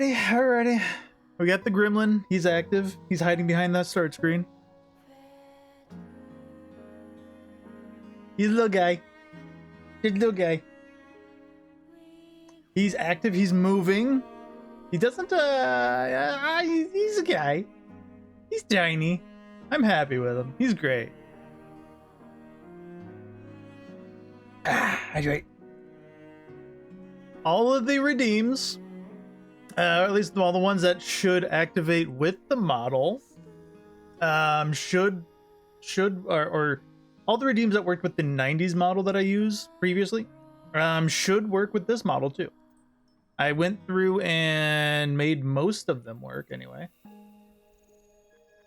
Alrighty. We got the gremlin. He's active. He's hiding behind that start screen. He's a little guy. He's a little guy. He's active. He's moving. He doesn't, he's a guy. He's tiny. I'm happy with him. He's great. Hydrate. All of the redeems, or at least all the ones that should activate with the model, should all the redeems that worked with the 90s model that I used previously, should work with this model too. I went through and made most of them work anyway.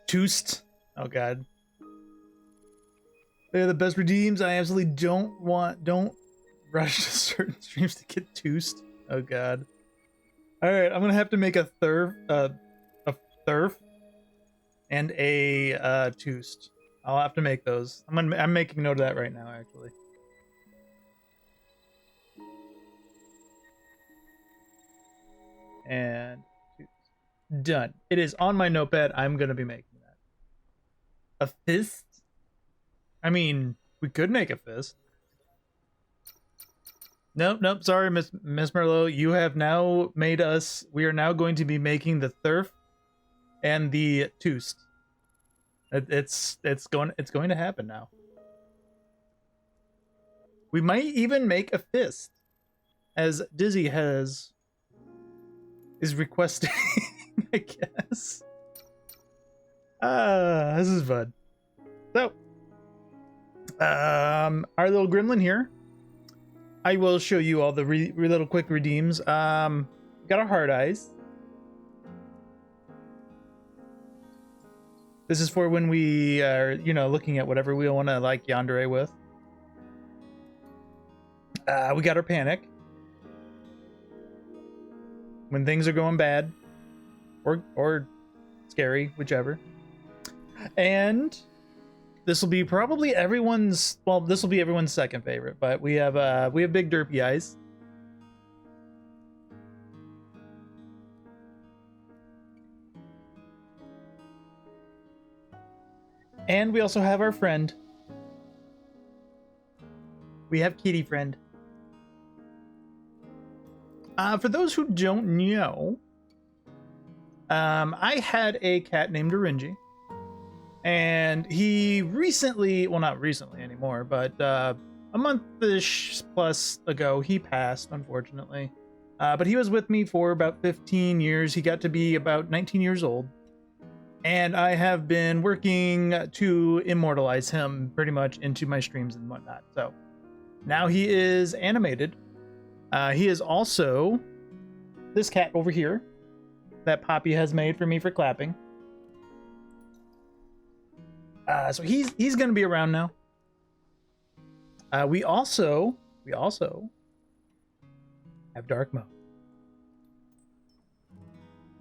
Toost. Oh god. They're the best redeems. I absolutely don't rush to certain streams to get Toost. Oh god. Alright, I'm gonna have to make a Thurf and a Toost. I'll have to make those. I'm making note of that right now, actually. And done. It is on my notepad. I'm gonna be making that. A fist? I mean, we could make a fist. Nope. Sorry, Miss Merlot. You have now made us. We are now going to be making the Thurf and the Toost. It's going to happen now. We might even make a fist, as Dizzy is requesting. I guess. This is fun. So, our little gremlin here. I will show you all the little quick redeems. Got our hard eyes. This is for when we are, looking at whatever we want to like yandere with. We got our panic. When things are going bad, or scary, whichever. And this will be probably everyone's. Well, this will be everyone's second favorite, but we have big derpy eyes. And we also have our friend. We have Kitty Friend. For those who don't know, I had a cat named Orinji, and he recently, well, not recently anymore, but a month-ish plus ago, he passed, unfortunately. But he was with me for about 15 years. He got to be about 19 years old, and I have been working to immortalize him pretty much into my streams and whatnot. So now he is animated. He is also this cat over here that Poppy has made for me for clapping. So he's gonna be around now. We also have dark mode.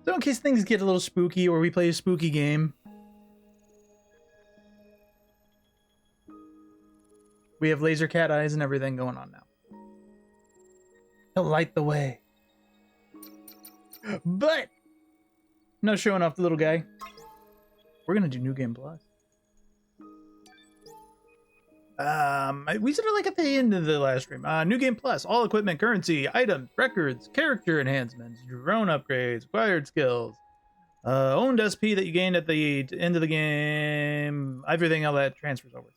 So in case things get a little spooky or we play a spooky game, we have laser cat eyes and everything going on now. He'll light the way. But no showing off the little guy. We're gonna do New Game Plus. We said it like at the end of the last stream. New Game Plus, all equipment, currency, items, records, character enhancements, drone upgrades, acquired skills, owned SP that you gained at the end of the game, everything, all that transfers over.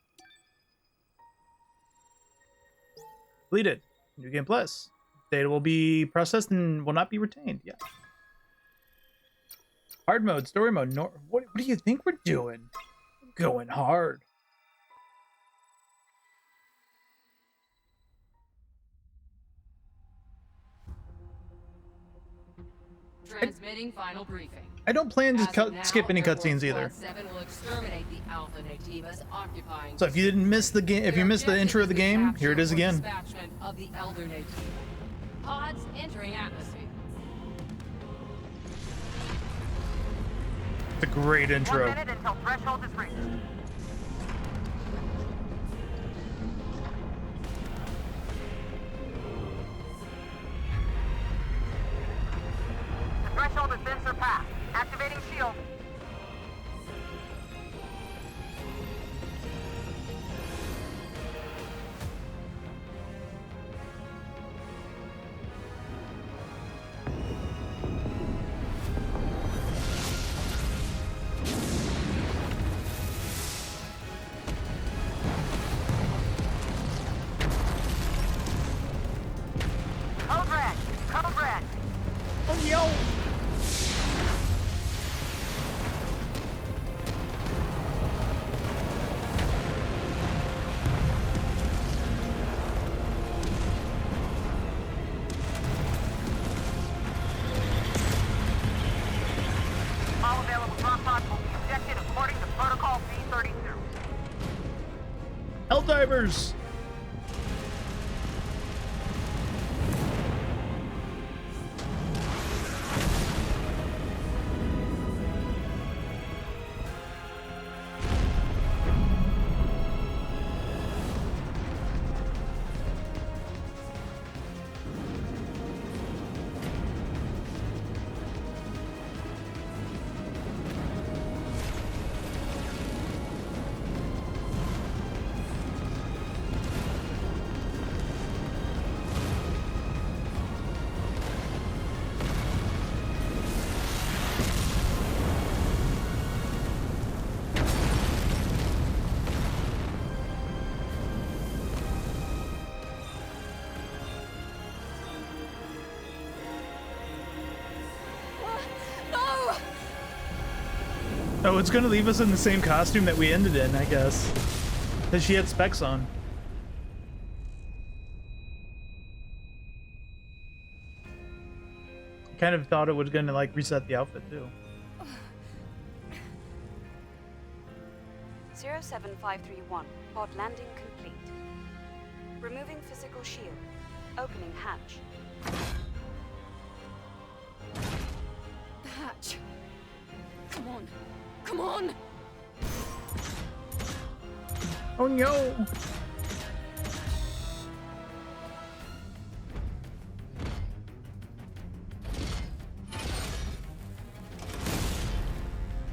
Completed. New Game Plus. Data will be processed and will not be retained. Yeah. Hard mode, story mode. What do you think we're doing? Going hard. Transmitting final briefing. I don't plan to skip any cutscenes either. So if you didn't miss the game, if you missed the intro of the game, here it is again. Of the Elder Native. Pods entering atmosphere. It's a great intro. 1 minute until threshold is reached. The path. Activating shield. Code red. Code red. Oh, yo! All available drop pods will be ejected according to Protocol B32. Helldivers! No! Oh, it's gonna leave us in the same costume that we ended in, I guess. Because she had specs on. Kind of thought it was gonna like reset the outfit too. 07531. Pod landing complete. Removing physical shield. Opening hatch. The hatch. Come on. Come on! Oh no!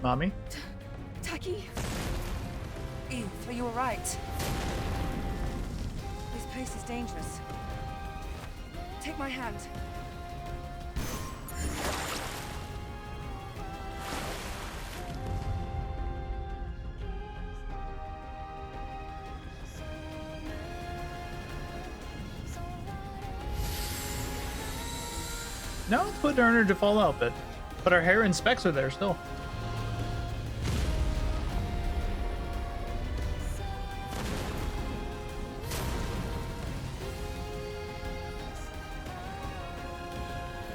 Mommy? Taki? Eve, are you alright? This place is dangerous. Take my hand. No, let's put her in her default outfit. But her hair and specs are there still.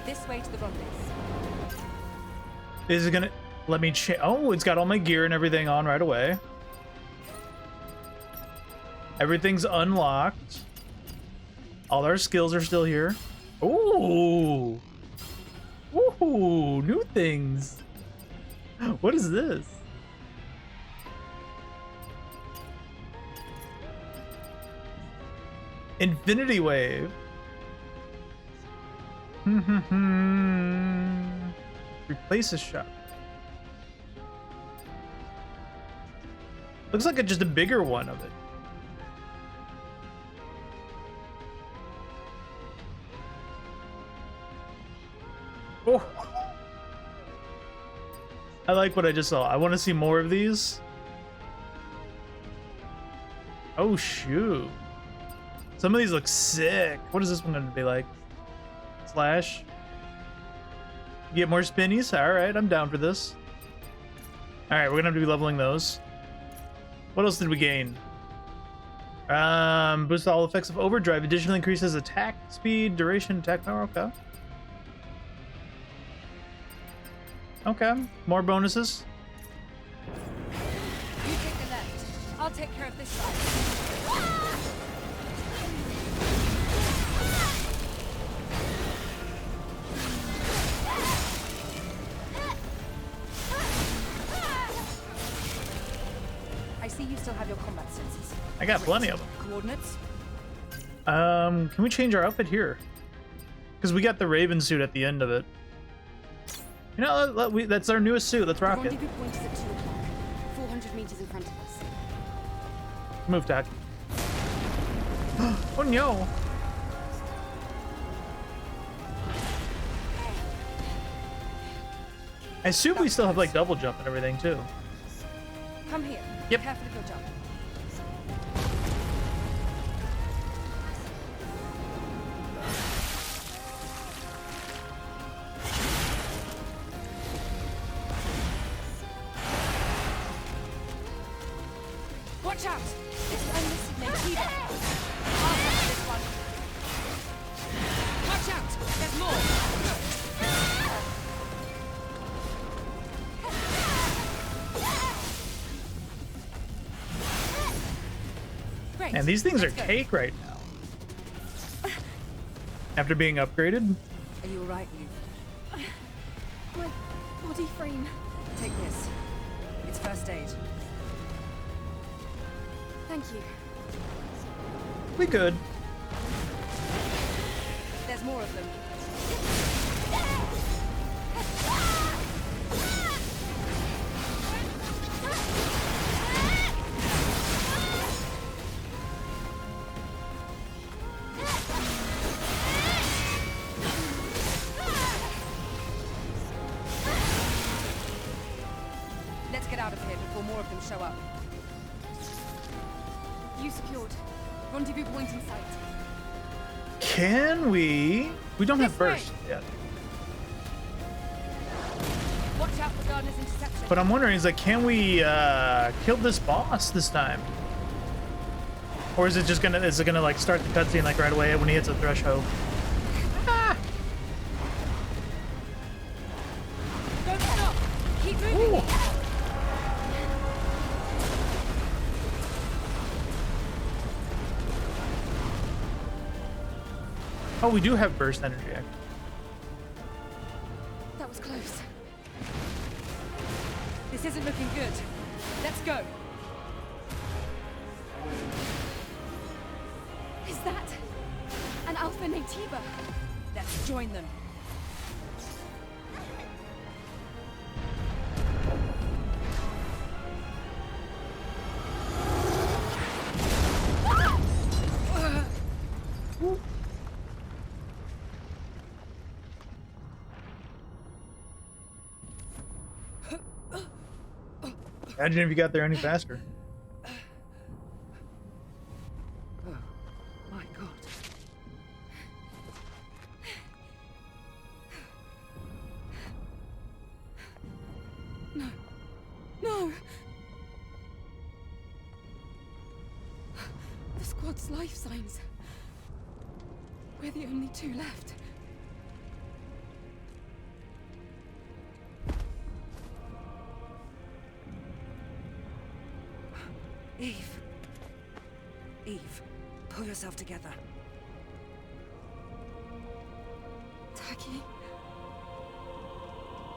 This way to the rendezvous. Is it gonna let me oh, it's got all my gear and everything on right away. Everything's unlocked. All our skills are still here. Ooh. Ooh, new things. What is this? Infinity Wave. Replace a shot. Looks like just a bigger one of it. Oh. I like what I just saw. I want to see more of these. Oh shoot. Some of these look sick. What is this one going to be like? Slash. Get more spinnies? Alright, I'm down for this. Alright, we're gonna have to be leveling those. What else did we gain? Boost all effects of overdrive. Additionally increases attack speed, duration, attack power. Okay. Okay, more bonuses. You take the left. I'll take care of this side. I see you still have your combat senses. I got plenty of them. Coordinates? Can we change our outfit here? Because we got the Raven suit at the end of it. You know, that's our newest suit. Let's The rock it. rendezvous point is at 2 o'clock. 400 meters in front of us. Move, Tack. Oh no! I assume we still have like double jump and everything too. Come here. Yep. Be careful of your jump. Watch out! It's unlisted Nativa. I'll handle this one. Watch out! There's more! Great. And these things are Let's go. cake right now. After being upgraded. Are you alright, Eve? My body frame. Take this. It's first aid. Thank you. We good. There's more of them. Let's get out of here before more of them show up. You secured. Rendezvous point in sight. Can we? We don't have This way. burst yet. Watch out for Gardner's interception. But I'm wondering, is like, can we kill this boss this time? Or is it just gonna, like start the cutscene like right away when he hits a threshold? Ah! Don't stop. Keep moving. Ooh. Oh, we do have burst energy. Actually. That was close. This isn't looking good. Let's go. Is that an Alpha Nativa? Let's join them. Imagine if you got there any faster. My God. No! The squad's life signs. We're the only two left. Eve. Eve, pull yourself together. Tacky?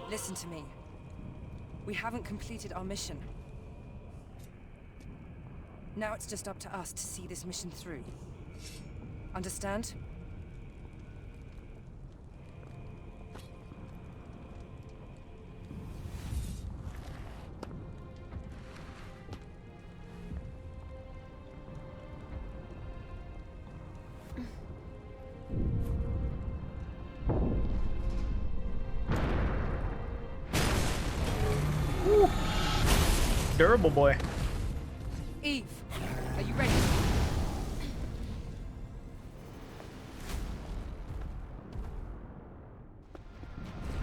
Listen to me. We haven't completed our mission. Now it's just up to us to see this mission through. Understand? Durable boy. Eve, are you ready?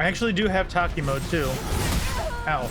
I actually do have Taki mode too. Ow.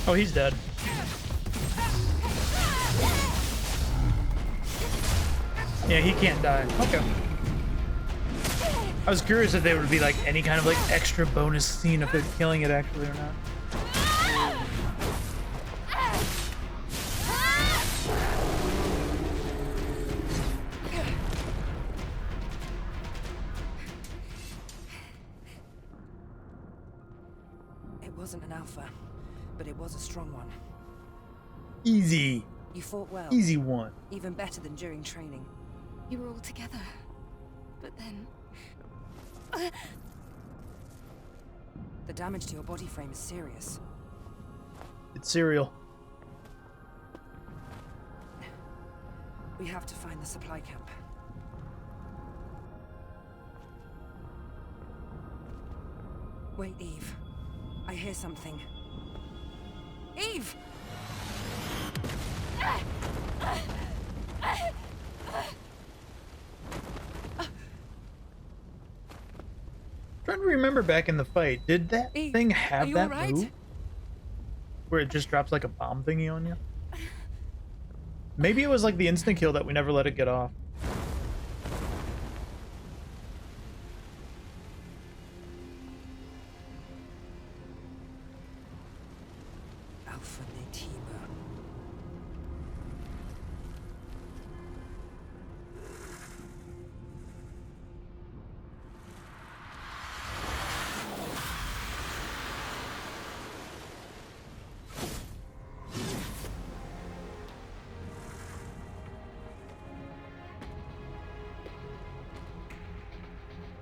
Oh, he's dead. Yeah, he can't die. Okay. I was curious if there would be like any kind of like extra bonus scene of it killing it actually or not. It wasn't an alpha, but it was a strong one. Easy. You fought well. Easy one. Even better than during training. You were all together. But then... The damage to your body frame is serious. It's cereal. We have to find the supply camp. Wait, Eve. I hear something. Eve! Trying to remember back in the fight, did that Eve, thing are have you that all right? move? Where it just drops like a bomb thingy on you? Maybe it was like the instant kill that we never let it get off. Alpha Nativa.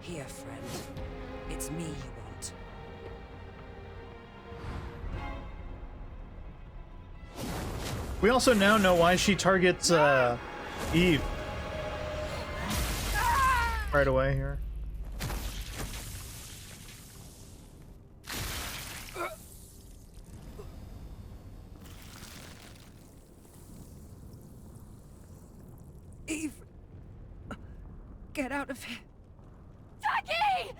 Here, friend. It's me you want. We also now know why she targets Eve right away here. Eve! Get out of here. Jackie!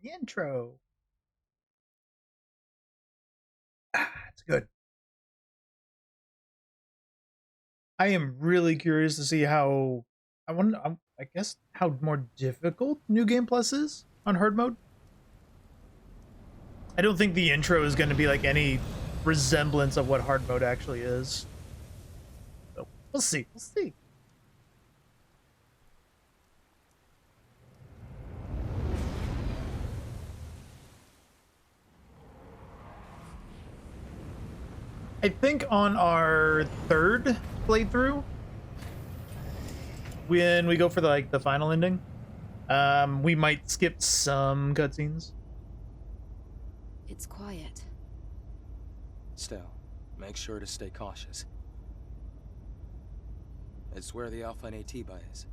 The intro. It's good. I am really curious to see how I guess how more difficult New Game Plus is on hard mode. I don't think the intro is going to be like any resemblance of what hard mode actually is. So we'll see. We'll see. I think on our third playthrough, when we go for the final ending, we might skip some cutscenes. It's quiet. Still, make sure to stay cautious. It's where the Alpha Nativa is.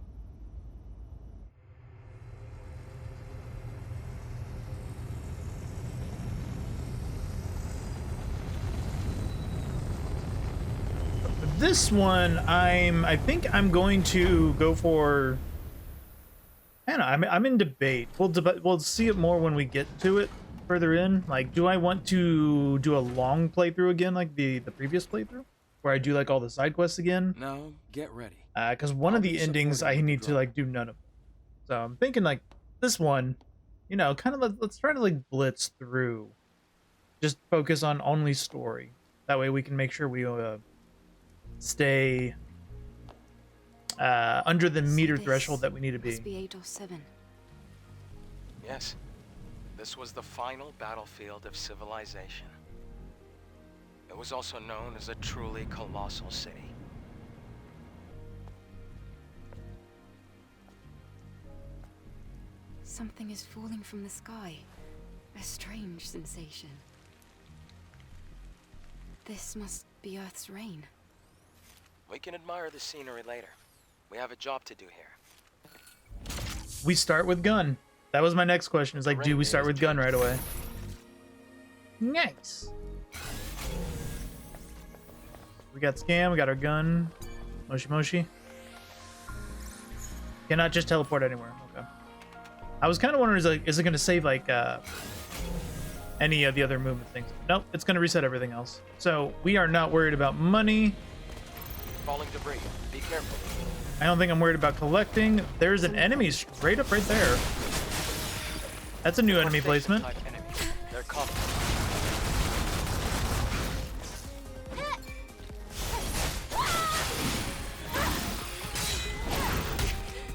This one, I think I'm going to go for. I don't know. I'm in debate. We'll see it more when we get to it further in. Like, do I want to do a long playthrough again, like the previous playthrough, where I do like all the side quests again? No, get ready. Because one of the endings I need to like do none of them. So I'm thinking like this one, you know, kind of let's try to like blitz through. Just focus on only story. That way we can make sure we stay under the meter threshold that we need to Must be. be 8 or 7. Yes, this was the final battlefield of civilization. It was also known as a truly colossal city. Something is falling from the sky. A strange sensation. This must be Earth's rain. We can admire the scenery later. We have a job to do here. We start with gun. That was my next question. Is like, do we start with gun right away? Nice. We got scam. We got our gun. Moshi Moshi. Cannot just teleport anywhere. Okay. I was kind of wondering, is it going to save like any of the other movement things? Nope, it's going to reset everything else. So we are not worried about money. Falling debris. Be careful. I don't think I'm worried about collecting. There's an enemy straight up right there. That's a new enemy placement. Type enemy. They're coming.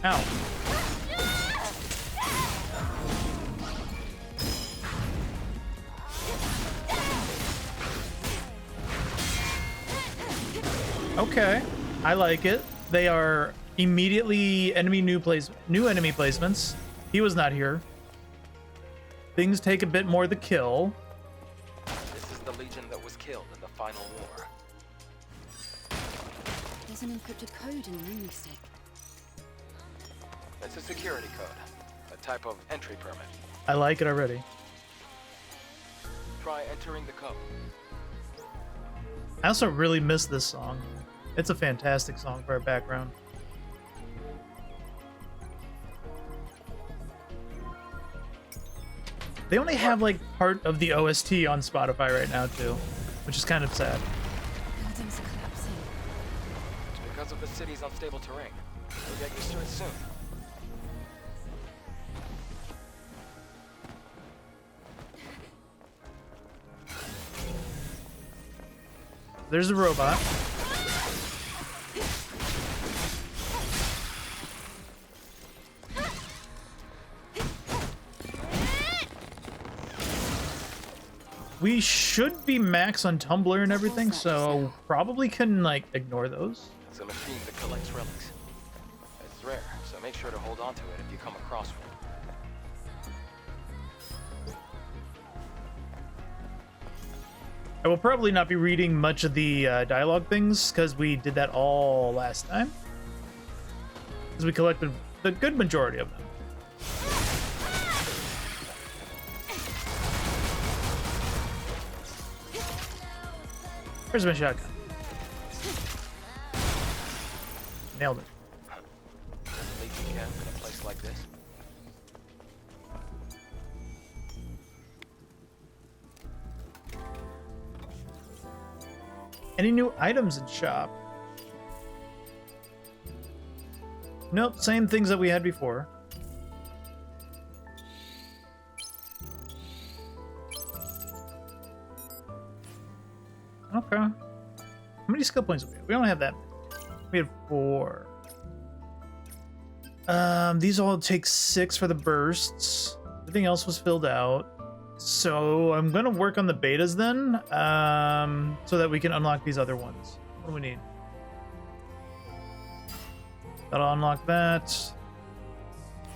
Ow. Okay, I like it. They are immediately new enemy placements. He was not here. Things take a bit more to kill. This is the Legion that was killed in the final war. There's an encrypted code in the memory stick. It's a security code, a type of entry permit. I like it already. Try entering the code. I also really miss this song. It's a fantastic song for our background. They only have like part of the OST on Spotify right now too, which is kind of sad. Buildings are collapsing. It's because of the city's unstable terrain. You'll get used to it soon. There's a robot. We should be max on Tumblr and everything, so probably can like ignore those. It's a machine that collects relics. It's rare, so make sure to hold on to it if you come across one. I will probably not be reading much of the dialogue things because we did that all last time. Because we collected the good majority of them. Where's my shotgun? Nailed it. Leaking camp in a place like this. Any new items in shop? Nope, same things that we had before. Okay. How many skill points do we have? We don't have that many. We had 4. These all take 6 for the bursts. Everything else was filled out. So I'm gonna work on the betas then, so that we can unlock these other ones. What do we need? That'll unlock that.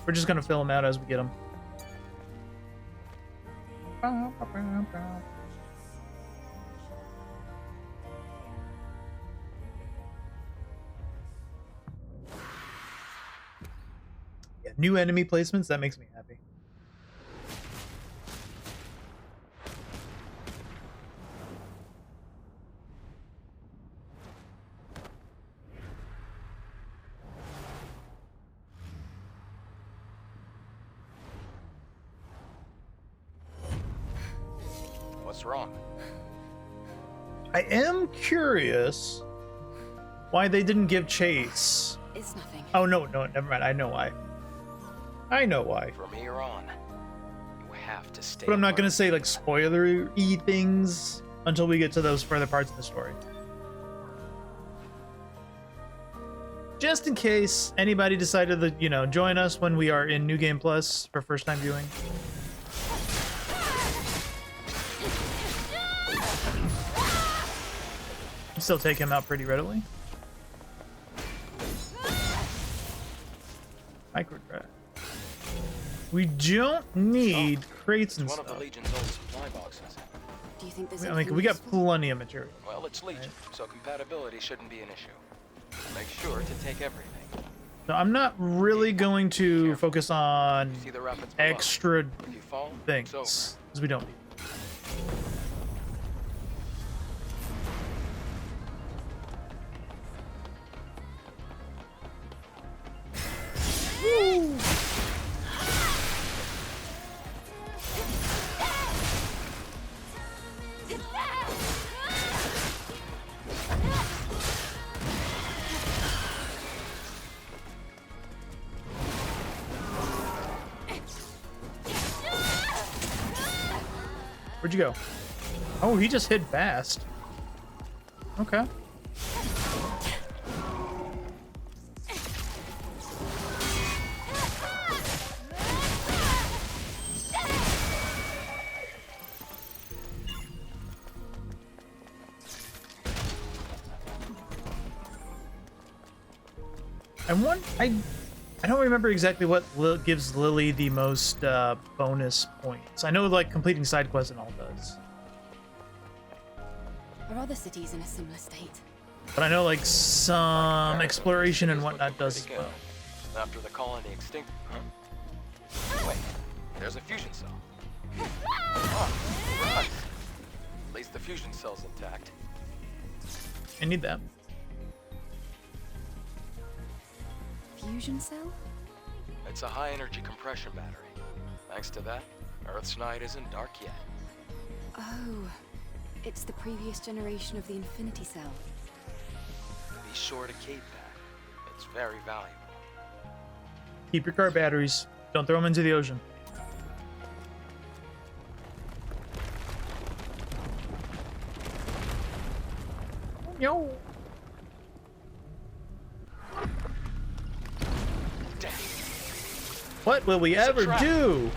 We're just gonna fill them out as we get them. Yeah, new enemy placements, that makes me happy. What's wrong? I am curious why they didn't give chase. It's nothing. Oh, no, never mind. I know why. I know why. From here on, you have to stay. But I'm not going to alert. say like spoiler-y things until we get to those further parts of the story. Just in case anybody decided to, you know, join us when we are in New Game Plus for first time viewing. Still take him out pretty readily. Microdrive. We don't need crates and It's one of stuff. the Legion's old supply boxes. Do you think there's I anything mean, we got useful? plenty of material. Well, it's Legion, so compatibility shouldn't be an issue. Make sure to take everything. So I'm not really going to focus on See the rapids below. extra If you fall, things, it's over. because we don't need. Where'd you go? Oh, he just hit fast. Okay. I don't remember exactly what gives Lily the most bonus points. I know like completing side quests and all does. Are other cities in a similar state? But I know like some exploration and whatnot does as well. After the colony extinct, huh? Wait, there's a fusion cell. Oh, right. At least the fusion cell's intact. I need that. Fusion cell? It's a high-energy compression battery. Thanks to that, Earth's night isn't dark yet. Oh, it's the previous generation of the Infinity Cell. Be sure to keep that. It's very valuable. Keep your car batteries. Don't throw them into the ocean. Yo. Dang. What will we ever do?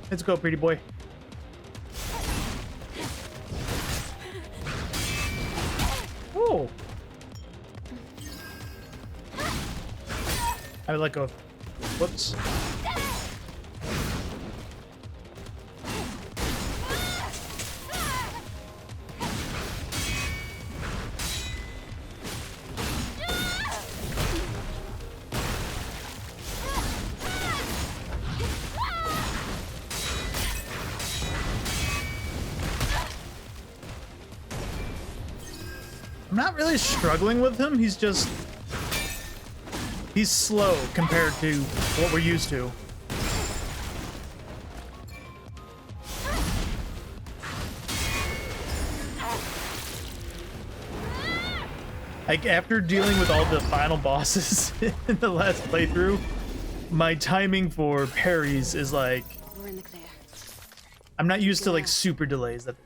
Let's go, pretty boy. Oh. I would like a... Whoops. I'm not really struggling with him. He's just... He's slow compared to what we're used to. Like, after dealing with all the final bosses in the last playthrough, my timing for parries is like... We're in the clear. I'm not used to, like, super delays. That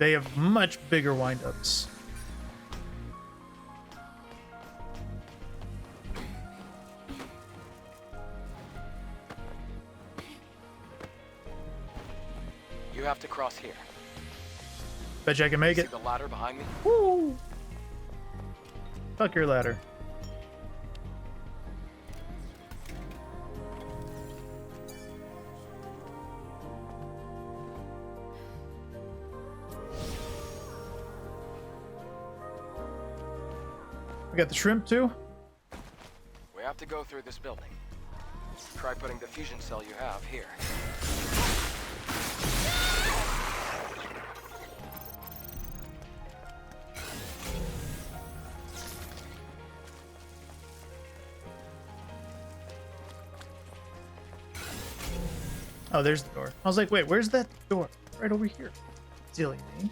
they have much bigger windups. You have to cross here. Bet you I can make See it. the ladder behind me? Woo! Fuck your ladder. We got the shrimp too. We have to go through this building. Try putting the fusion cell you have here. Oh, there's the door. I was like, wait, where's that door? Right over here. Silly me.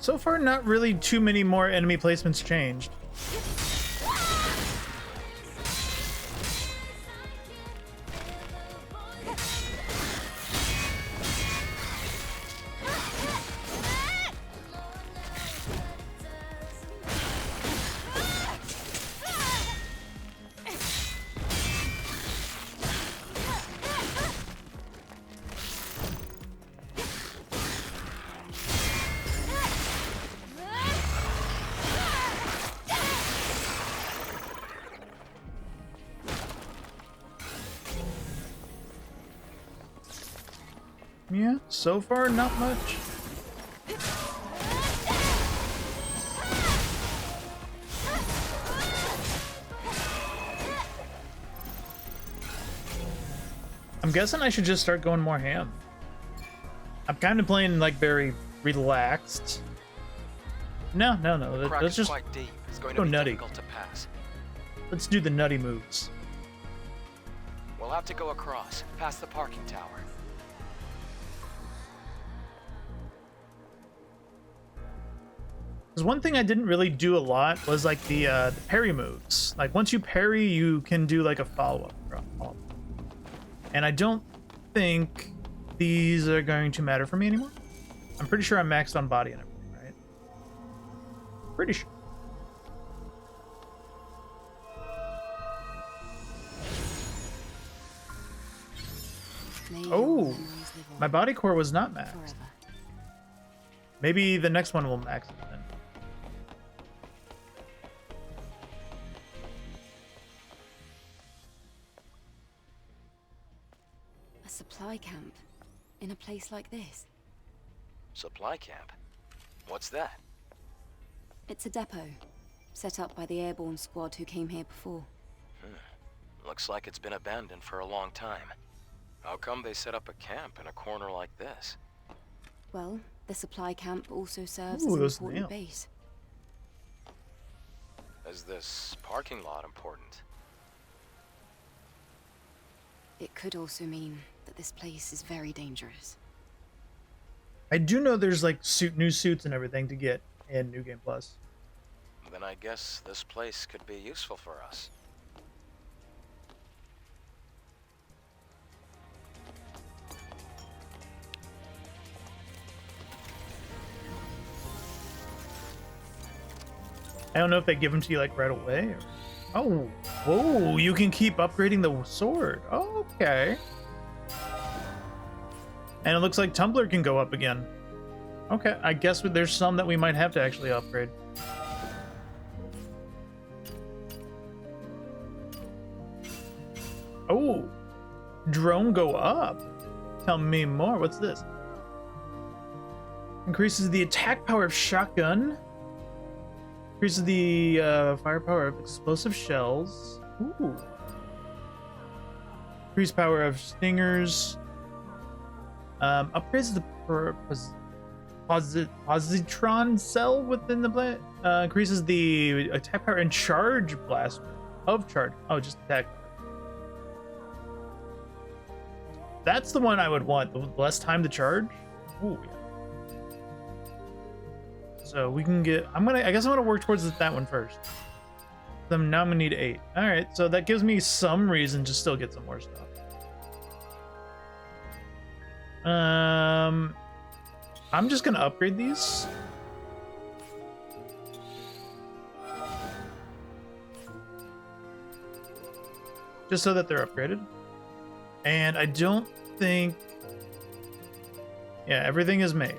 So far, not really too many more enemy placements changed. Yeah, so far not much. I'm guessing I should just start going more ham. I'm kind of playing like very relaxed. No. The crack Let's is just quite deep. It's going go to be nutty. difficult to pass. Let's do the nutty moves. We'll have to go across, past the parking tower. Because one thing I didn't really do a lot was like the parry moves. Like once you parry, you can do like a follow-up. And I don't think these are going to matter for me anymore. I'm pretty sure I'm maxed on body and everything, right? Pretty sure. Oh, my body core was not maxed. Maybe the next one will max it then. A supply camp in a place like this. Supply camp? What's that? It's a depot set up by the airborne squad who came here before. Looks like it's been abandoned for a long time. How come they set up a camp in a corner like this? Well, the supply camp also serves Ooh, as an those important nails. base. Is this parking lot important? It could also mean that this place is very dangerous. I do know there's like new suits and everything to get in New Game Plus. Then I guess this place could be useful for us. I don't know if they give them to you like right away. Or... Oh, whoa! You can keep upgrading the sword. Okay. And it looks like Tumbler can go up again. Okay, I guess there's some that we might have to actually upgrade. Oh, drone go up. Tell me more. What's this? Increases the attack power of shotgun. Increases the firepower of explosive shells. Ooh. Increased power of stingers. Upgrades the positron cell within the plant. Increases the attack power and charge blast of charge. Oh, just attack. That's the one I would want. The less time to charge. Ooh. So we can get. I guess I'm gonna work towards that one first. Then now I'm gonna need 8. All right. So that gives me some reason to still get some more stuff. I'm just gonna upgrade these. Just so that they're upgraded. And I don't think... Yeah, everything is made.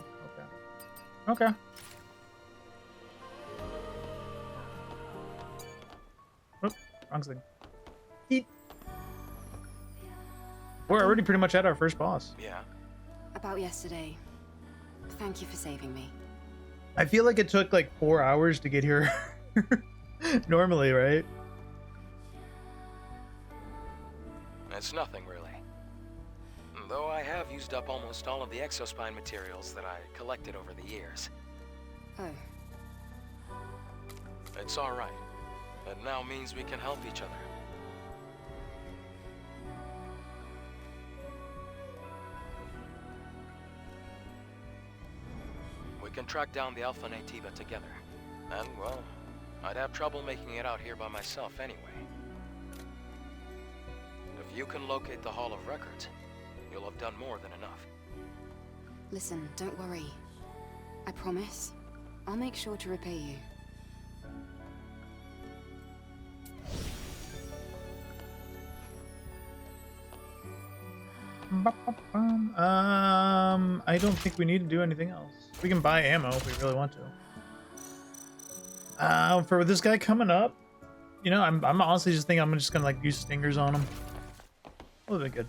Okay. Okay. Oop, wrong thing. Eat. We're already pretty much at our first boss. Yeah. About yesterday. Thank you for saving me. I feel like it took like 4 hours to get here. Normally, right? It's nothing, really. Though I have used up almost all of the exospine materials that I collected over the years. Oh, It's alright. It now means we can help each other. We can track down the Alpha Nativa together. And, well, I'd have trouble making it out here by myself anyway. If you can locate the Hall of Records, you'll have done more than enough. listen, don't worry. I promise. I'll make sure to repay you. I don't think we need to do anything else. We can buy ammo if we really want to. For this guy coming up, you know, I'm honestly just thinking I'm just gonna like use stingers on him. A little bit good.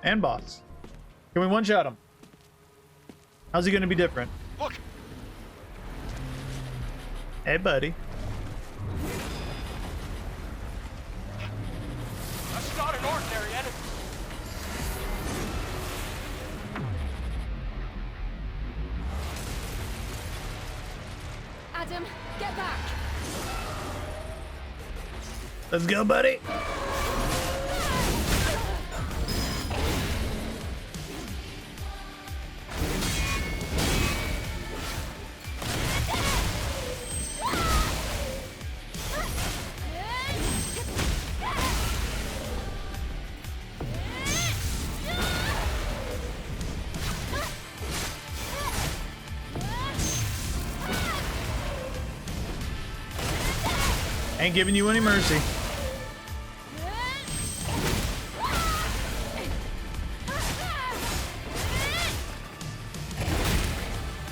And boss. Can we one-shot him? How's he gonna be different? Look! Hey, buddy. That's not an ordinary enemy. Adam, get back! Let's go, buddy. Ain't giving you any mercy.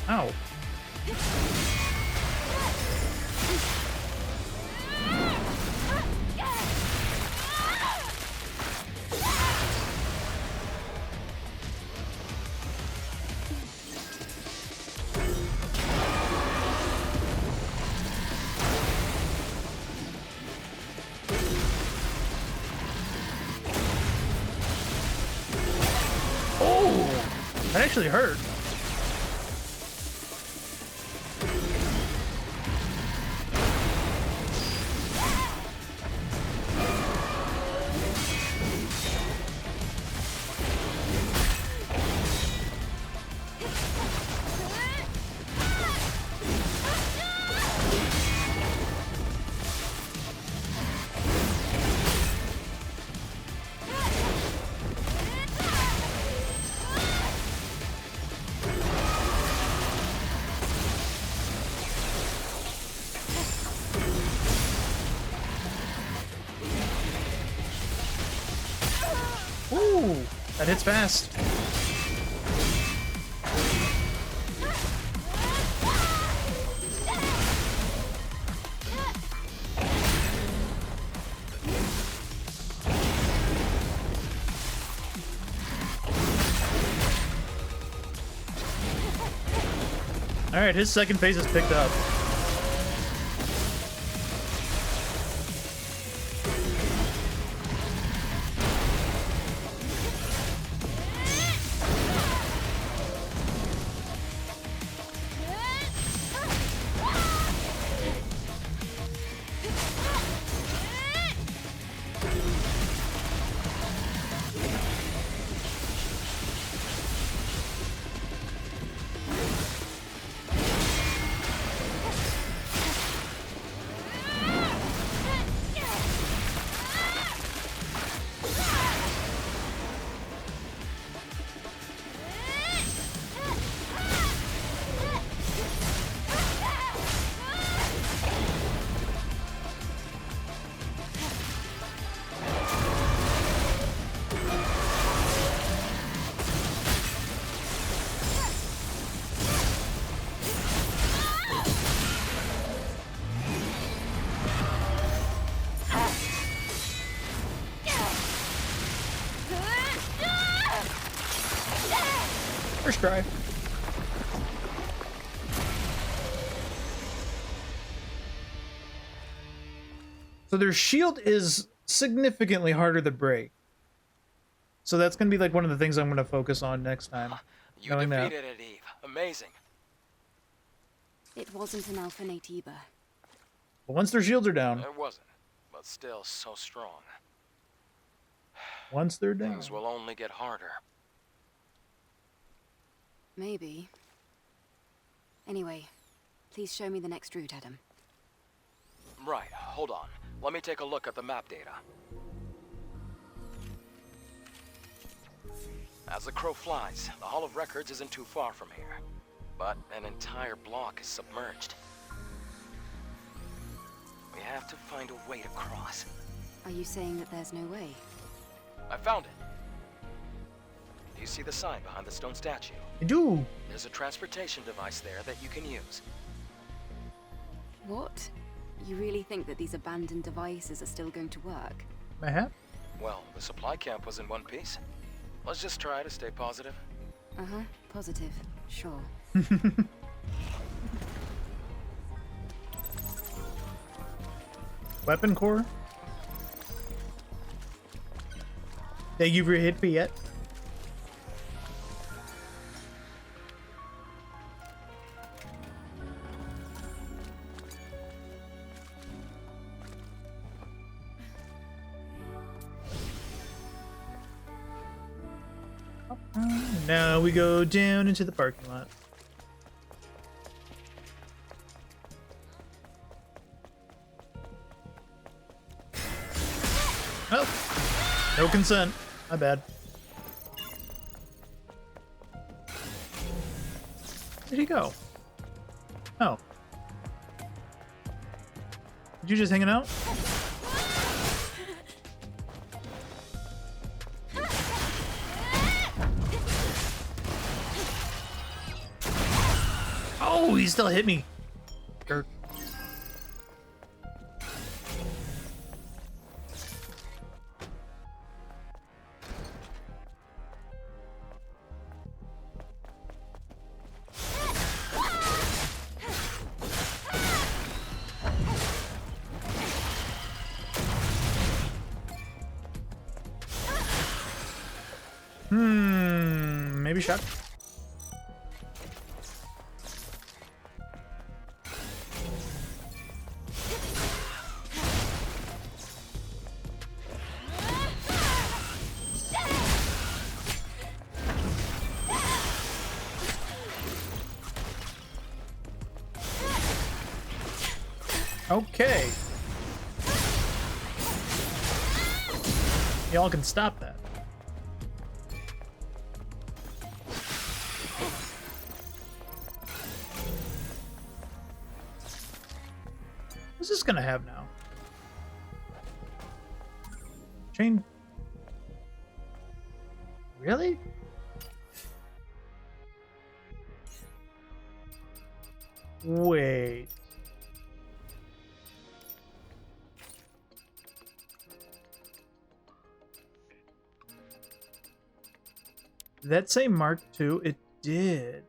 Ow. That actually hurt. Ooh, that hits fast. All right, his second phase is picked up. First try. So their shield is significantly harder to break. So that's going to be like one of the things I'm going to focus on next time. You knowing that. defeated it, Eve. Amazing. It wasn't an Alpha Nate either. But once their shields are down, It wasn't, but still so strong. once they're down. Things will only get harder. Maybe. Anyway, please show me the next route, Adam. Right, hold on. Let me take a look at the map data. As the crow flies, the Hall of Records isn't too far from here. But an entire block is submerged. We have to find a way to cross. Are you saying that there's no way? I found it. Do you see the sign behind the stone statue? I do. There's a transportation device there that you can use. What? You really think that these abandoned devices are still going to work? I have. Well, the supply camp was in one piece. Let's just try to stay positive. Uh-huh. Positive. Sure. Weapon core. Thank you for your hit, yet. Now we go down into the parking lot. Oh, no consent. My bad. Where'd he go? Oh. Did you just hanging out? Oh, he still hit me. Jerk. Maybe shot. Okay. Y'all can stop that. What's this gonna have now? Chain. Really? Wait. Did that say Mark II? It did.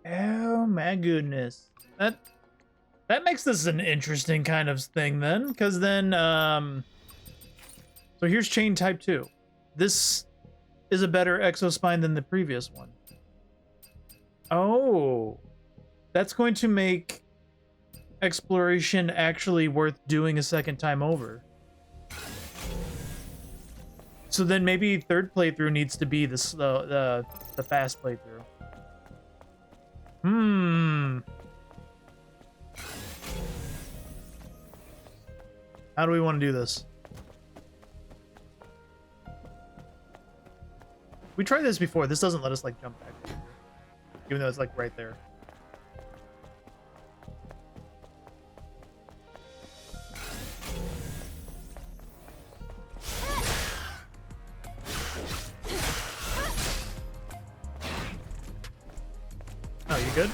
Oh my goodness. That makes this an interesting kind of thing then, because then so here's chain type 2. This is a better exospine than the previous one. Oh. That's going to make exploration actually worth doing a second time over. So then maybe third playthrough needs to be the fast playthrough. How do we want to do this? We tried this before. This doesn't let us like jump back, even though it's like right there. Oh, you good?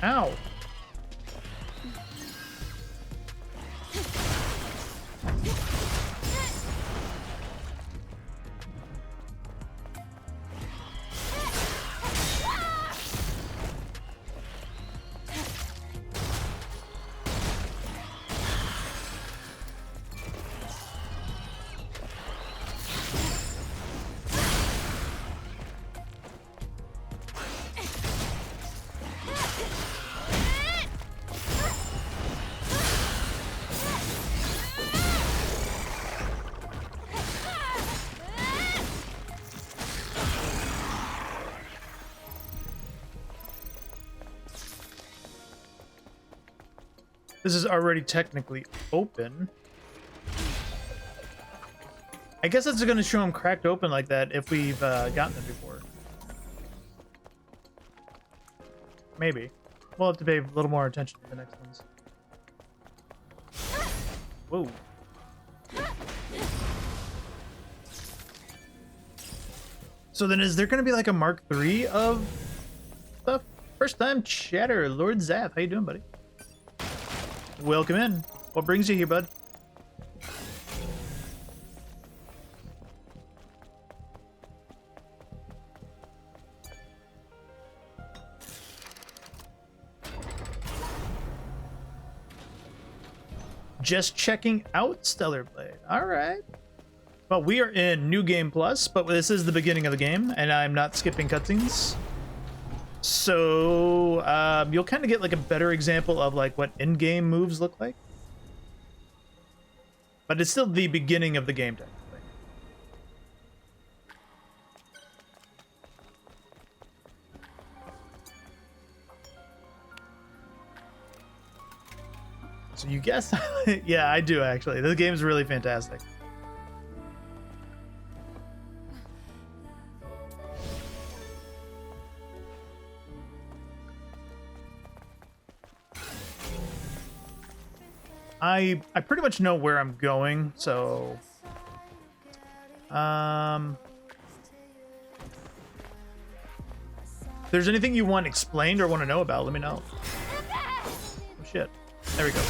Ow. This is already technically open. I guess it's going to show them cracked open like that if we've gotten them before. Maybe. We'll have to pay a little more attention to the next ones. Whoa. So then is there going to be like a Mark III of stuff? First time chatter, Lord Zath. How you doing, buddy? Welcome in. What brings you here, bud? Just checking out Stellar Blade. All right. Well, we are in New Game Plus, but this is the beginning of the game, and I'm not skipping cutscenes. So you'll kind of get like a better example of like what in-game moves look like. But it's still the beginning of the game, technically. So you guess? Yeah, I do actually. The game's really fantastic. I pretty much know where I'm going, so if there's anything you want explained or want to know about, let me know. Oh shit. There we go.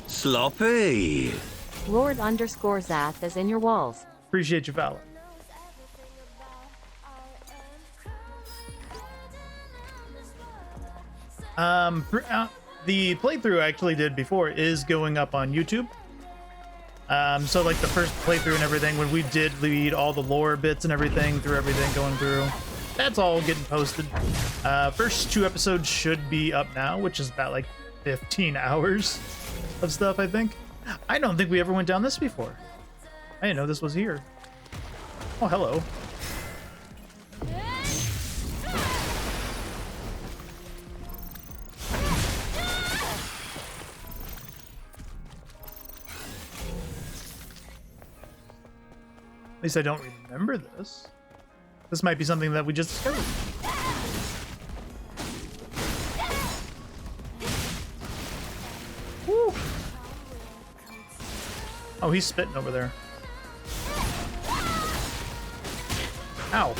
Sloppy. Lord underscore Zath is in your walls. Appreciate your valor. The playthrough I actually did before is going up on YouTube. So like the first playthrough and everything, when we did lead all the lore bits and everything through everything going through, that's all getting posted. First 2 episodes should be up now, which is about like 15 hours of stuff, I think. I don't think we ever went down this before. I didn't know this was here. Oh, hello. At least I don't remember this. This might be something that we just discovered. Woo. Oh, he's spitting over there. Ow.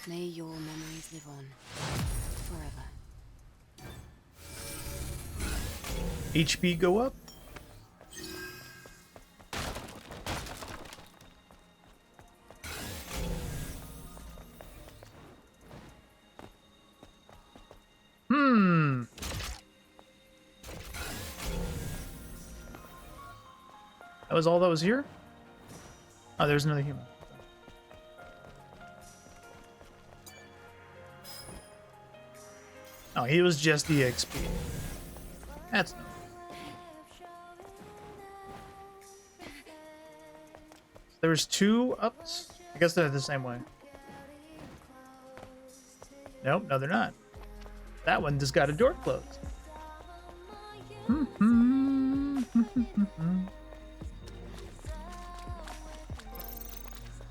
May your memories live on forever. HP go up? That was all that was here? Oh, there's another human. Oh, he was just EXP. That's no. There was 2 ups? I guess they're the same way. Nope, no they're not. That one just got a door closed.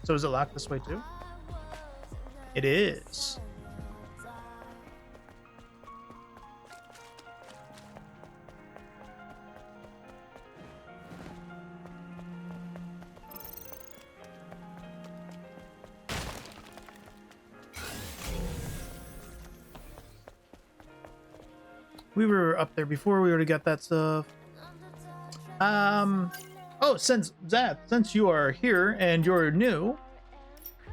So is it locked this way too? It is. We were up there before. We already got that stuff. Oh, since you are here and you're new,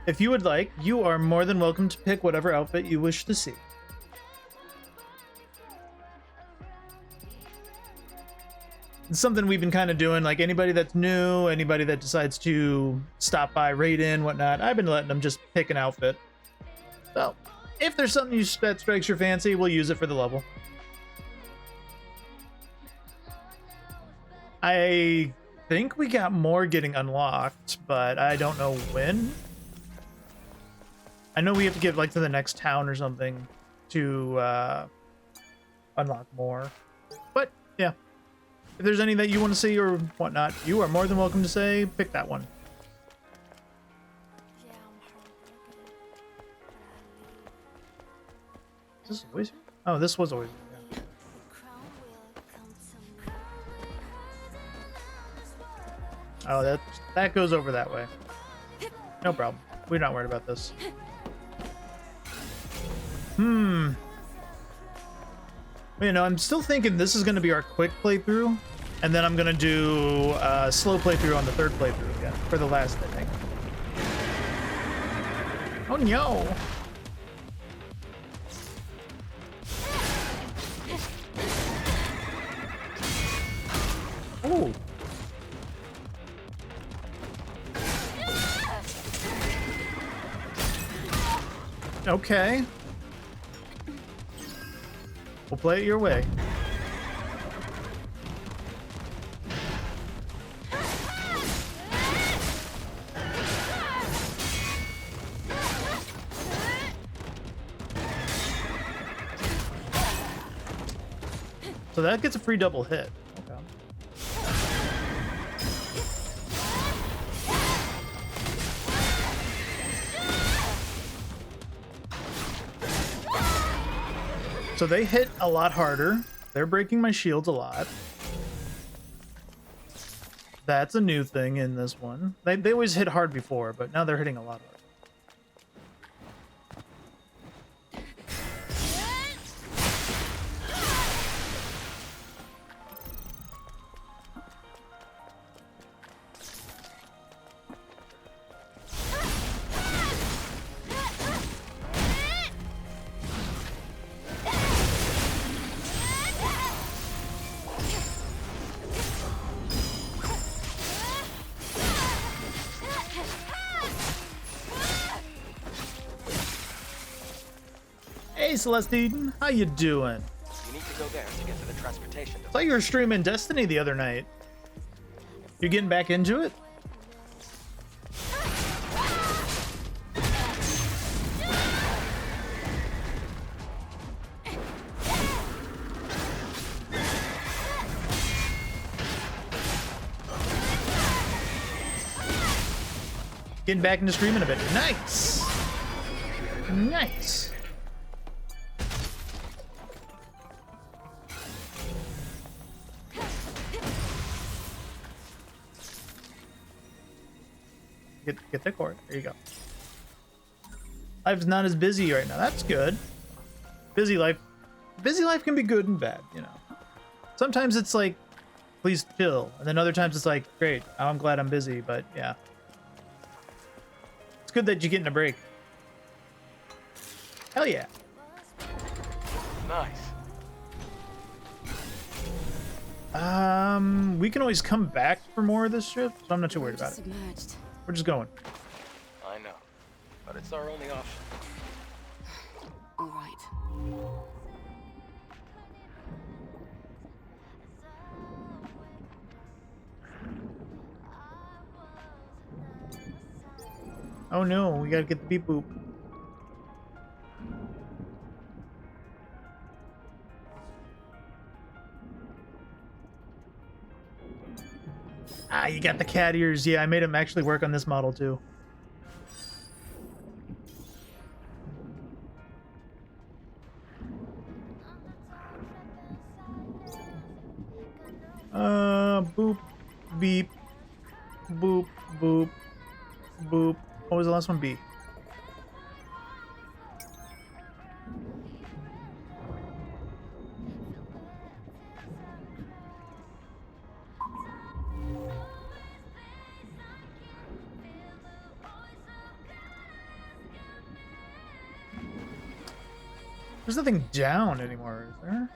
if you would like, you are more than welcome to pick whatever outfit you wish to see. It's something we've been kind of doing, like anybody that's new, anybody that decides to stop by, raid in, whatnot, I've been letting them just pick an outfit. So, if there's something that strikes your fancy, we'll use it for the level. I think we got more getting unlocked, but I don't know when. I know we have to get like to the next town or something to unlock more. But yeah, if there's any that you want to see or whatnot, you are more than welcome to say pick that one. Is this always here? Oh, this was always here. Oh, that goes over that way. No problem. We're not worried about this. You know, I'm still thinking this is going to be our quick playthrough, and then I'm going to do a slow playthrough on the third playthrough again for the last, I think. Oh no! Ooh. Okay. We'll play it your way. So that gets a free double hit. Okay. So they hit a lot harder. They're breaking my shields a lot. That's a new thing in this one. They always hit hard before, but now they're hitting a lot harder. Hey Celestine, how you doing? You need to go there to get to the transportation. I thought you were streaming Destiny the other night. You getting back into it? Getting back into streaming a bit. Nice. Nice. Get the cord. There you go. Life's not as busy right now. That's good. Busy life can be good and bad, you know. Sometimes it's like, please chill. And then other times it's like, great, I'm glad I'm busy, but yeah. It's good that you're getting a break. Hell yeah. Nice. We can always come back for more of this ship, so I'm not too worried about it. Submerged. We're just going. I know, but it's our only option. All right. Oh no, we gotta get the beep boop. Ah, you got the cat ears. Yeah, I made him actually work on this model too. Boop, beep, boop, boop, boop. What was the last one? B. There's nothing down anymore, is there?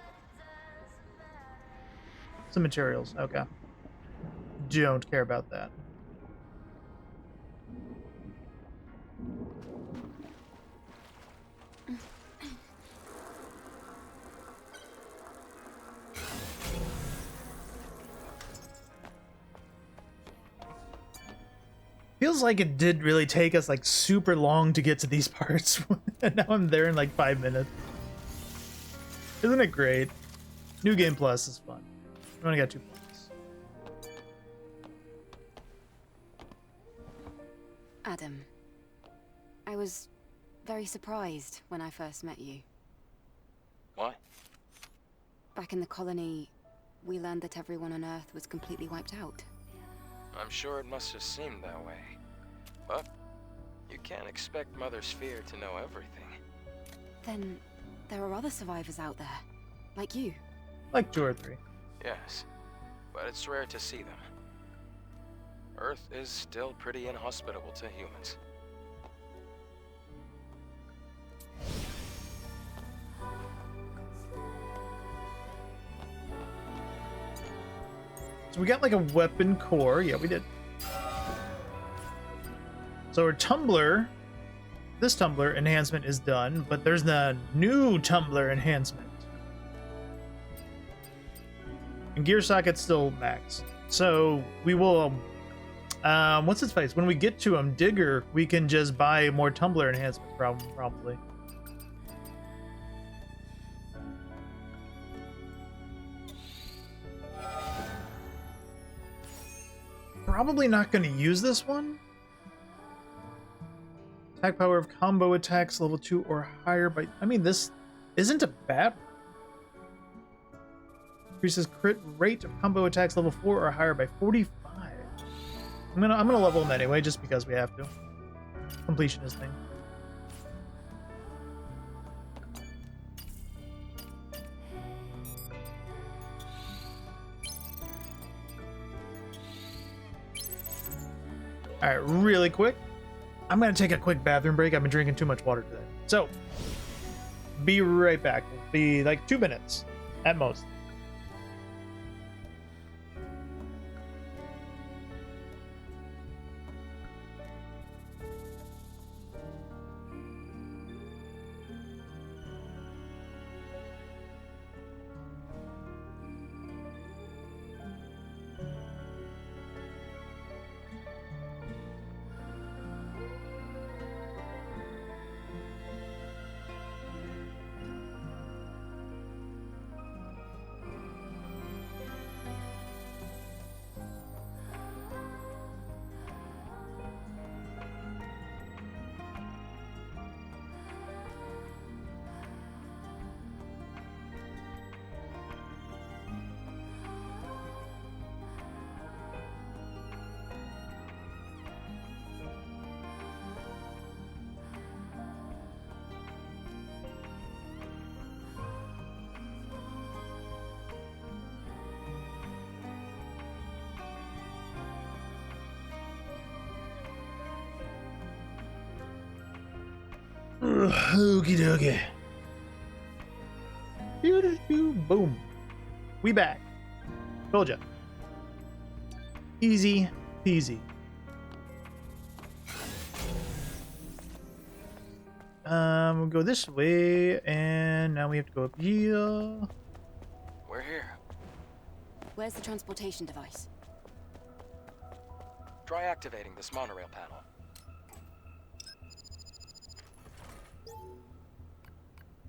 Some materials. Okay. Don't care about that. Feels like it did really take us like super long to get to these parts. And now I'm there in like 5 minutes. Isn't it great? New Game Plus is fun. I only got 2 points. Adam, I was very surprised when I first met you. Why? Back in the colony, we learned that everyone on Earth was completely wiped out. I'm sure it must have seemed that way. But you can't expect Mother Sphere to know everything. Then there are other survivors out there, like you. Like 2 or 3. Yes, but it's rare to see them. Earth is still pretty inhospitable to humans. So we got like a weapon core. Yeah, we did. So our tumbler, this tumbler enhancement is done, but there's the new tumbler enhancement. And gear socket's still max. So we will, what's its face? When we get to Digger, we can just buy more tumbler enhancements probably. Probably not going to use this one. Attack power of combo attacks level 2 or higher by... I mean, this isn't a bad one. Increases crit rate of combo attacks level 4 or higher by 45. I'm gonna level them anyway, just because we have to. Completionist thing. Alright, really quick. I'm gonna take a quick bathroom break. I've been drinking too much water today. So, be right back. It'll be like 2 minutes at most. Okie dokie. Boom. We back. Told ya. Easy peasy. We'll go this way, and now we have to go up here. We're here. Where's the transportation device? Try activating this monorail panel.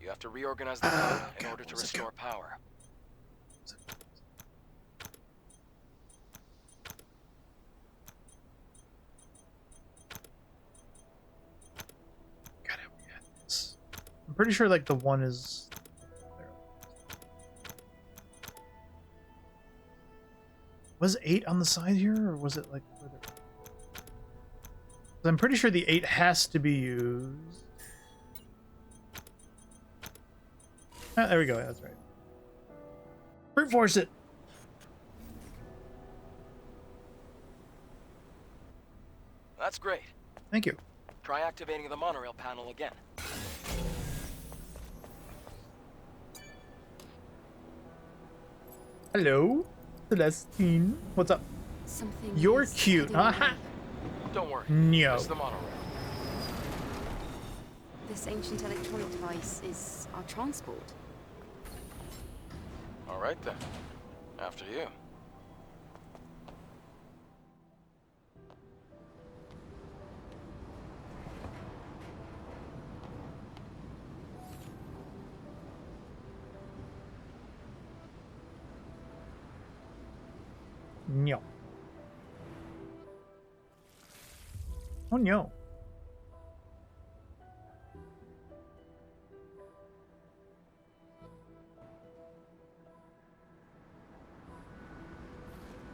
You have to reorganize the code in order to restore power. God, how we had this. I'm pretty sure like the one is there. Was 8 on the side here, or was it like further? I'm pretty sure the 8 has to be used. Ah, there we go. That's right. Brute force it. That's great. Thank you. Try activating the monorail panel again. Hello, Celestine. What's up? Something. You're is cute. heading our Aha. way. Don't worry. No. It's the monorail. This ancient electronic device is our transport. All right then. After you. No. Oh no.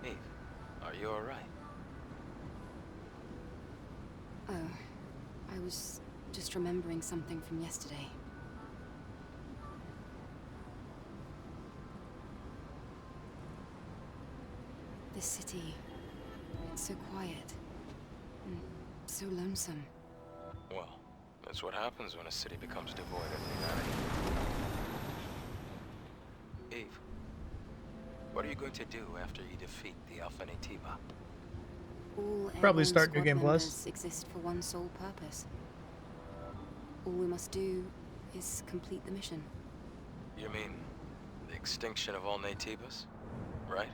Eve, are you all right? Oh, I was just remembering something from yesterday. This city, it's so quiet and so lonesome. Well, that's what happens when a city becomes devoid of humanity. Eve, what are you going to do after you defeat the Alpha Natiba? All Probably airborne start New squad Game Plus. members exist for one sole purpose. All we must do is complete the mission. You mean the extinction of all Natibas? Right?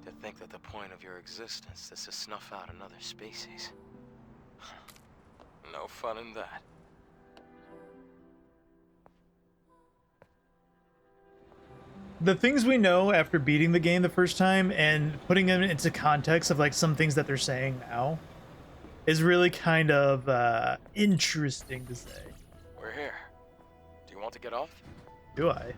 To think that the point of your existence is to snuff out another species. No fun in that. The things we know after beating the game the first time and putting them into context of like some things that they're saying now is really kind of interesting to say. We're here. Do you want to get off? Do I?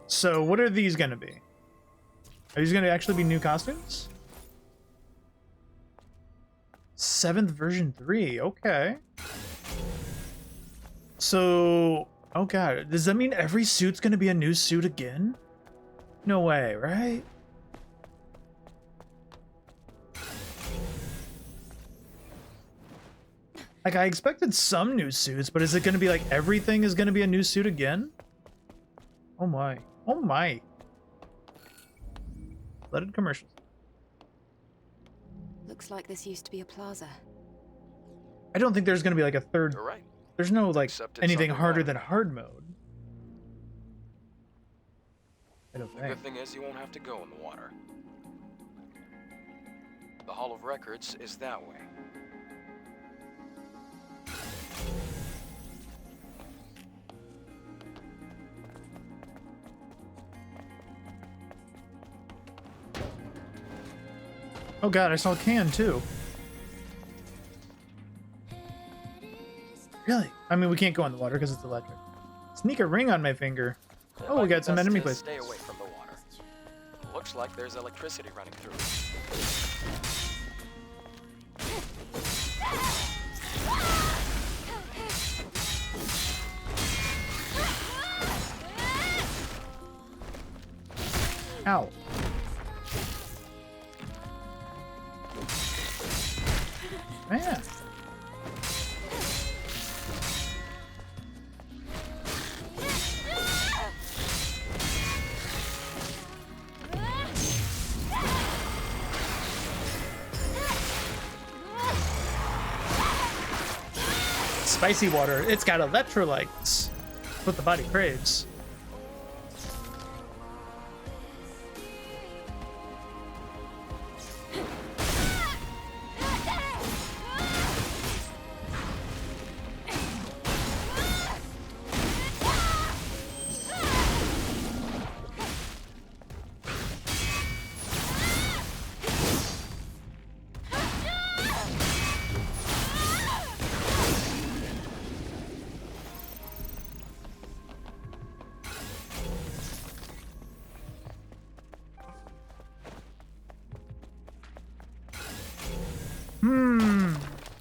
So what are these gonna be? Are these gonna actually be new costumes? 7th version 3, okay. So, oh god, does that mean every suit's gonna be a new suit again? No way, right? Like, I expected some new suits, but is it gonna be like everything is gonna be a new suit again? Oh my. Oh my. Leaded commercials. Looks like this used to be a plaza. I don't think there's gonna be like a third. You're right. There's no like Except it's anything harder underwater. than hard mode. I don't The think. good thing is you won't have to go in the water. The Hall of Records is that way. Oh god, I saw a can too. Really? I mean, we can't go in the water because it's electric. Sneak a ring on my finger. It Oh, might we be got some best enemy to places. Stay away from the water. Looks like there's electricity running through it. Ow. Man. Spicy water. It's got electrolytes. What the body craves.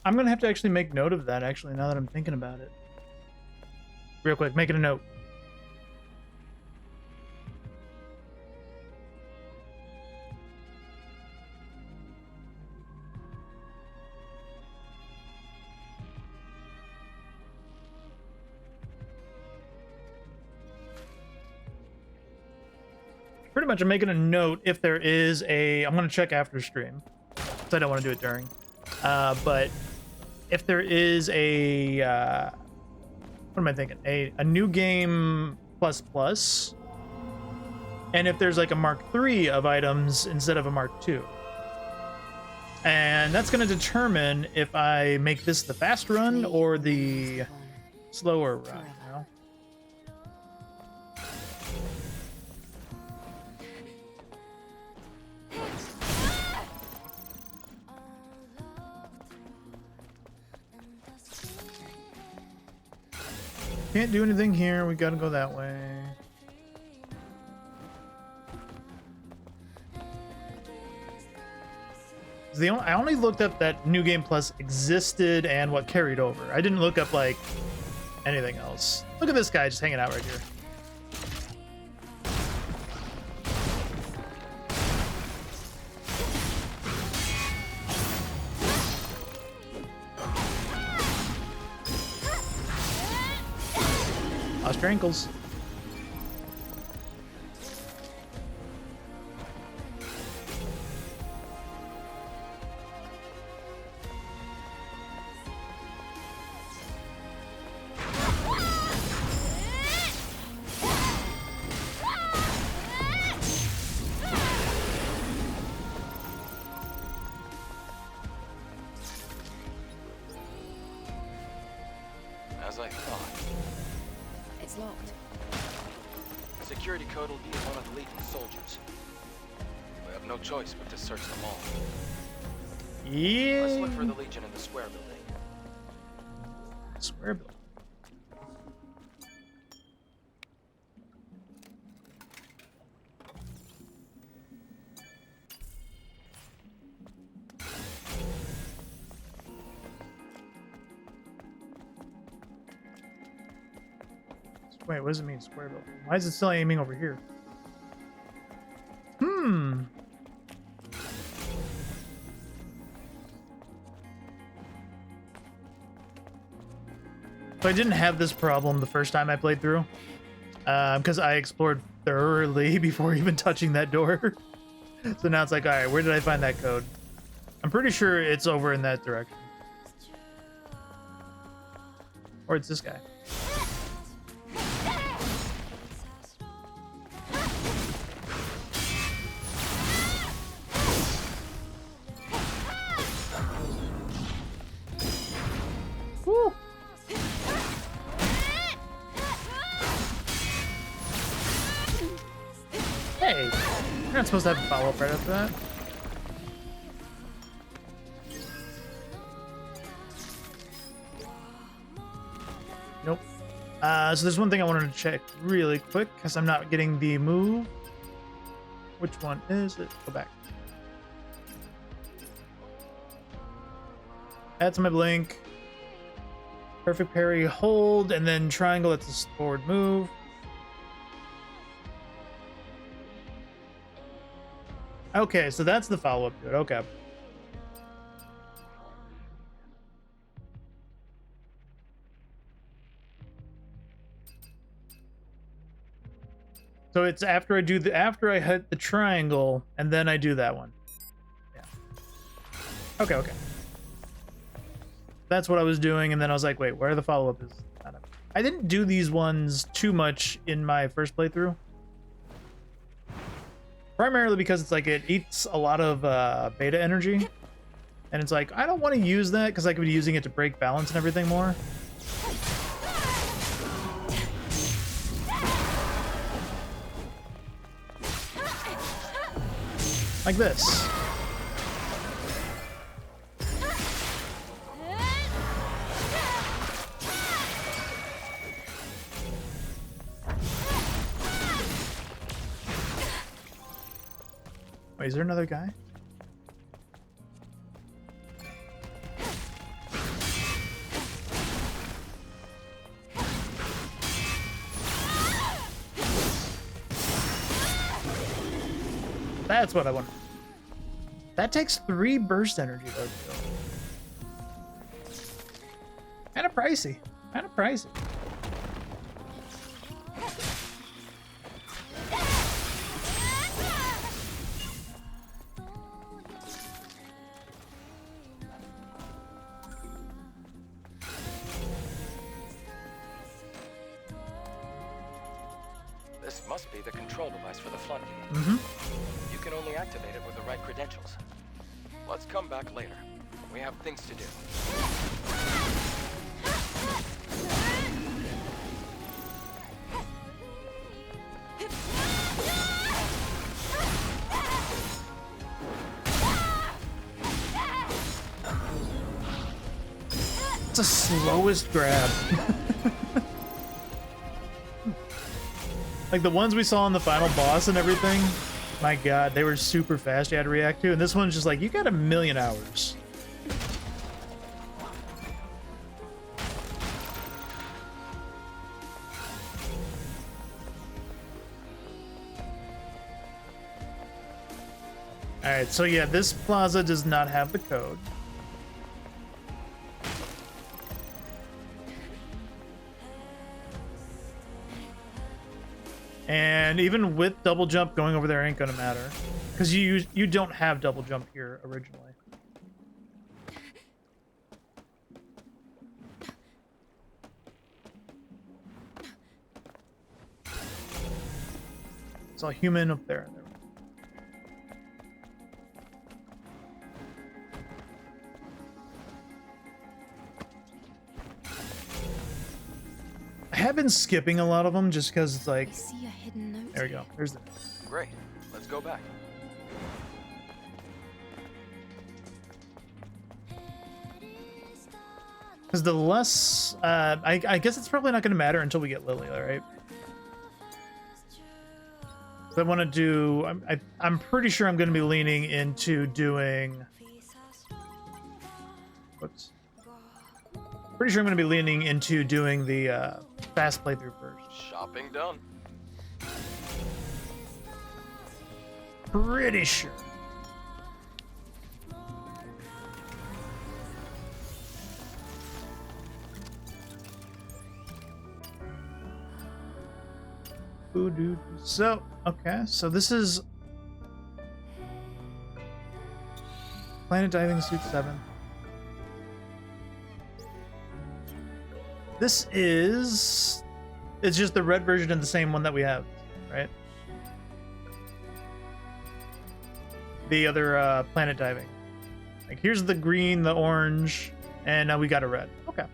I'm gonna have to actually make note of that, actually, now that I'm thinking about it. Real quick, make it a note. much I'm making a note if there is a... I'm going to check after stream, because I don't want to do it during. But if there is a... what am I thinking? A new game plus, and if there's like a Mark III of items instead of a Mark II. And that's going to determine if I make this the fast run or the slower run, you know? Can't do anything here. We gotta go that way. I only looked up that New Game Plus existed and what carried over. I didn't look up like anything else. Look at this guy just hanging out right here. Lost your ankles. As I thought. It's locked. Security code will be one of the Legion's soldiers. We have no choice but to search them all. Yeah. Let's look for the Legion in the square building. Square building. Wait, what does it mean, square building? Why is it still aiming over here? So I didn't have this problem the first time I played through, because I explored thoroughly before even touching that door. So now it's like, all right, where did I find that code? I'm pretty sure it's over in that direction. Or it's this guy. Woo. Hey, you're not supposed to have a follow-up right after that. Nope. So there's one thing I wanted to check really quick because I'm not getting the move. Which one is it? Go back. Add to my blink. Perfect parry, hold, and then triangle. It's a forward move. Okay, so that's the follow-up to it. Okay. So it's after I do after I hit the triangle, and then I do that one. Yeah. Okay. That's what I was doing, and then I was like, wait, where the follow-up is? I didn't do these ones too much in my first playthrough. Primarily because it's like it eats a lot of beta energy. And it's like, I don't want to use that because I could be using it to break balance and everything more. Like this. Wait, is there another guy? That's what I want. That takes 3 burst energy though. Kinda pricey. Kinda pricey. This must be the control device for the floodgate. Mm-hmm. You can only activate it with the right credentials. Let's come back later. We have things to do. It's the slowest grab. Like the ones we saw on the final boss and everything, my god, they were super fast you had to react to, and this one's just like, you got a million hours. Alright, so yeah, this plaza does not have the code. And even with double jump, going over there ain't gonna matter, because you don't have double jump here originally. Saw a human up there. I have been skipping a lot of them just because it's like. I see a hidden note. There we go. There's the. Great. Let's go back. Because the less, I guess it's probably not going to matter until we get Lily, right? So I want to do. I'm pretty sure I'm going to be leaning into doing. Whoops. Pretty sure I'm going to be leaning into doing the fast playthrough first. Shopping done. Pretty sure. So, okay, so this is Planet Diving Suit 7. This is, it's just the red version of the same one that we have, right? The other Planet Diving. Like, here's the green, the orange, and now we got a red. Okay.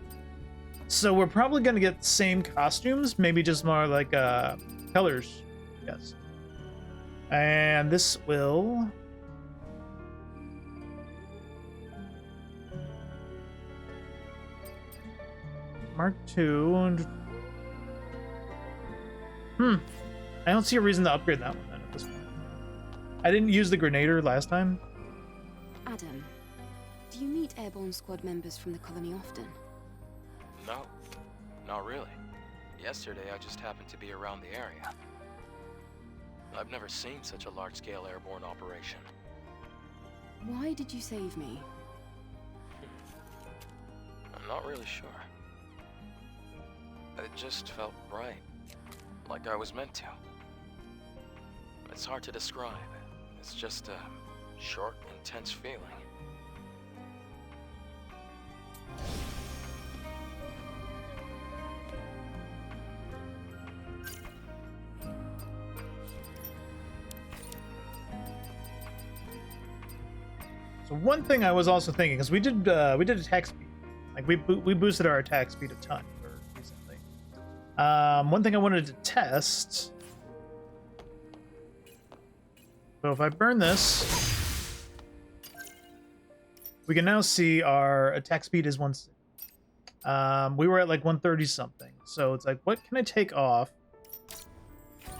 So we're probably going to get the same costumes, maybe just more like colors, yes. And this will... Mark II. And... I don't see a reason to upgrade that one then at this point. I didn't use the Grenader last time. Adam, do you meet airborne squad members from the colony often? No, not really. Yesterday, I just happened to be around the area. I've never seen such a large-scale airborne operation. Why did you save me? I'm not really sure. It just felt right. Like I was meant to. It's hard to describe. It's just a short, intense feeling. So one thing I was also thinking, because we did attack speed, like we boosted our attack speed a ton recently. One thing I wanted to test. So if I burn this, we can now see our attack speed is 160. We were at like 130 something, so it's like, what can I take off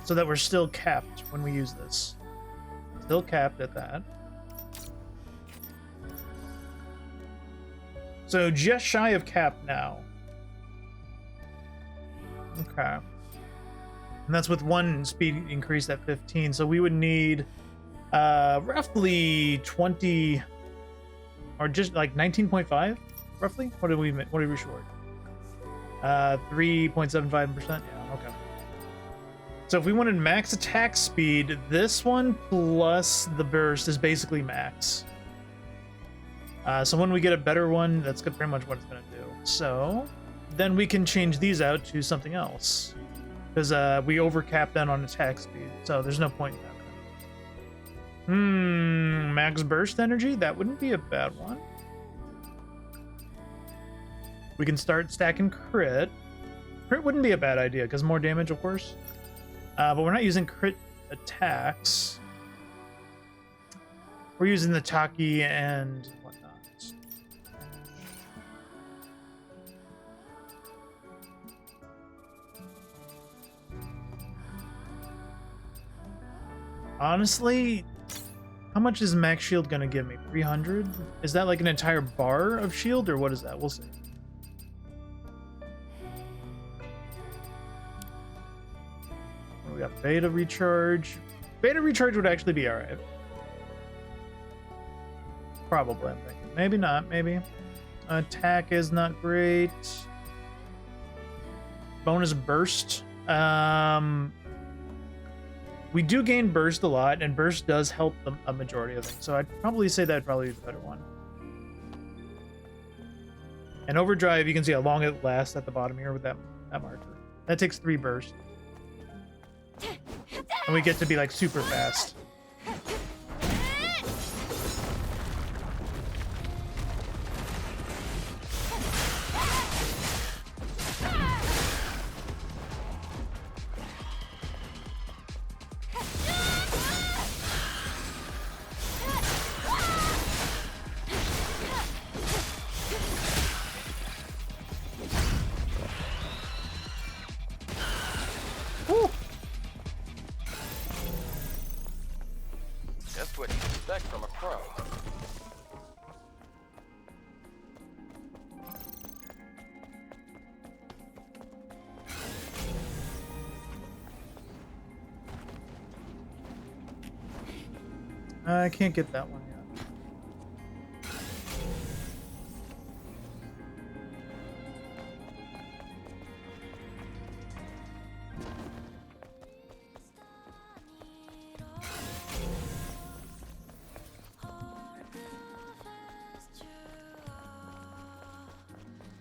so that we're still capped when we use this? Still capped at that. So just shy of cap now. Okay. And that's with one speed increase at 15. So we would need roughly 20 or just like 19.5 roughly. What are we short? 3.75%. Yeah, okay. So if we wanted max attack speed, this one plus the burst is basically max. So when we get a better one, that's pretty much what it's going to do. So then we can change these out to something else. because we overcapped that on attack speed, so there's no point in that. Max burst energy? That wouldn't be a bad one. We can start stacking crit. Crit wouldn't be a bad idea, because more damage, of course. But we're not using crit attacks. We're using the Taki and whatnot. Honestly, how much is max shield gonna give me? 300? Is that like an entire bar of shield, or what is that? We'll see. We got beta recharge. Beta recharge would actually be alright. Probably, I'm thinking. Maybe not, maybe. Attack is not great. Bonus burst. We do gain burst a lot, and burst does help a majority of things. So I'd probably say that'd probably be the better one. And overdrive, you can see how long it lasts at the bottom here with that marker. That takes 3 bursts. And we get to be like super fast. Just what you expect from a pro. I can't get that one yet.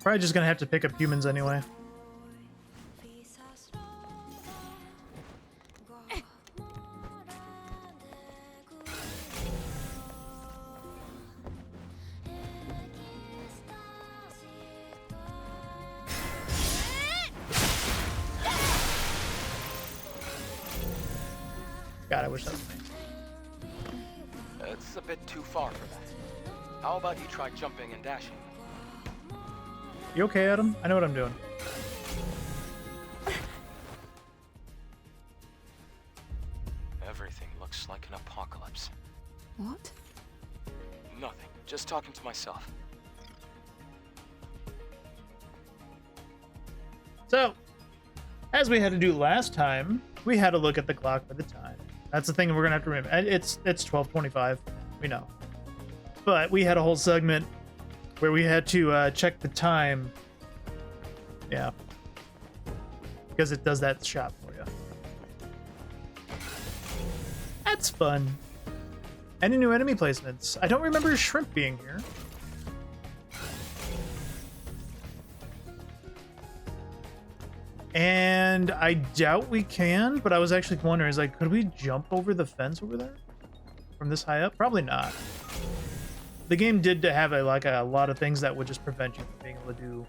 Probably just gonna have to pick up humans anyway. God, I wish that was me. It's a bit too far for that. How about you try jumping and dashing? You okay, Adam? I know what I'm doing. Everything looks like an apocalypse. What? Nothing. Just talking to myself. So, as we had to do last time, we had to look at the clock for the time. That's the thing we're gonna have to remember. It's 12:25. We know, but we had a whole segment where we had to check the time. Yeah, because it does that shot for you. That's fun. Any new enemy placements? I don't remember Shrimp being here. And I doubt we can, but I was actually wondering, is like, could we jump over the fence over there from this high up? Probably not. The game did have a lot of things that would just prevent you from being able to do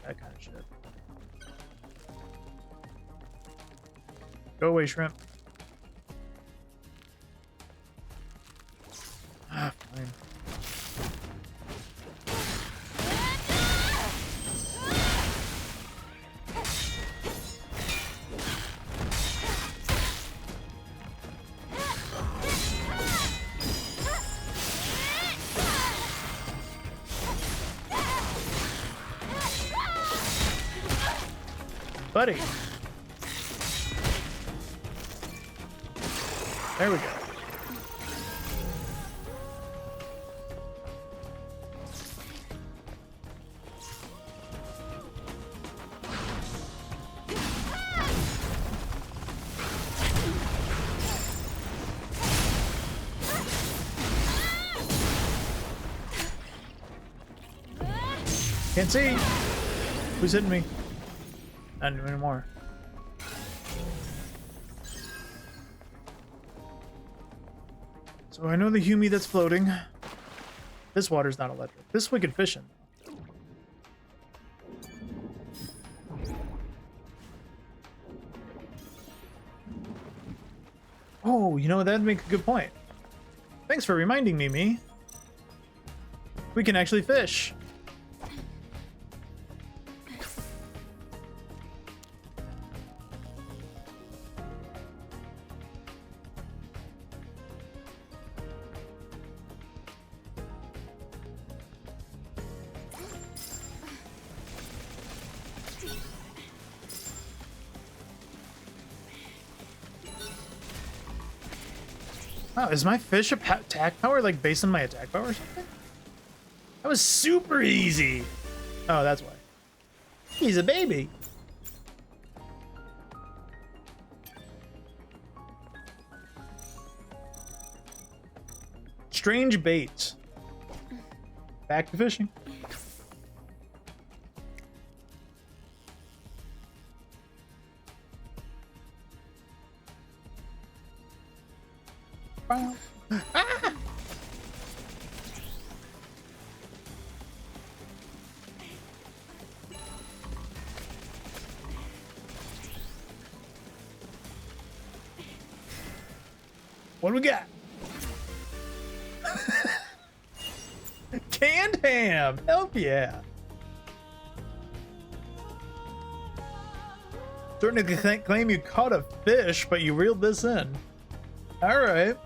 that kind of shit. Go away, Shrimp. Ah, fine. Buddy. There we go. Can't see. Who's hitting me? Not anymore. So I know the Humi that's floating. This water's not electric. This we can fish in. Oh, you know, that'd make a good point. Thanks for reminding me. We can actually fish. Oh, is my fish attack power like based on my attack power or something? That was super easy. Oh, that's why. He's a baby. Strange baits. Back to fishing. Ah! What do we got? Canned ham! Hell yeah! Starting to claim you caught a fish, but you reeled this in. Alright.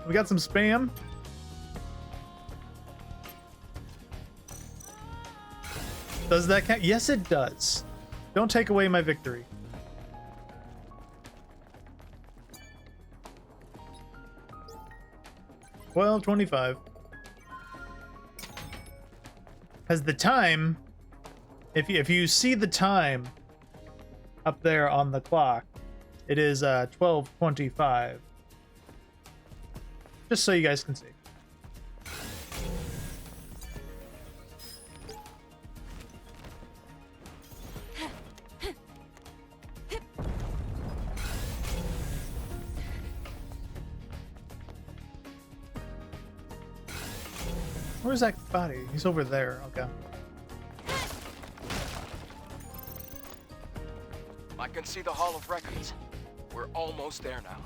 We got some spam. Does that count? Yes, it does. Don't take away my victory. Well, 25. Has the time, if you see the time up there on the clock, it is 12:25. Just so you guys can see. Where's that body? He's over there. Okay. I can see the Hall of Records. We're almost there now.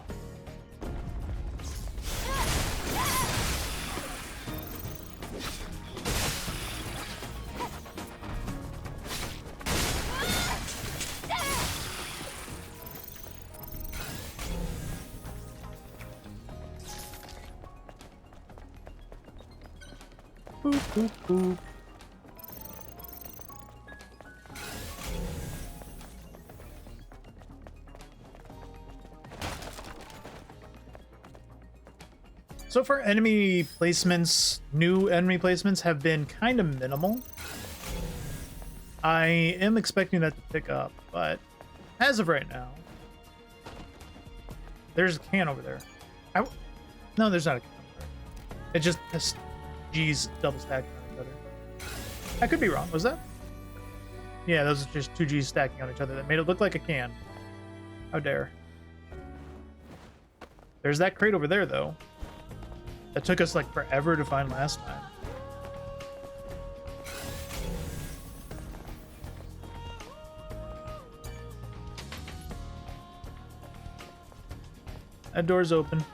Boop, boop, boop. So far, enemy placements, new enemy placements have been kind of minimal. I am expecting that to pick up, but as of right now, there's a can over there. No, there's not a can over there. It just has G's double stacking on each other. I could be wrong. Was that? Yeah, those are just two G's stacking on each other that made it look like a can. How dare. There's that crate over there, though. That took us like forever to find last time. That door's open.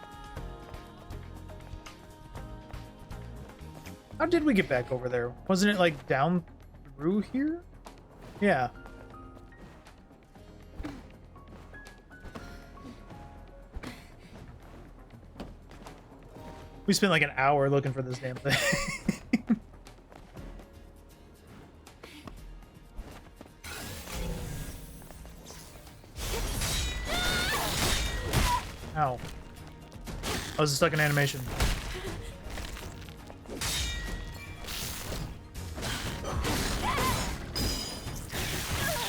How did we get back over there? Wasn't it like down through here? Yeah. We spent like an hour looking for this damn thing. Ow. I was stuck in animation.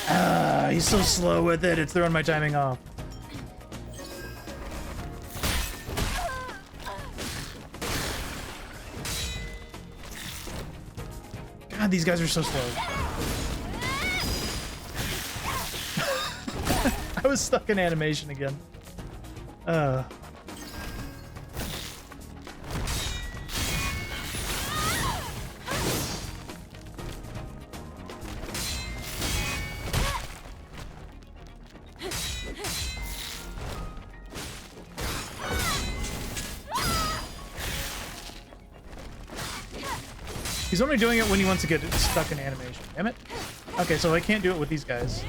Ah, he's so slow with it. It's throwing my timing off. God, these guys are so slow. I was stuck in animation again. He's only doing it when he wants to get stuck in animation. Damn it. Okay, so I can't do it with these guys.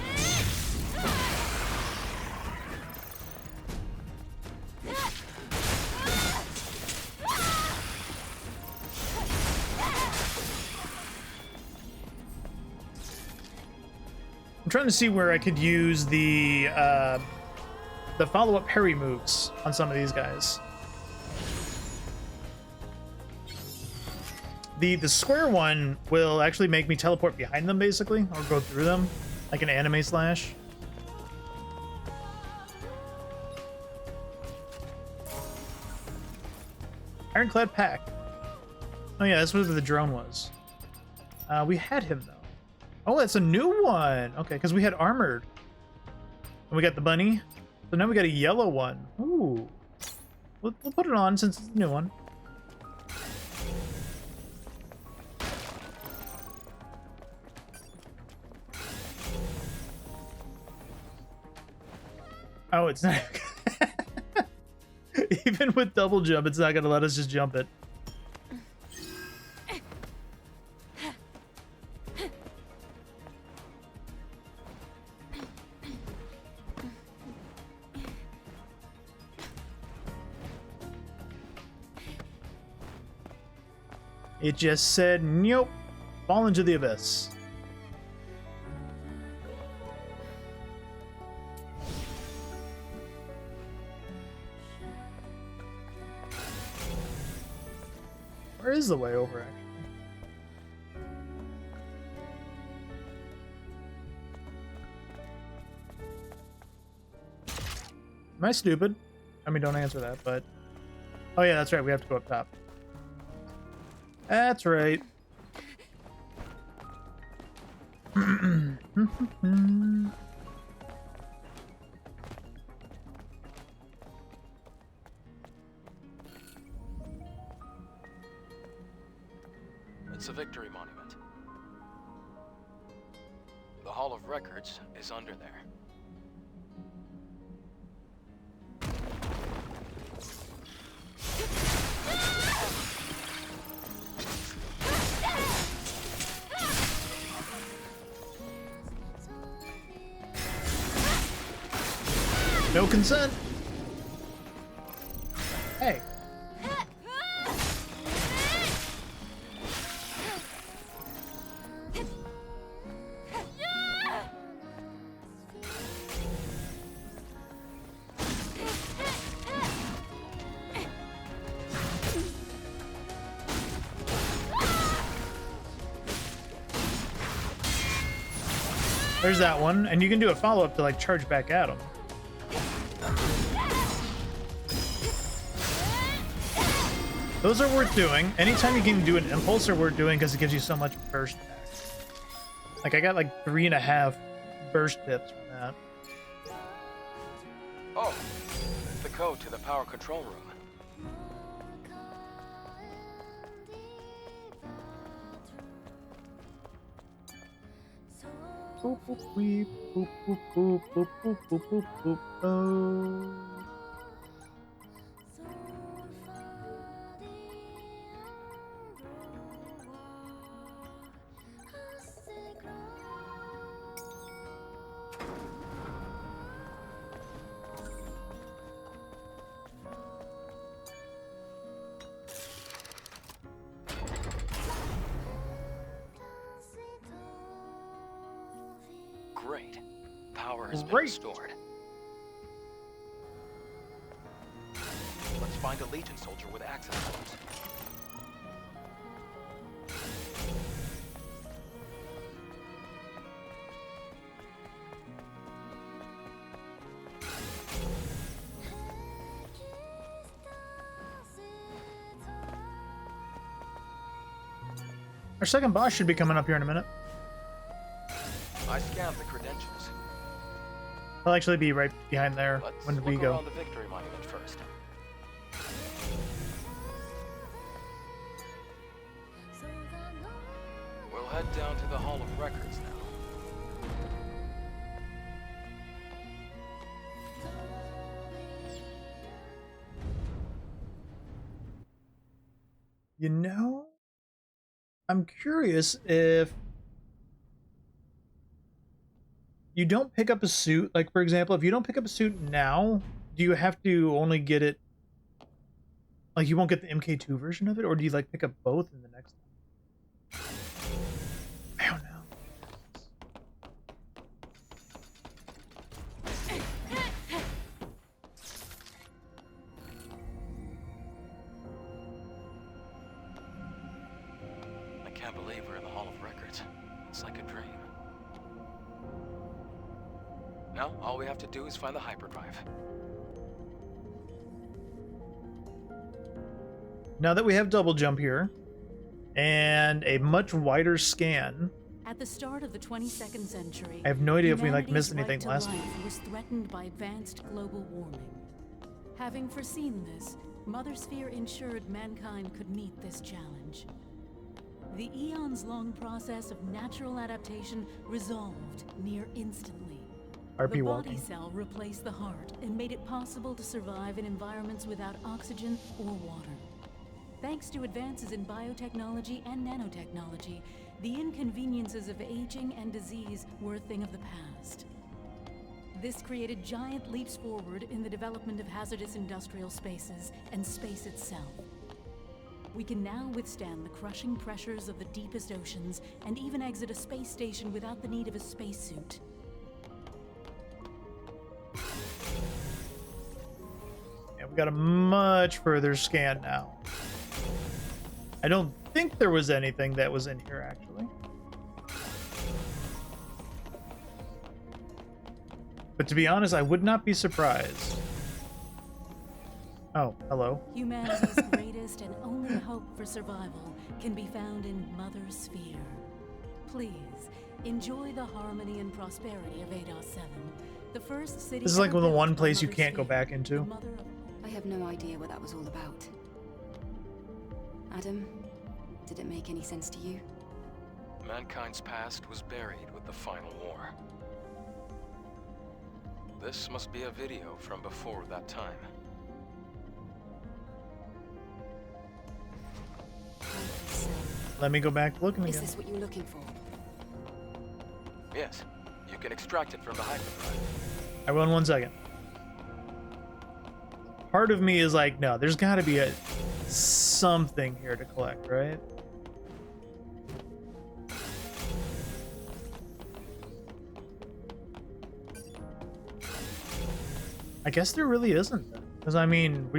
I'm trying to see where I could use the follow-up parry moves on some of these guys. The square one will actually make me teleport behind them, basically, or go through them, like an anime slash. Ironclad Pack. Oh yeah, that's where the drone was. We had him, though. Oh, that's a new one! Okay, because we had armored. And we got the bunny. So now we got a yellow one. Ooh. We'll put it on since it's a new one. Oh, it's not. Even with double jump, it's not gonna let us just jump it. It just said, nope, fall into the abyss. Where is the way over, actually? Am I stupid? I mean, don't answer that, but... Oh yeah, that's right, we have to go up top. That's right. It's a victory monument. The Hall of Records is under there. No consent. Hey. There's that one, and you can do a follow-up to like charge back at him. Those are worth doing. Anytime you can do an impulse are worth doing because it gives you so much burst back. Like I got like 3.5 burst pips from that. Oh, the code to the power control room. Boop, boop, weep, boop, boop, boop, boop, boop, boop, boop, boop, oh. Great. Power has been Great. restored. Let's find a Legion soldier with access codes. Our second boss should be coming up here in a minute. I scanned the credentials. I'll actually be right behind there Let's when we look go. around the victory monument first. We'll head down to the Hall of Records now. You know, I'm curious if you don't pick up a suit, like for example, if you don't pick up a suit now, do you have to only get it, like you won't get the MK2 version of it, or do you like pick up both in the next one? I don't know. I can't believe we're in the Hall of Records. It's like a dream. Now, all we have to do is find the hyperdrive. Now that we have double jump here and a much wider scan, At the start of the 22nd century, I have no idea if we like humanity's missed anything right to last life time. was threatened by advanced global warming. Having foreseen this, Mother Sphere ensured mankind could meet this challenge. The eons-long process of natural adaptation resolved near instantly. RP The walking. body cell replaced the heart and made it possible to survive in environments without oxygen or water. Thanks to advances in biotechnology and nanotechnology, the inconveniences of aging and disease were a thing of the past. This created giant leaps forward in the development of hazardous industrial spaces and space itself. We can now withstand the crushing pressures of the deepest oceans and even exit a space station without the need of a spacesuit. Yeah, we got a much further scan now. I don't think there was anything that was in here, actually. But to be honest, I would not be surprised. Oh, hello. Humanity's greatest and only hope for survival can be found in Mother Sphere. Please, enjoy the harmony and prosperity of 807, the first city. This is like ever the built one on place you Mother can't go Sphere, back into. the mother of I have no idea what that was all about. Adam, did it make any sense to you? Mankind's past was buried with the final war. This must be a video from before that time. So, Let me go back looking is again. this what you're looking for? Yes, you can extract it from the hyperdrive. I will in 1 second. Part of me is like, no, there's got to be something here to collect, right? I guess there really isn't, because I mean,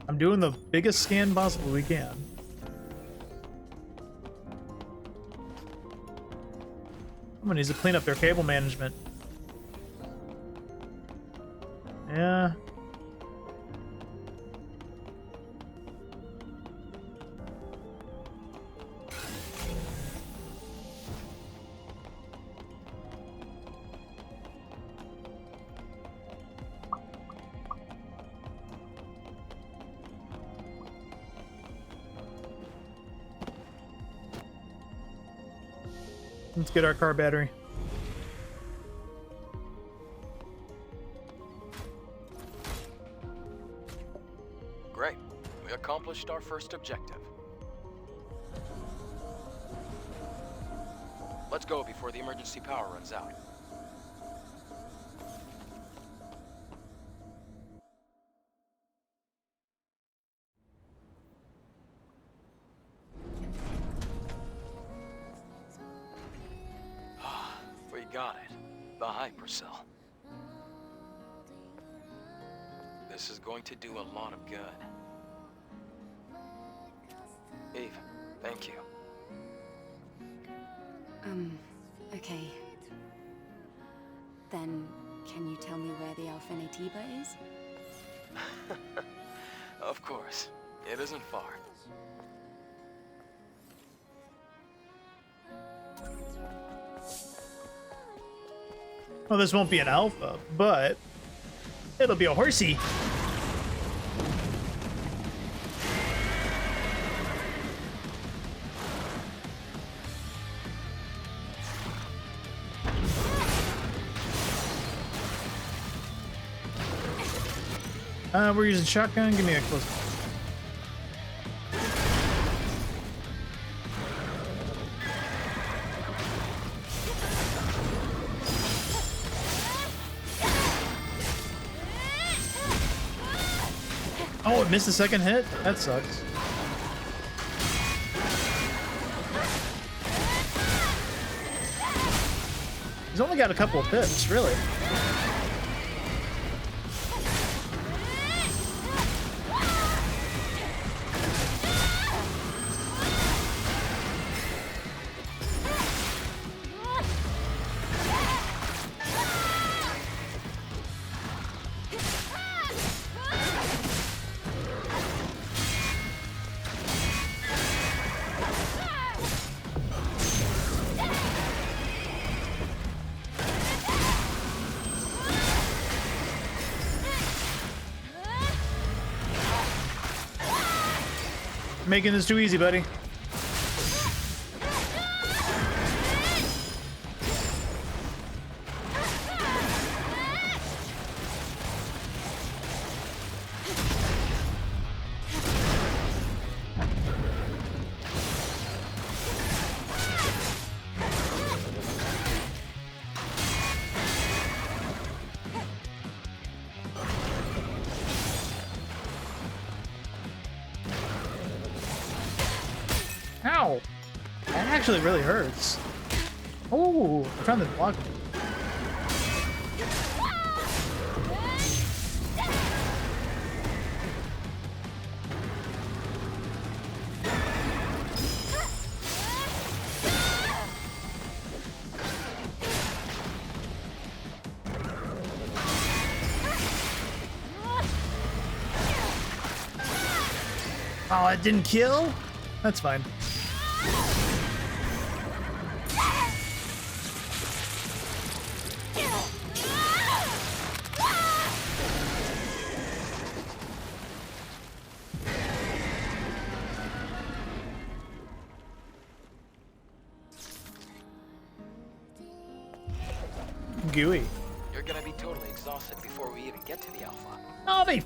I'm doing the biggest scan possible we can. Someone needs to clean up their cable management. Yeah. Let's get our car battery. Great. We accomplished our first objective. Let's go before the emergency power runs out. We got it. The hypercell. This is going to do a lot of good. Eve, thank you. Okay. Then, can you tell me where the Alfenetiba is? Of course. It isn't far. Well, this won't be an alpha, but it'll be a horsey. We're using shotgun. Give me a close. Oh, it missed the second hit? That sucks. He's only got a couple of pips, really. Making this too easy, buddy. Ow! That actually really hurts. Oh, I'm trying to block him. Oh, it didn't kill? That's fine. Gooey. You're gonna be totally exhausted before we even get to the Alpha. I'll be.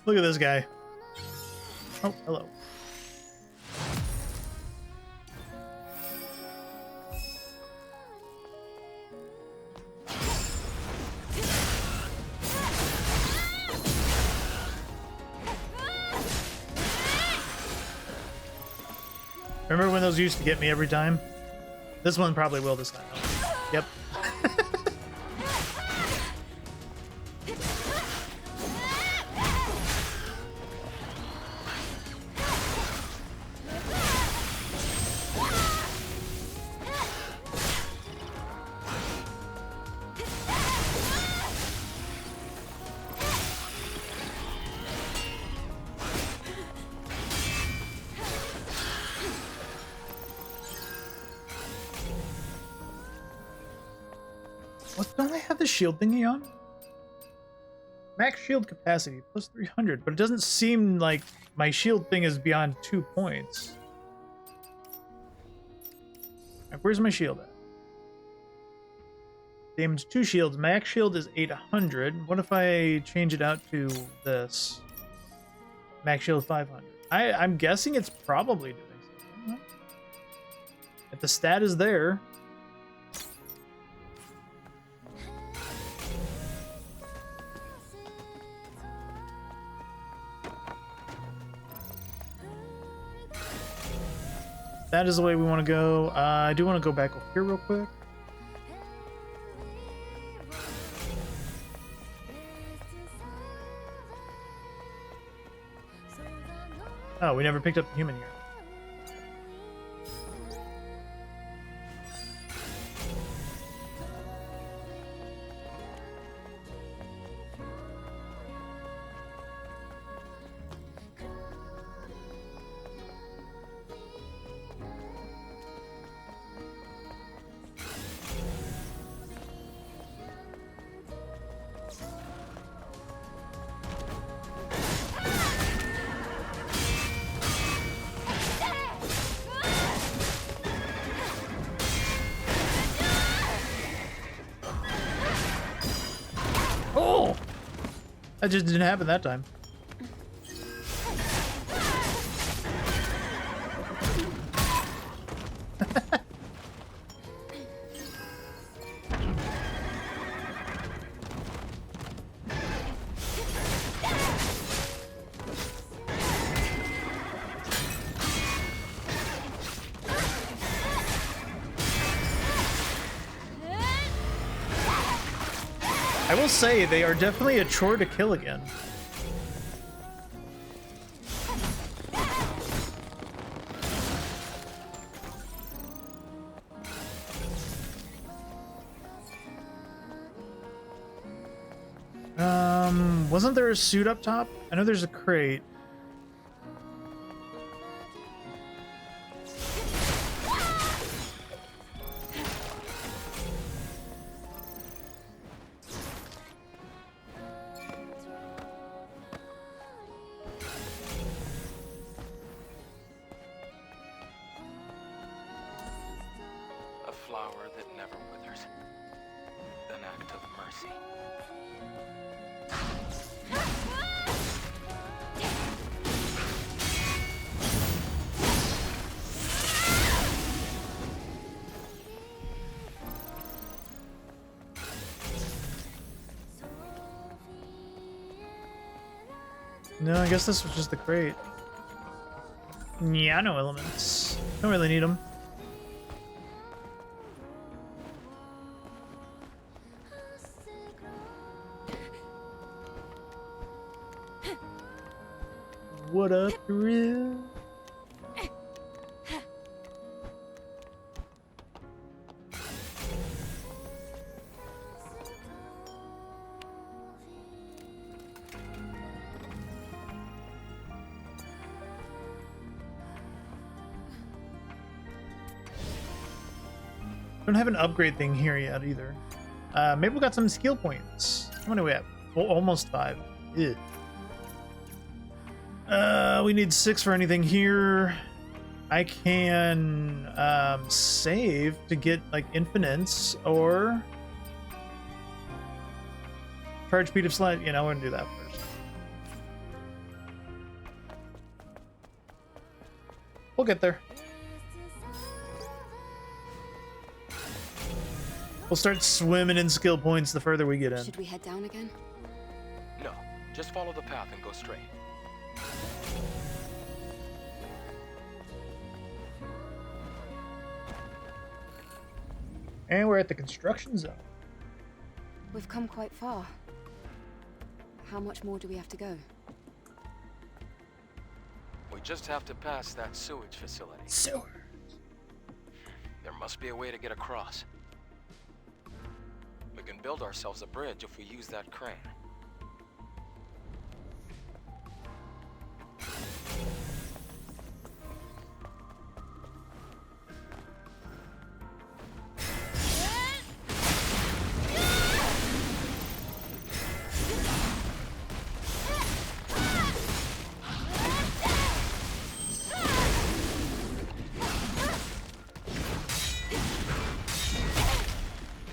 Look at this guy. Oh, hello. Remember when those used to get me every time? This one probably will this time. Yep. What, don't I have the shield thingy on? Max shield capacity plus 300, but it doesn't seem like my shield thing is beyond 2 points. Where's my shield at? Damage 2 shields. Max shield is 800. What if I change it out to this? Max shield 500. I'm guessing it's probably doing something. If the stat is there. That is the way we want to go. I do want to go back over here real quick. Oh, we never picked up the human here. That just didn't happen that time. I will say they are definitely a chore to kill again. Wasn't there a suit up top? I know there's a crate. A flower that never withers. An act of mercy. No, I guess this was just the crate. Nano elements. Don't really need them. What up, real? Don't have an upgrade thing here yet either. Maybe we got some skill points. How many we have? Well, almost 5. Ew. We need 6 for anything here. I can save to get like infinites or charge speed of slide. You know, we're gonna do that first. We'll get there. We'll start swimming in skill points the further we get in. Should we head down again? No, just follow the path and go straight. And we're at the construction zone. We've come quite far. How much more do we have to go? We just have to pass that sewage facility. Sewer. There must be a way to get across. We can build ourselves a bridge if we use that crane.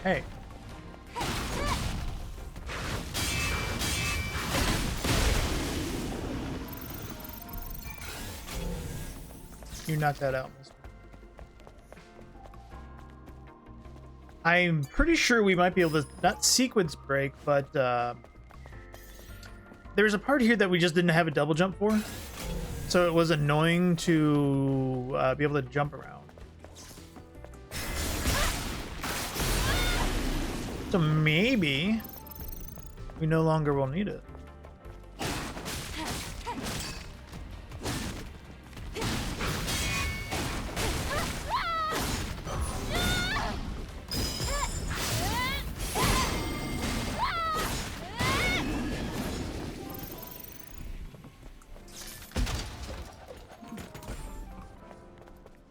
Hey. You knocked that out, mister. I'm pretty sure we might be able to, not sequence break, but there's a part here that we just didn't have a double jump for. So it was annoying to be able to jump around. So maybe we no longer will need it.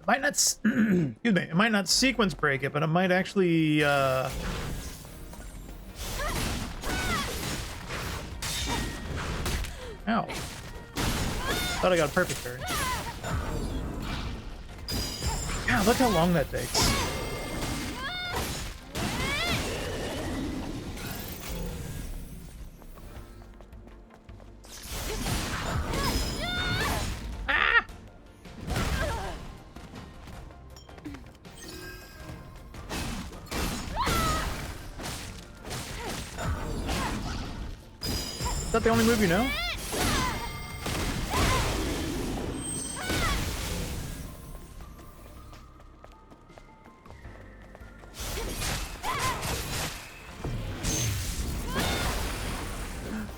Might not, excuse me, it might not sequence break it, but it might actually, Ow. Thought I got a perfect parry. Yeah, look how long that takes. Is that the only move you know?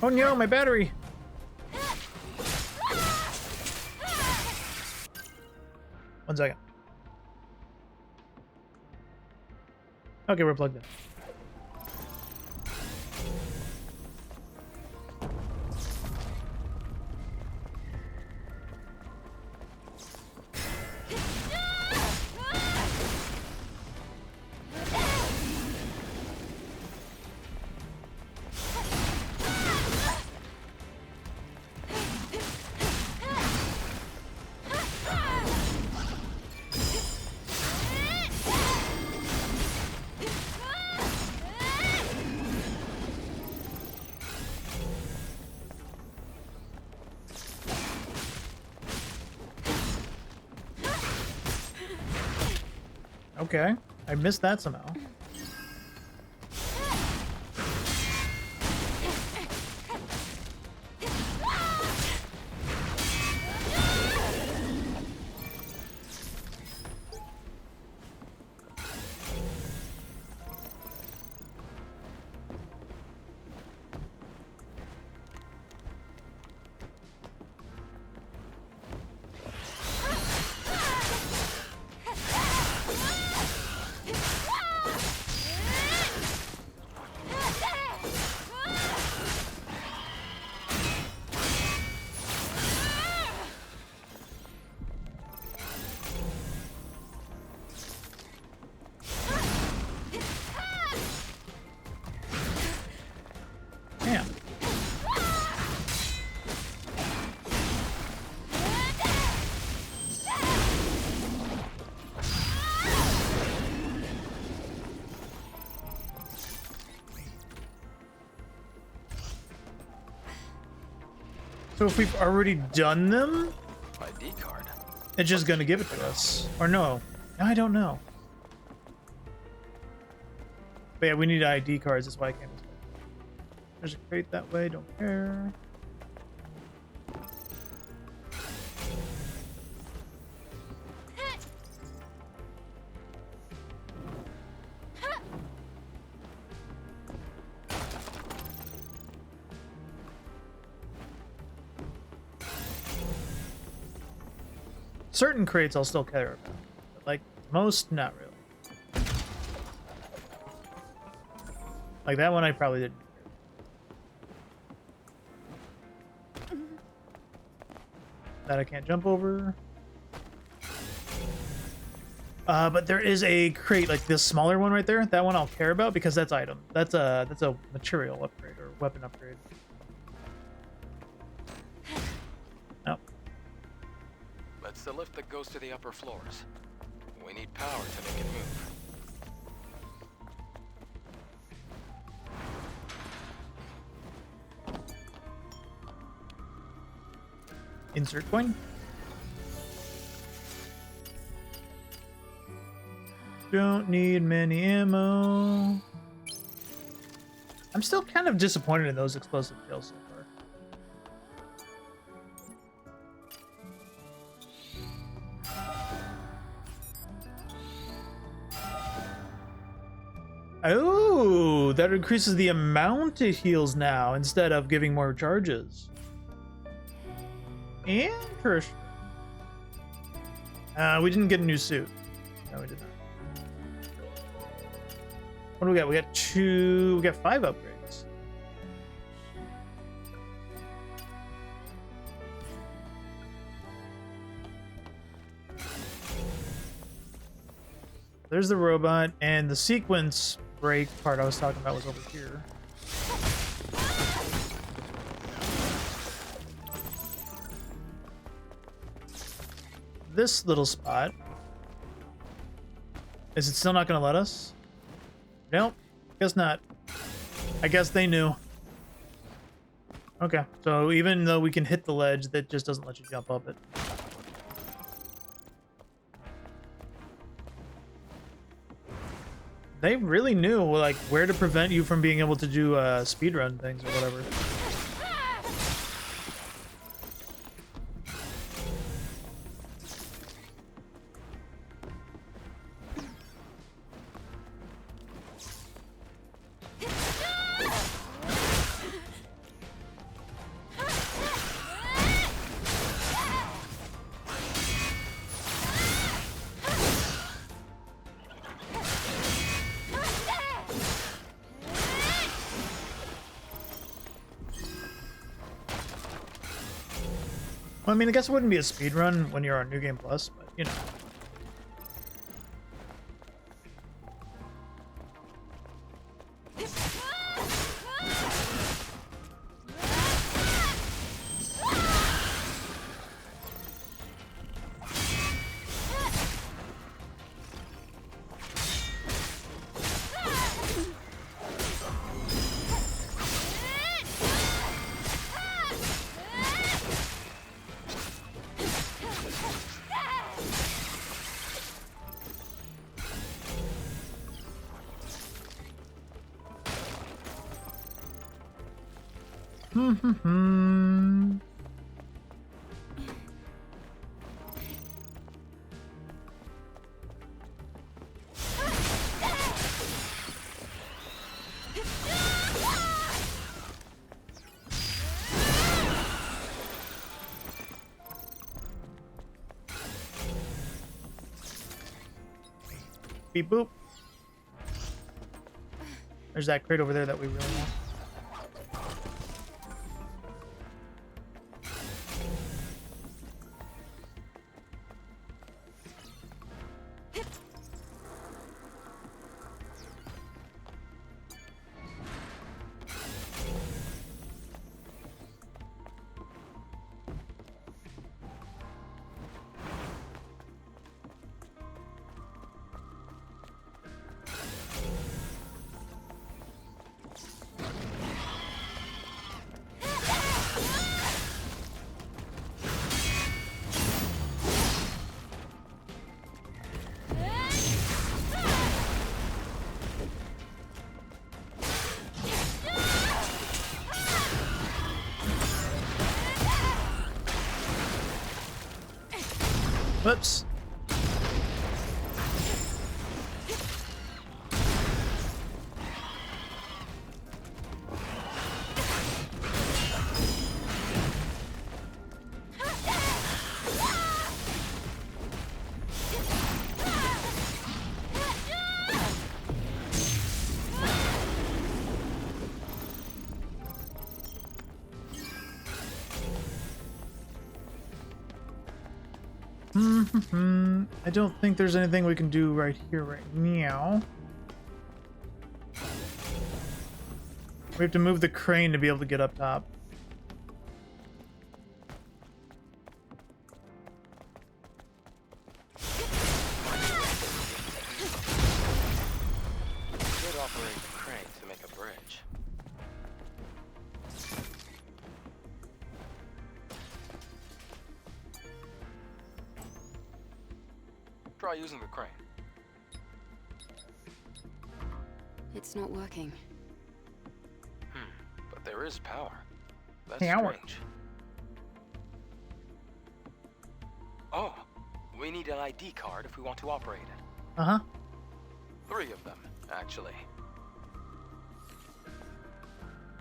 Oh no, my battery! One second. Okay, we're plugged in. Okay, I missed that somehow. Damn. So if we've already done them, ID card. it's just gonna give it to us. Or no. I don't know. But yeah, we need ID cards, that's why I came this way. There's a crate that way, don't care. Certain crates I'll still care about, but like most, not really. Like that one I probably didn't. That I can't jump over. But there is a crate like this smaller one right there. That one I'll care about because that's item. That's a material upgrade or weapon upgrade. No. That's the lift that goes to the upper floors. We need power to make it move. Insert coin. Don't need many ammo. I'm still kind of disappointed in those explosive kills so far. Oh, that increases the amount it heals now instead of giving more charges. Interesting. We didn't get a new suit. No, we did not. What do we got? We got two. We got 5 upgrades. There's the robot, and the sequence break part I was talking about was over here. This little spot. Is it still not going to let us? Nope. Guess not. I guess they knew. Okay. So even though we can hit the ledge, that just doesn't let you jump up it. They really knew like where to prevent you from being able to do speedrun things or whatever. Well, I mean, I guess it wouldn't be a speed run when you're on New Game Plus, but you know. Beep boop. There's that crate over there that we really want. Whoops. I don't think there's anything we can do right here right now. We have to move the crane to be able to get up top. Could operate the crane to make a bridge. Try using the crane. It's not working. But there is power. That's Power. strange. Oh, we need an ID card if we want to operate it. Uh-huh. 3 of them, actually.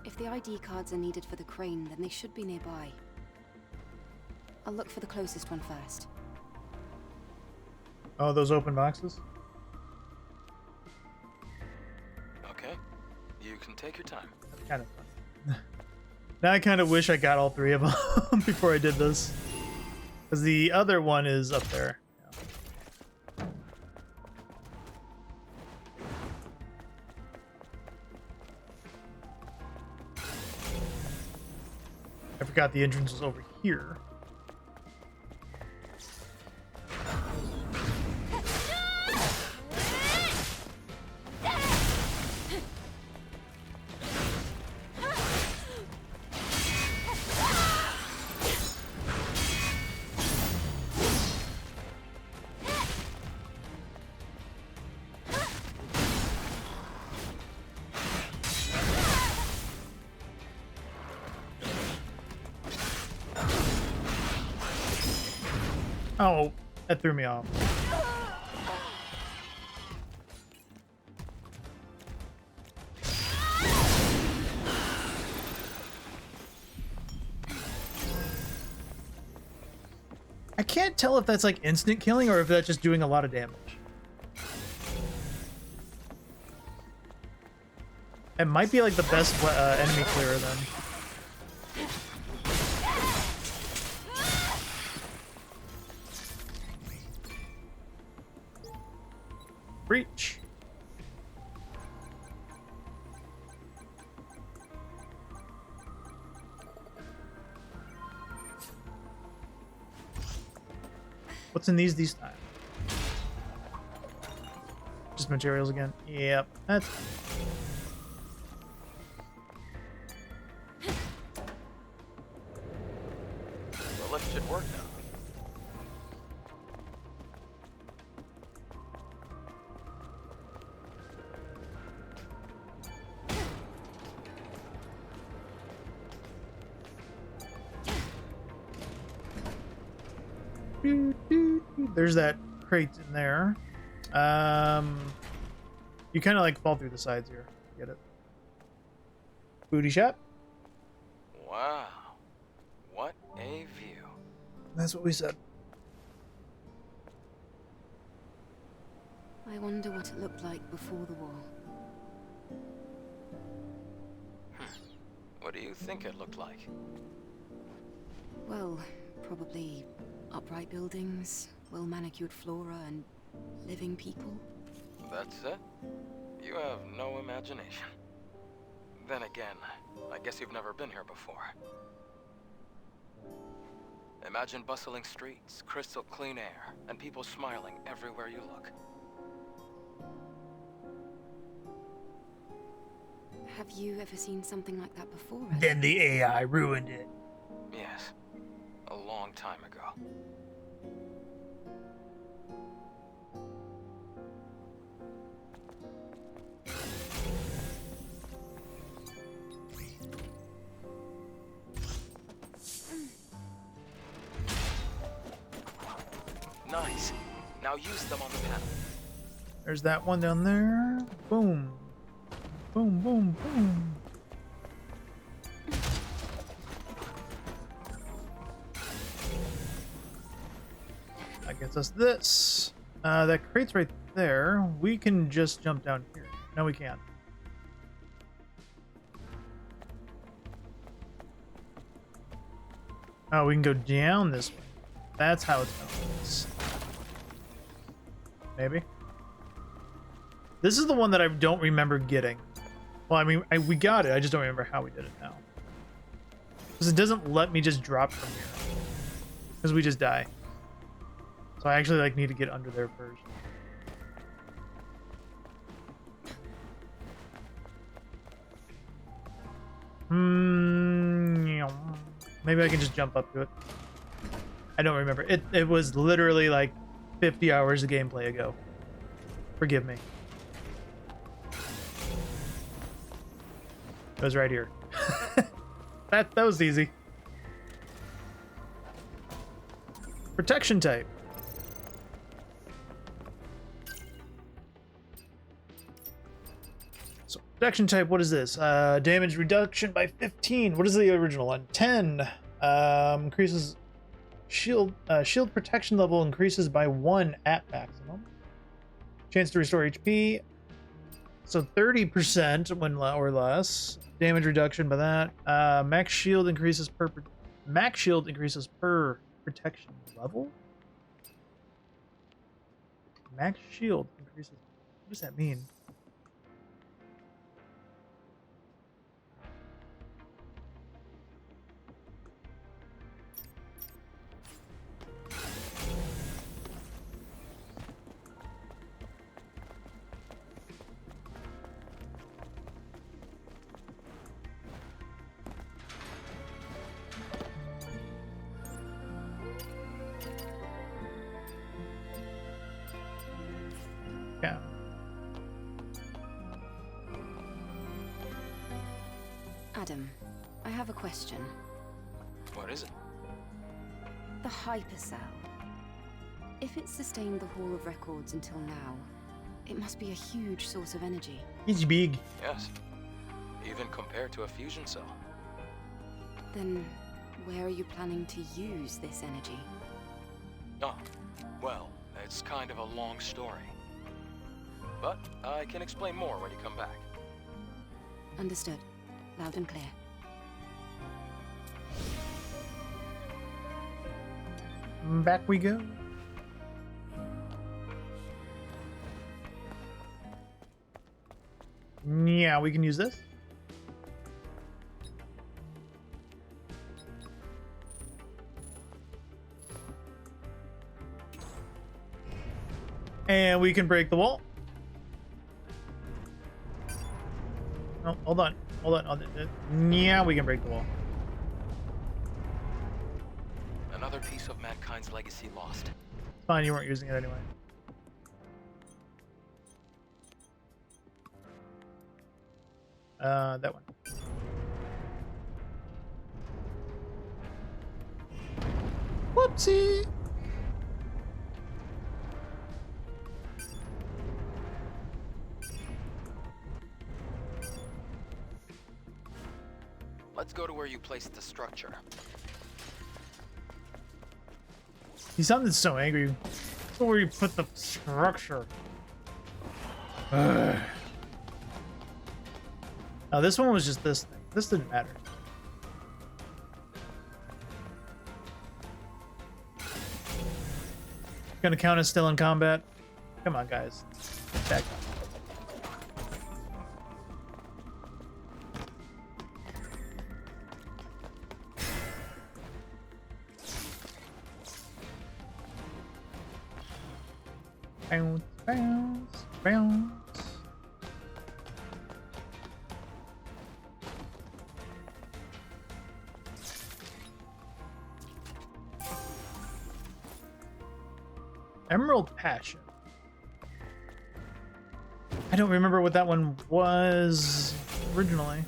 If the ID cards are needed for the crane, then they should be nearby. I'll look for the closest one first. Oh, those open boxes? Okay, you can take your time. That's kind of fun. Now I kind of wish I got all 3 of them before I did this. Because the other one is up there. Yeah. I forgot the entrance was over here. Oh, that threw me off. I can't tell if that's like instant killing or if that's just doing a lot of damage. It might be like the best enemy clearer then. What's in these time? Just materials again. Yep, that's The lift should work now. There's that crate in there. You kind of like fall through the sides here. Get it? Booty shot. Wow. What a view. That's what we said. I wonder what it looked like before the war. What do you think it looked like? Well, probably upright buildings, well-manicured flora, and living people. That's it? You have no imagination. Then again, I guess you've never been here before. Imagine bustling streets, crystal clean air, and people smiling everywhere you look. Have you ever seen something like that before? Then the AI ruined it. Yes, a long time ago. Nice. Now use them on the panel. There's that one down there. Boom. Boom, boom, boom. That gets us this. That crate's right there. We can just jump down here. No, we can't. Oh, we can go down this way. That's how it's going. Maybe. This is the one that I don't remember getting. Well, I mean, we got it. I just don't remember how we did it now. Because it doesn't let me just drop from here. Because we just die. So I actually like need to get under there first. Maybe I can just jump up to it. I don't remember. It was literally like 50 hours of gameplay ago. Forgive me. It was right here. that was easy. Protection type. So protection type, what is this? Damage reduction by 15. What is the original one? 10. Increases shield protection level increases by 1 at maximum. Chance to restore HP. So 30% when or less. Damage reduction by that. Max shield increases per protection level. Max shield increases. What does that mean? Yeah. Adam, I have a question. What is it? The hypercell. If it sustained the Hall of Records until now, it must be a huge source of energy. It's big. Yes. Even compared to a fusion cell. Then, where are you planning to use this energy? Oh, well, it's kind of a long story. But I can explain more when you come back. Understood. Loud and clear. Back we go. Yeah, we can use this. And we can break the wall. Oh, hold on. Hold on. Yeah, we can break the wall. Another piece of mankind's legacy lost. Fine, you weren't using it anyway. That one. Whoopsie! Let's go to where you placed the structure. He sounded so angry. Where you put the structure. Ugh. Oh, this one was just this thing. This didn't matter. Gonna count as still in combat? Come on, guys. Back up. Bounce, bounce, bounce. Emerald Passion. I don't remember what that one was originally.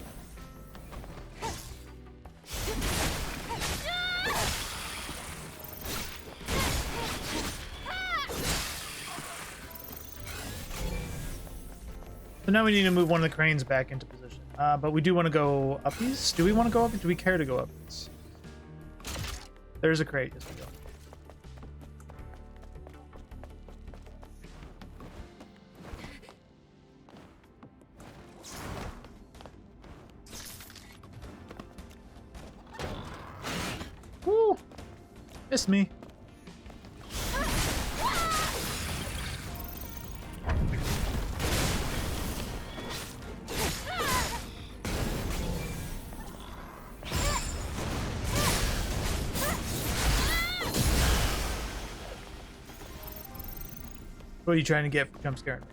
So now we need to move one of the cranes back into position. But we do want to go up east. Do we want to go up? Do we care to go up east? There's a crate. Yes, we go. Woo! Missed me. What are you trying to get for jump scaring me?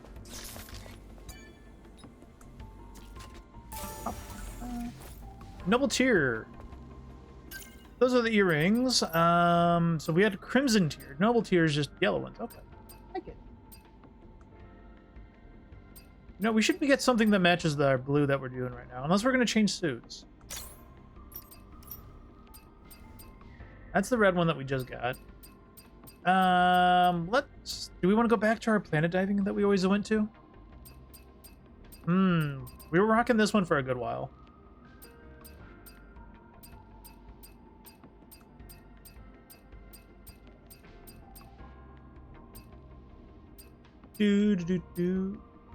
Noble tier. Those are the earrings. So we had crimson tier. Noble tier is just yellow ones. Okay, I get it. No, we should get something that matches the blue that we're doing right now, unless we're gonna change suits. That's the red one that we just got. Do we want to go back to our planet diving that we always went to? We were rocking this one for a good while. We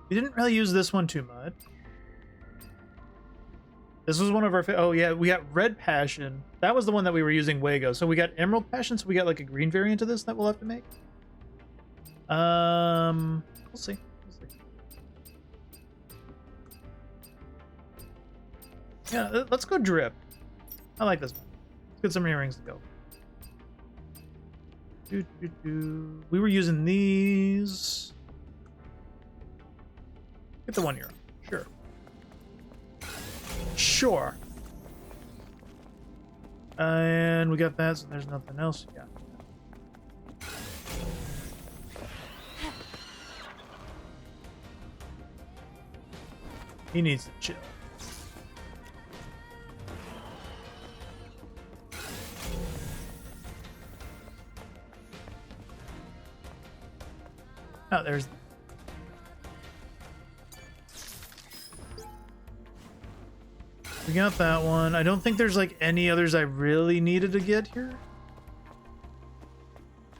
didn't really use this one too much. This was one of our oh yeah, we got Red Passion. That was the one that we were using way ago. So we got Emerald Passion, so we got like a green variant of this that we'll have to make. We'll see. We'll see. Yeah, let's go drip. I like this one. Let's get some earrings to go. We were using these. Get the 1 euro. Sure. Sure. And we got that, so there's nothing else. Yeah. He needs to chill. Oh, there's... We got that one. I don't think there's like any others I really needed to get here.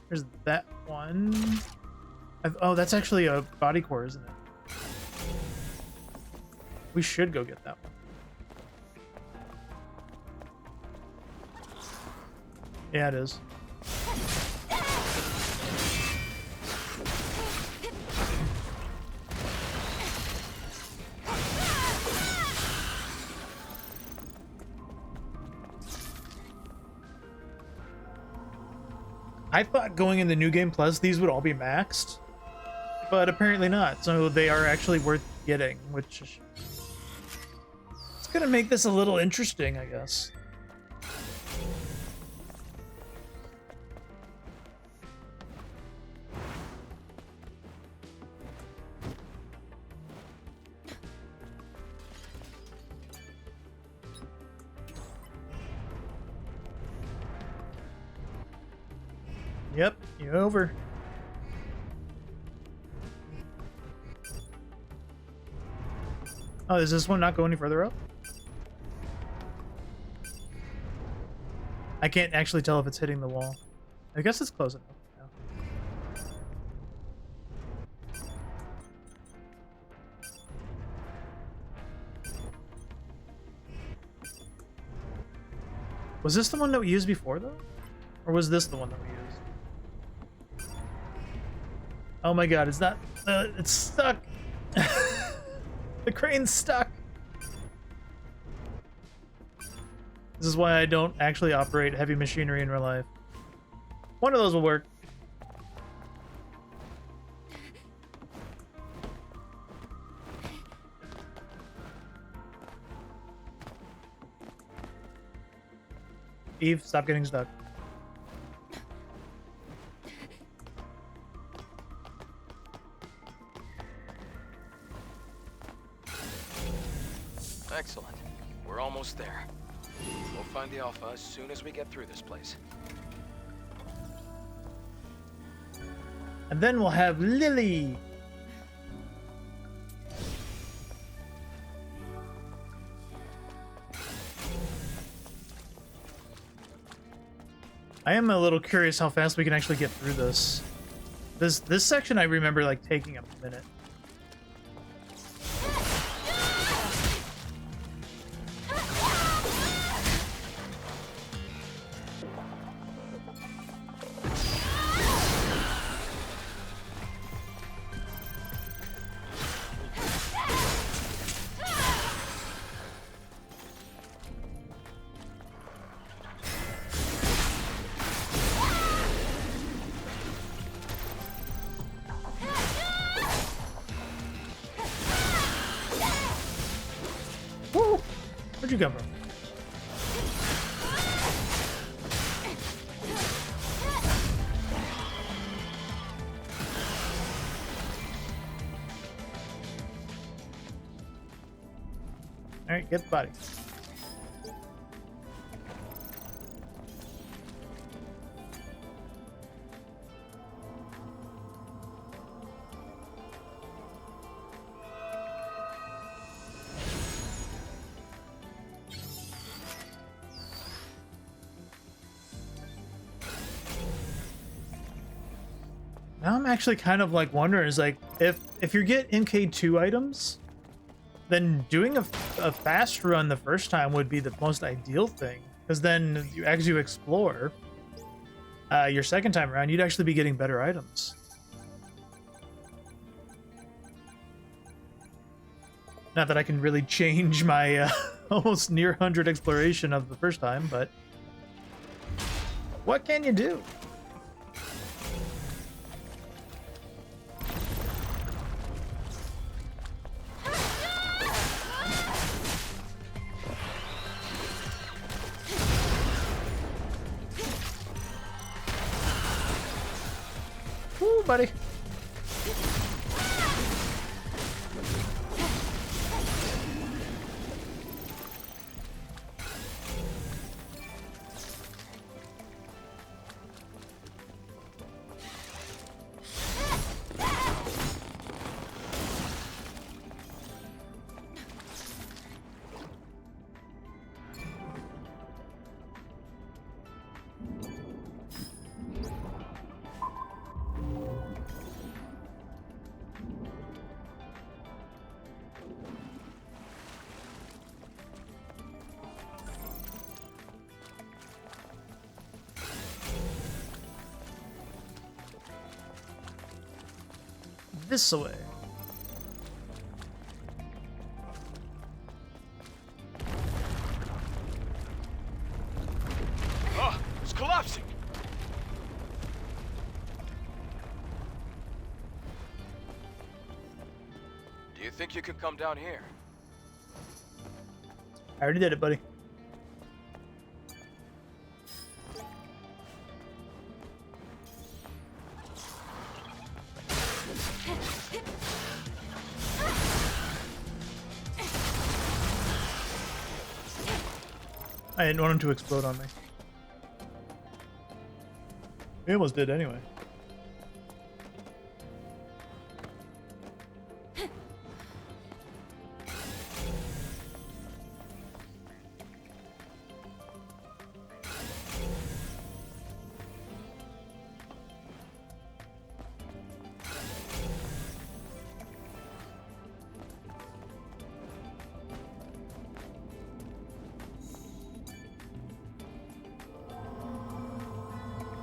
There's that one. Oh, that's actually a body core, isn't it? We should go get that one. Yeah, it is. I thought going in the New Game Plus, these would all be maxed. but apparently not. So they are actually worth getting, which is it's gonna make this a little interesting, I guess. Yep, you're over. Oh, does this one not go any further up? I can't actually tell if it's hitting the wall. I guess it's close enough. Yeah. Was this the one that we used before, though? Or was this the one that we used? Oh my god, it's not... it's stuck! The crane's stuck! This is why I don't actually operate heavy machinery in real life. One of those will work. Eve, stop getting stuck. Excellent. We're almost there. We'll find the Alpha as soon as we get through this place. And then we'll have Lily. I am a little curious how fast we can actually get through this. This section I remember like taking a minute. Woo! Where'd you come from? Alright, get the body. Now I'm actually kind of like wondering, is like if you get MK2 items, then doing a fast run the first time would be the most ideal thing, because then as you explore your second time around, you'd actually be getting better items. Not that I can really change my almost near 100 exploration of the first time, but what can you do? Woo, buddy. This way. Oh, it's collapsing. think you could come down here? I already did it, buddy. I didn't want him to explode on me. He almost did anyway.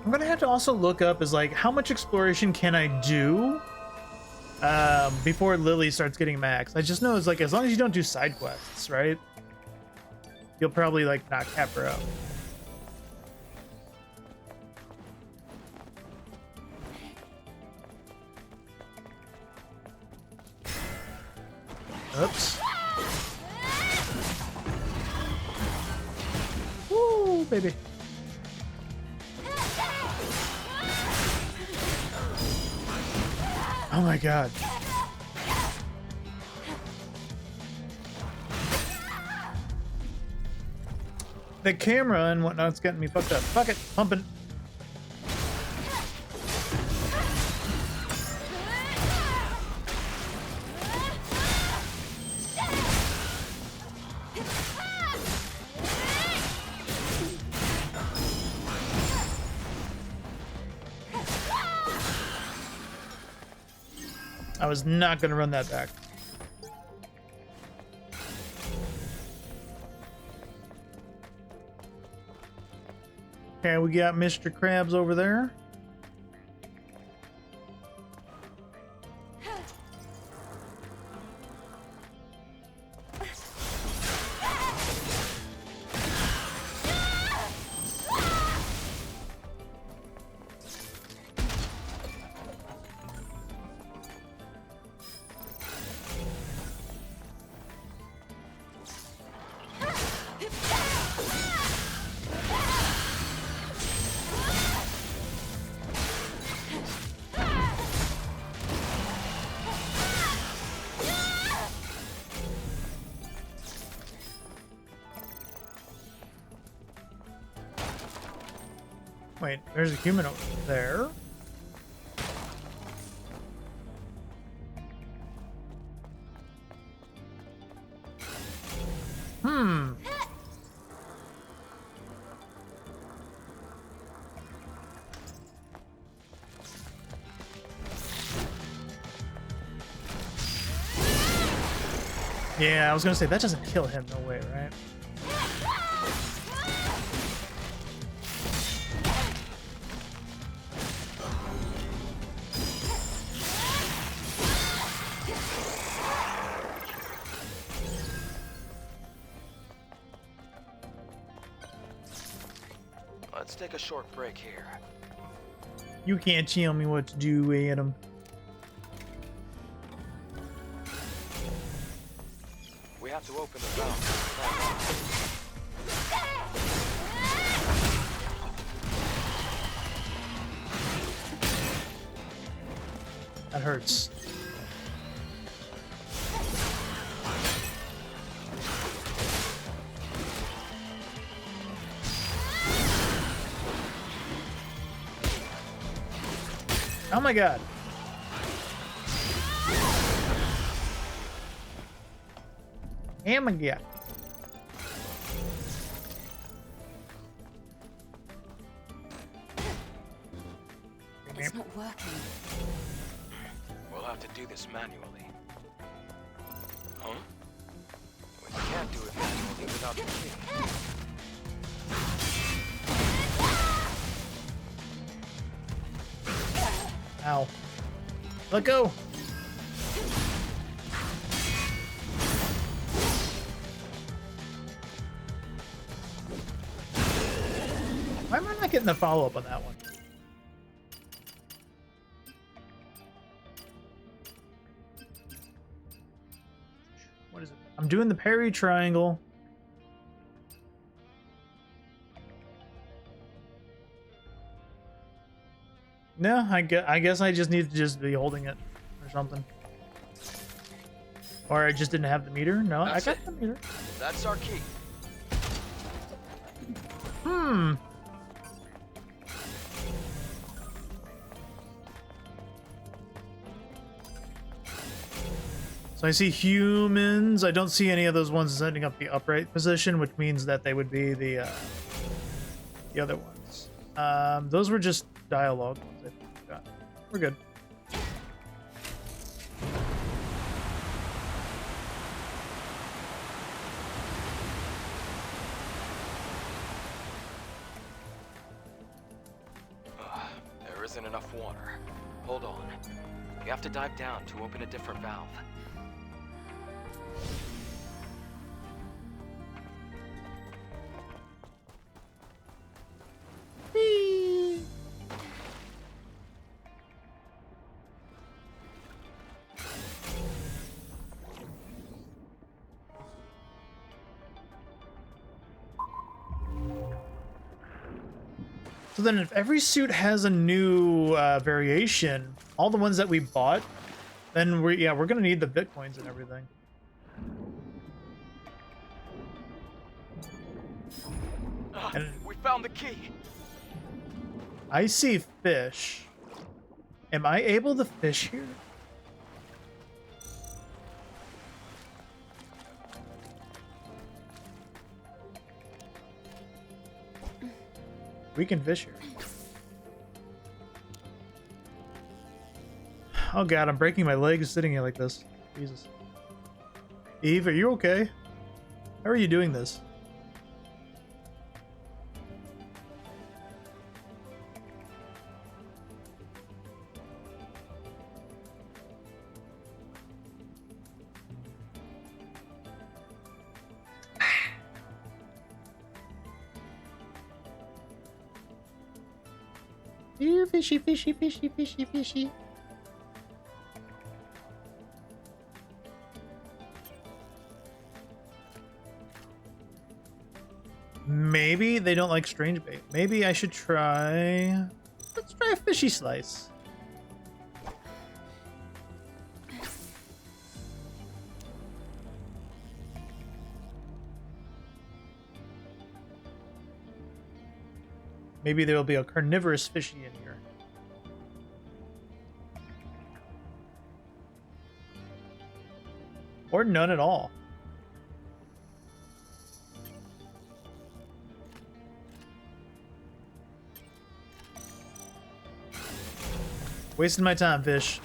I'm gonna have to also look up is like how much exploration can I do before Lily starts getting max. I just know it's like as long as you don't do side quests, right? You'll probably like not cap her out. Oops. Woo, baby. Oh my god. The camera and whatnot's getting me fucked up. Fuck it, pumping. I was not gonna run that back. Okay, we got Mr. Krabs over there. Wait, there's a human over there. Yeah, I was gonna say that doesn't kill him, no way, right? Let's take a short break here. You can't tell me what to do, Adam. We have to open the valve. That hurts. Oh my god. Oh my god. It's not working. We'll have to do this manually. Huh? We can't do it manually without the key. Ow. Let go. Why am I not getting the follow-up on that one? What is it? I'm doing the parry triangle. No, I guess I just need to just be holding it or something. Or I just didn't have the meter. No, That's I got it. the meter. That's our key. Hmm. So I see humans. I don't see any of those ones setting up the upright position, which means that they would be the other ones. Those were just dialogue ones. I think. We're good. There isn't enough water. Hold on. We have to dive down to open a different valve. So then if every suit has a new variation, all the ones that we bought, then we're gonna need the bitcoins and everything. And We found the key. I see fish. Am I able to fish here? We can fish here. Oh god, I'm breaking my legs sitting here like this. Jesus. Eve, are you okay? How are you doing this? Here, fishy, fishy, fishy, fishy, fishy. Maybe they don't like strange bait. Maybe I should try... Let's try a fishy slice. Maybe there will be a carnivorous fishy in here. Or none at all. Wasting my time, fish.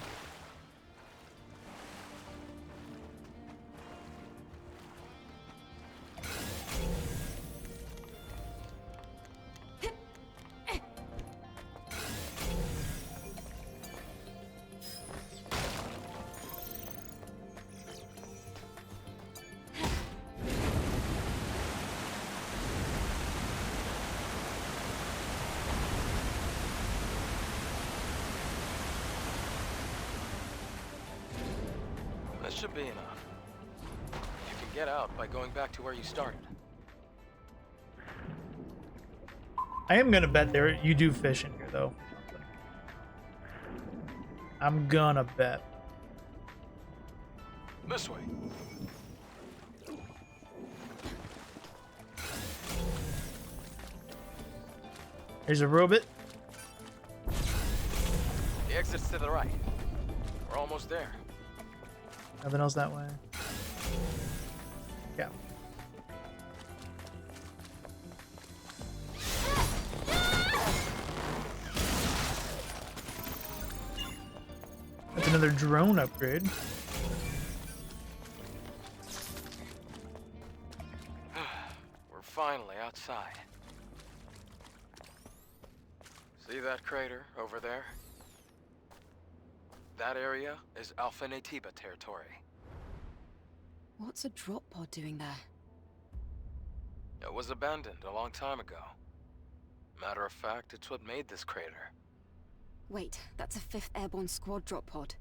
That should be enough. You can get out by going back to where you started. I am gonna bet you do fish in here, though. I'm gonna bet. This way. Here's a robot. The exit's to the right. We're almost there. Nothing else that way. Yeah. That's another drone upgrade. We're finally outside. See that crater over there? That area is Alpha Natiba territory. What's a drop pod doing there? It was abandoned a long time ago. Matter of fact, it's what made this crater. Wait, that's a 5th Airborne Squad drop pod.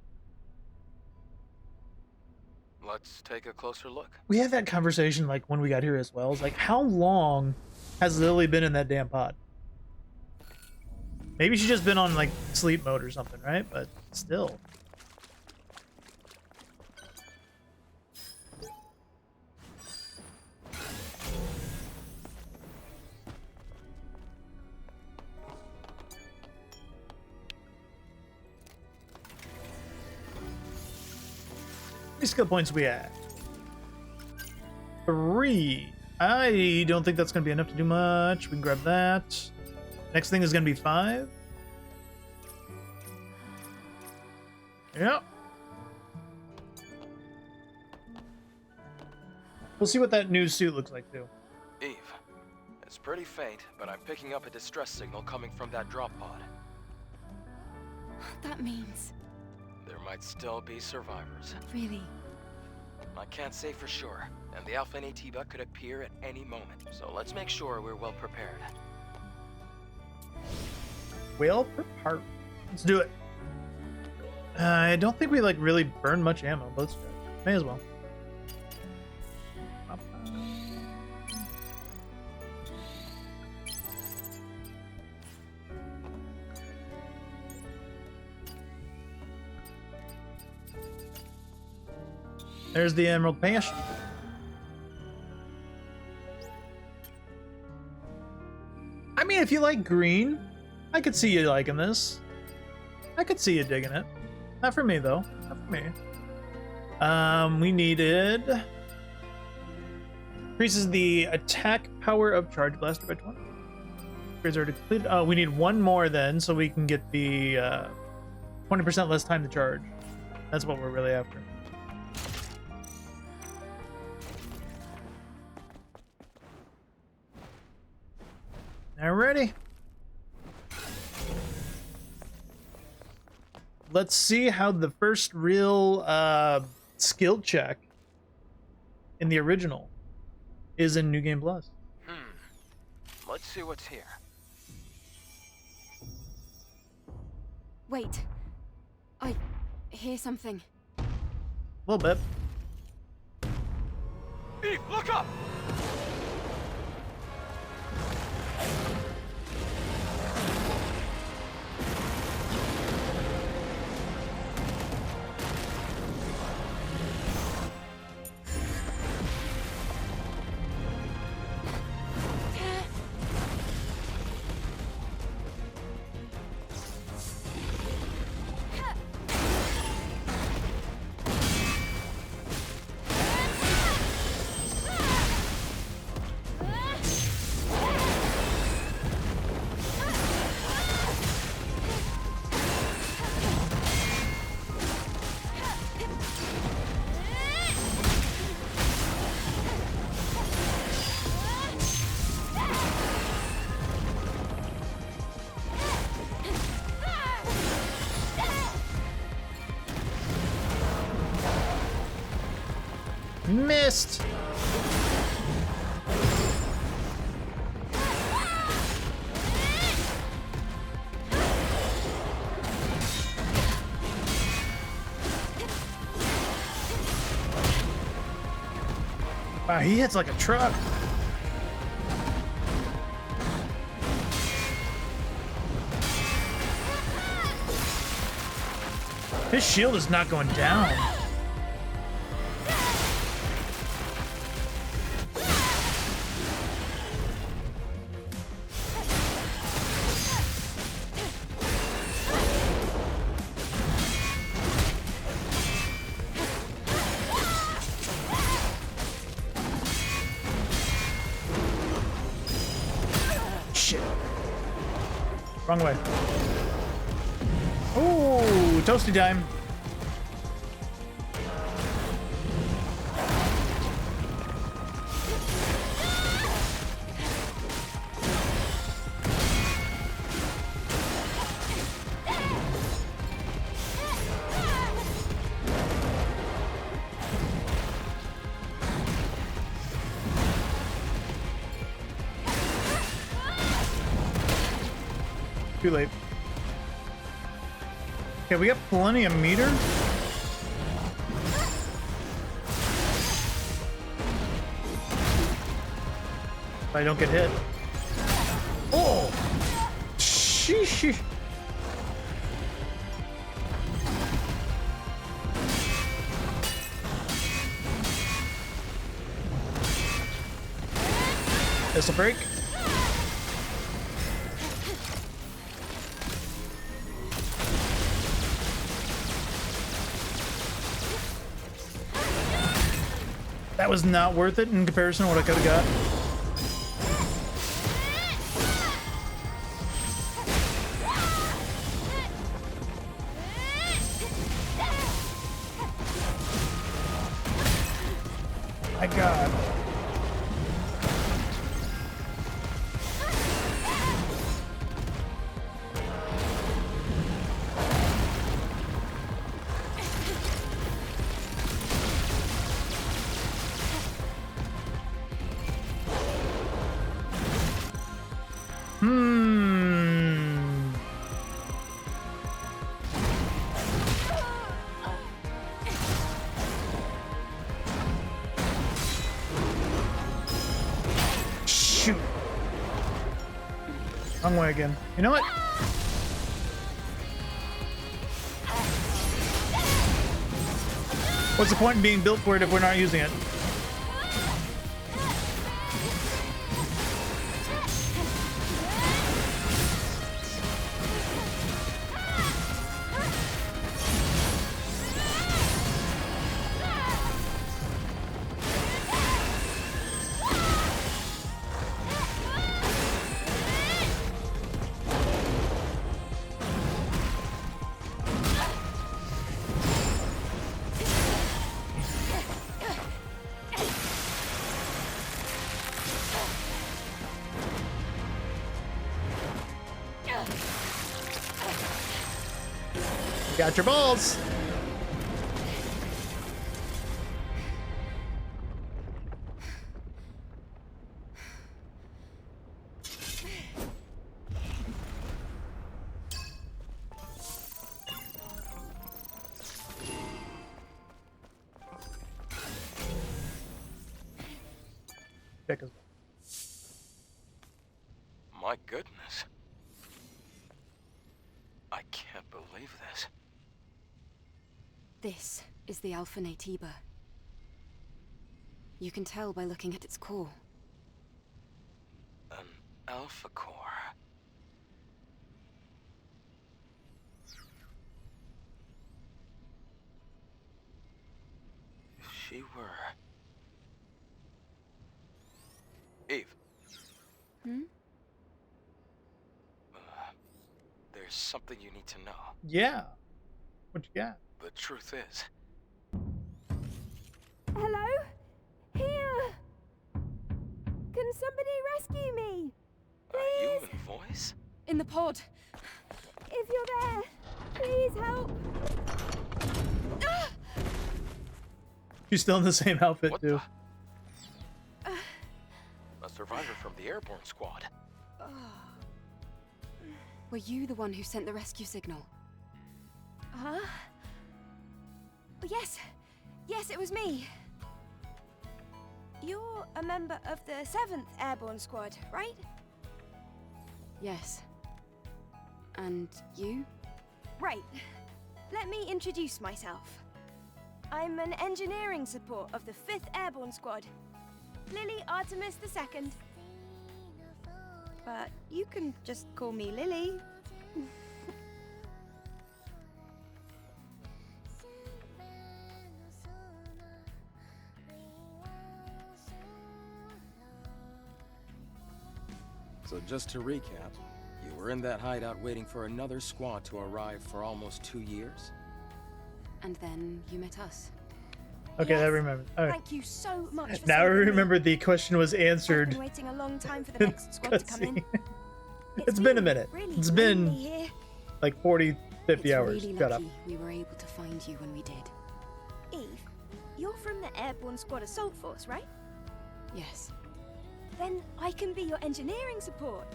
Let's take a closer look. We had that conversation like when we got here as well. It's like, how long has Lily been in that damn pod? Maybe she's just been on like sleep mode or something, right? But still. How many skill points we at? 3. I don't think that's going to be enough to do much. We can grab that. Next thing is going to be 5. Yep. We'll see what that new suit looks like, too. Eve, it's pretty faint, but I'm picking up a distress signal coming from that drop pod. That means... There might still be survivors. Really? I can't say for sure, and the Alpha Natiba could appear at any moment, so let's make sure we're well prepared. Well prepared. Let's do it. I don't think we like really burn much ammo, but let's do it. May as well. There's the Emerald Passion. I mean, if you like green, I could see you liking this. I could see you digging it. Not for me, though. Not for me. We needed... Increases the attack power of Charge Blaster by 20. Upgrades are depleted. Oh, we need one more then, so we can get the 20% less time to charge. That's what we're really after. Alrighty. Let's see how the first real skill check in the original is in New Game Plus. Let's see what's here. Wait. I hear something. A little bit. Eve, look up! Missed! Wow, he hits like a truck. His shield is not going down. Shit. Wrong way. Ooh, toasty time. Too late. Okay, we got plenty of meter. If I don't get hit. Oh! Sheesh! This'll break. That was not worth it in comparison to what I could have got. My God. Shoot. Wrong way again. You know what? What's the point in being built for it if we're not using it? Got your balls. Check his balls. My goodness. I can't believe this. This is the Alpha Natiba. You can tell by looking at its core. An alpha core. If she were... Eve. Hmm? There's something you need to know. Yeah. What you got? The truth is... Hello? Here! Can somebody rescue me? A human voice? In the pod. If you're there, please help. She's still in the same outfit What too. the? A survivor from the airborne squad. Were you the one who sent the rescue signal? Huh? Yes. Yes, it was me. You're a member of the 7th Airborne Squad, right? Yes. And you? Right. Let me introduce myself. I'm an engineering support of the 5th Airborne Squad. Lily Artemis II. But you can just call me Lily. So just to recap, you were in that hideout waiting for another squad to arrive for almost 2 years? And then you met us. Okay, I Yes. remember. All right. Thank you so much for Now I saving me. remember the question was I've answered. been waiting a long time for the next squad to come in. Cutscene. It's been a minute. Really It's been lonely here. like 40, 50 It's hours. really Shut up. lucky we were able to find you when we did. Eve, you're from the Airborne Squad Assault Force, right? Yes. Then I can be your engineering support.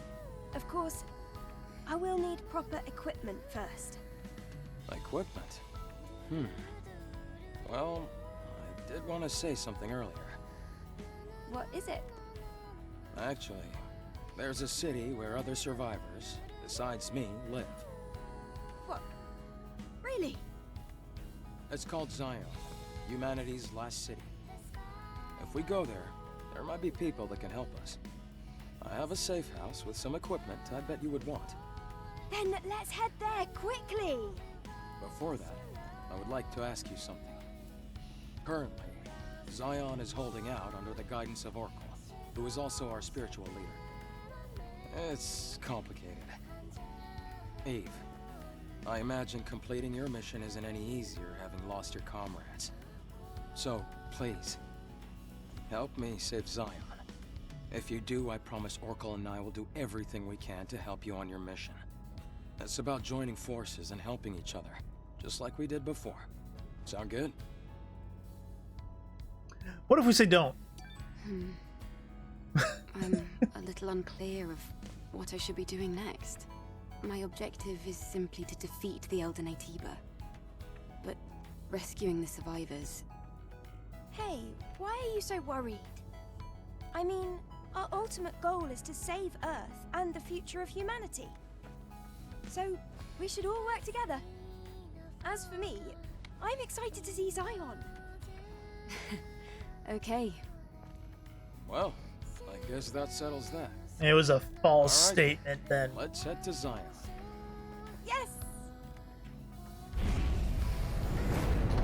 Of course, I will need proper equipment first. Equipment? Well, I did want to say something earlier. What is it? Actually, there's a city where other survivors, besides me, live. What? Really? It's called Zion, humanity's last city. If we go there, there might be people that can help us. I have a safe house with some equipment I bet you would want. Then let's head there quickly. Before that, I would like to ask you something. Currently, Zion is holding out under the guidance of Oracle, who is also our spiritual leader. It's complicated. Eve, I imagine completing your mission isn't any easier having lost your comrades. So, please, help me save Zion. If you do, I promise Oracle and I will do everything we can to help you on your mission. It's about joining forces and helping each other, just like we did before. Sound good? What if we say don't? I'm a little unclear of what I should be doing next. My objective is simply to defeat the Elder Natiba. But rescuing the survivors... Hey, why are you so worried? I mean, our ultimate goal is to save Earth and the future of humanity. So, we should all work together. As for me, I'm excited to see Zion. Okay. Well, I guess that settles that. It was a false All right. statement then. Let's head to Zion. Yes!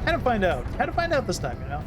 How to find out? How to find out this time, you know?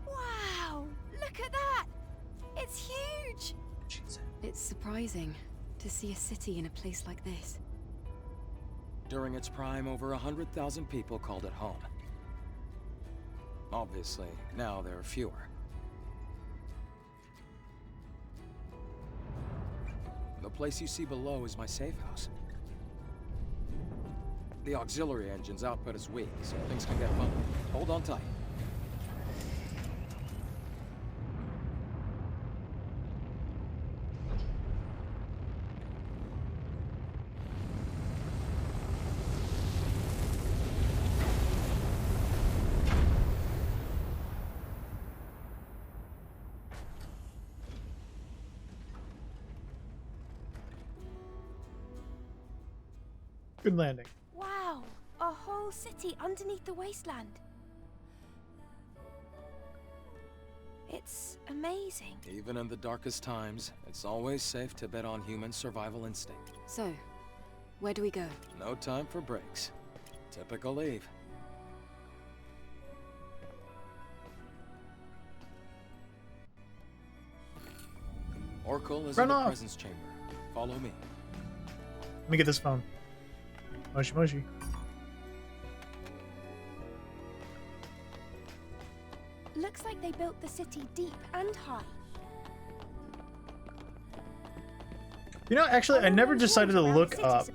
Wow! Look at that! It's huge! It's surprising to see a city in a place like this. During its prime, over 100,000 people called it home. Obviously, now there are fewer. The place you see below is my safe house. The auxiliary engine's output is weak, so things can get bumpy. Hold on tight. Good landing. Wow! A whole city underneath the wasteland. It's amazing. Even in the darkest times, it's always safe to bet on human survival instinct. So, where do we go? No time for breaks. Typical Eve. Oracle is Run in the off. presence chamber. Follow me. Let me get this phone. Moshi moshi. Looks like they built the city deep and high. You know, actually, I never decided to look up.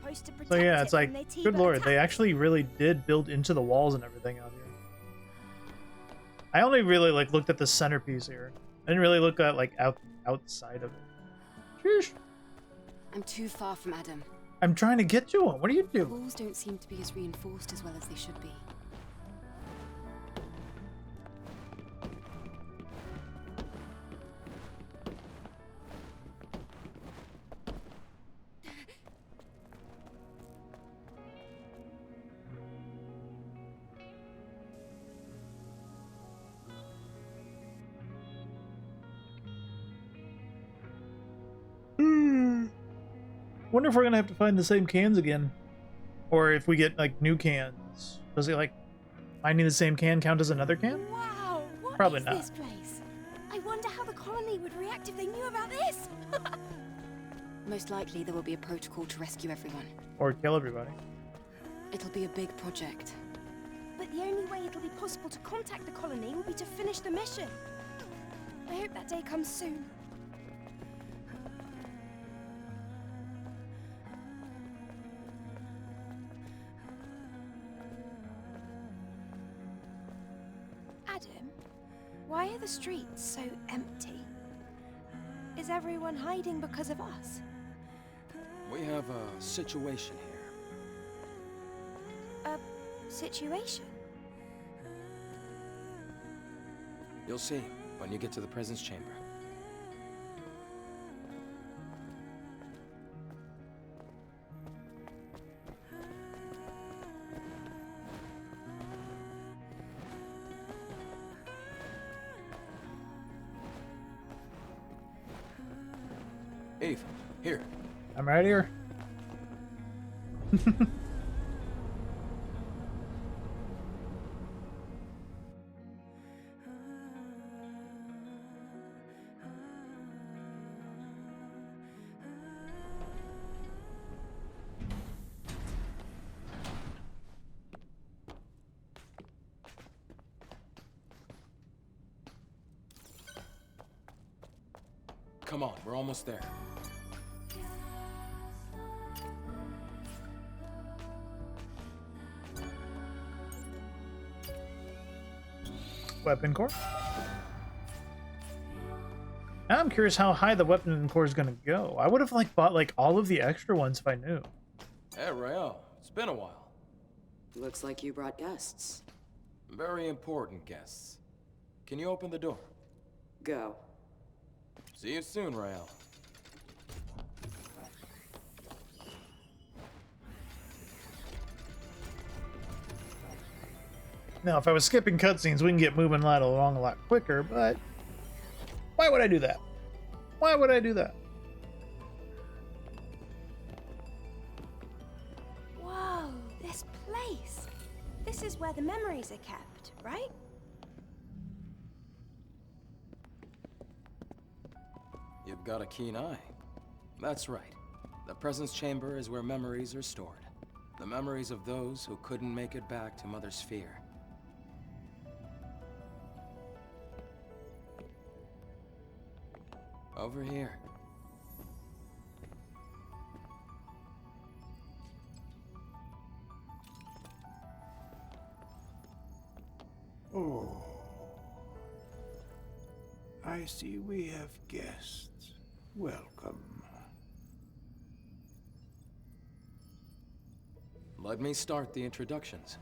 So yeah, it's like, good lord, they actually really did build into the walls and everything out here. I only really like looked at the centerpiece here. I didn't really look at like outside of it. Sheesh. I'm too far from Adam. I'm trying to get to him. What are you The doing? walls don't seem to be as reinforced as well as they should be. Wonder if we're gonna have to find the same cans again, or if we get like new cans. Does it like finding the same can count as another can? Wow! What Probably is not. this place? I wonder how the colony would react if they knew about this. Most likely there will be a protocol to rescue everyone. Or kill everybody. It'll be a big project. But the only way it'll be possible to contact the colony will be to finish the mission. I hope that day comes soon. Adam, why are the streets so empty? Is everyone hiding because of us? We have a situation here. A situation? You'll see when you get to the presence chamber. Eve, here. I'm right here. Come on, we're almost there. Weapon core. Now I'm curious how high the weapon core is gonna go. I would have bought all of the extra ones if I knew. Hey, Rael, it's been a while. Looks like you brought guests. Very important guests. Can you open the door? Go. See you soon, Rael. Now, if I was skipping cutscenes, we can get moving right along a lot quicker, but why would I do that? Why would I do that? Whoa, this place. This is where the memories are kept, right? You've got a keen eye. That's right. The presence chamber is where memories are stored. The memories of those who couldn't make it back to Mother Sphere. Over here. Oh. I see we have guests. Welcome. Let me start the introductions.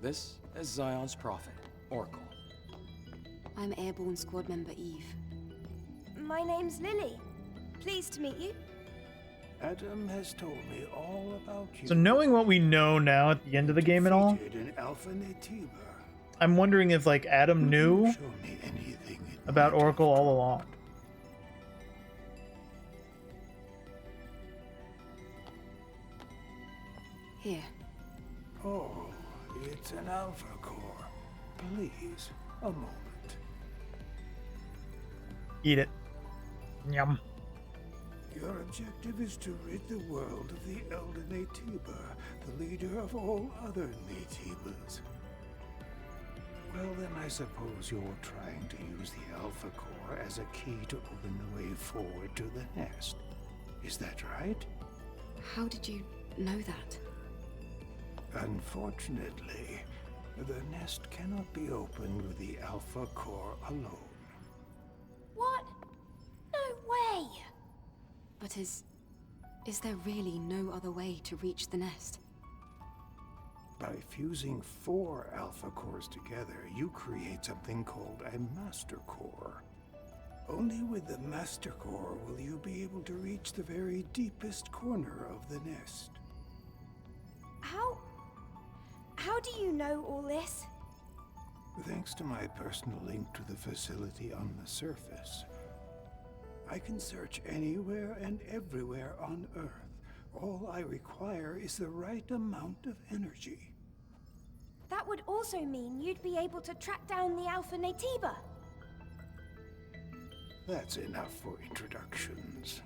This is Zion's prophet, Oracle. I'm Airborne Squad Member Eve. My name's Lily. Pleased to meet you. Adam has told me all about you. So knowing what we know now at the end of the game and all, Defeated an Alpha Natiba. I'm wondering if Adam knew Show me anything about Oracle all along. Here. Oh, it's an Alpha Core. Please, a moment. Eat it. Yum. Your objective is to rid the world of the Elder Natiba, the leader of all other Natibas. Well, then I suppose you're trying to use the Alpha Core as a key to open the way forward to the nest. Is that right? How did you know that? Unfortunately, the nest cannot be opened with the Alpha Core alone. What? No way! But is there really no other way to reach the nest? By fusing 4 Alpha Cores together, you create something called a Master Core. Only with the Master Core will you be able to reach the very deepest corner of the nest. How do you know all this? Thanks to my personal link to the facility on the surface, I can search anywhere and everywhere on Earth. All I require is the right amount of energy. That would also mean you'd be able to track down the Alpha Natiba. That's enough for introductions.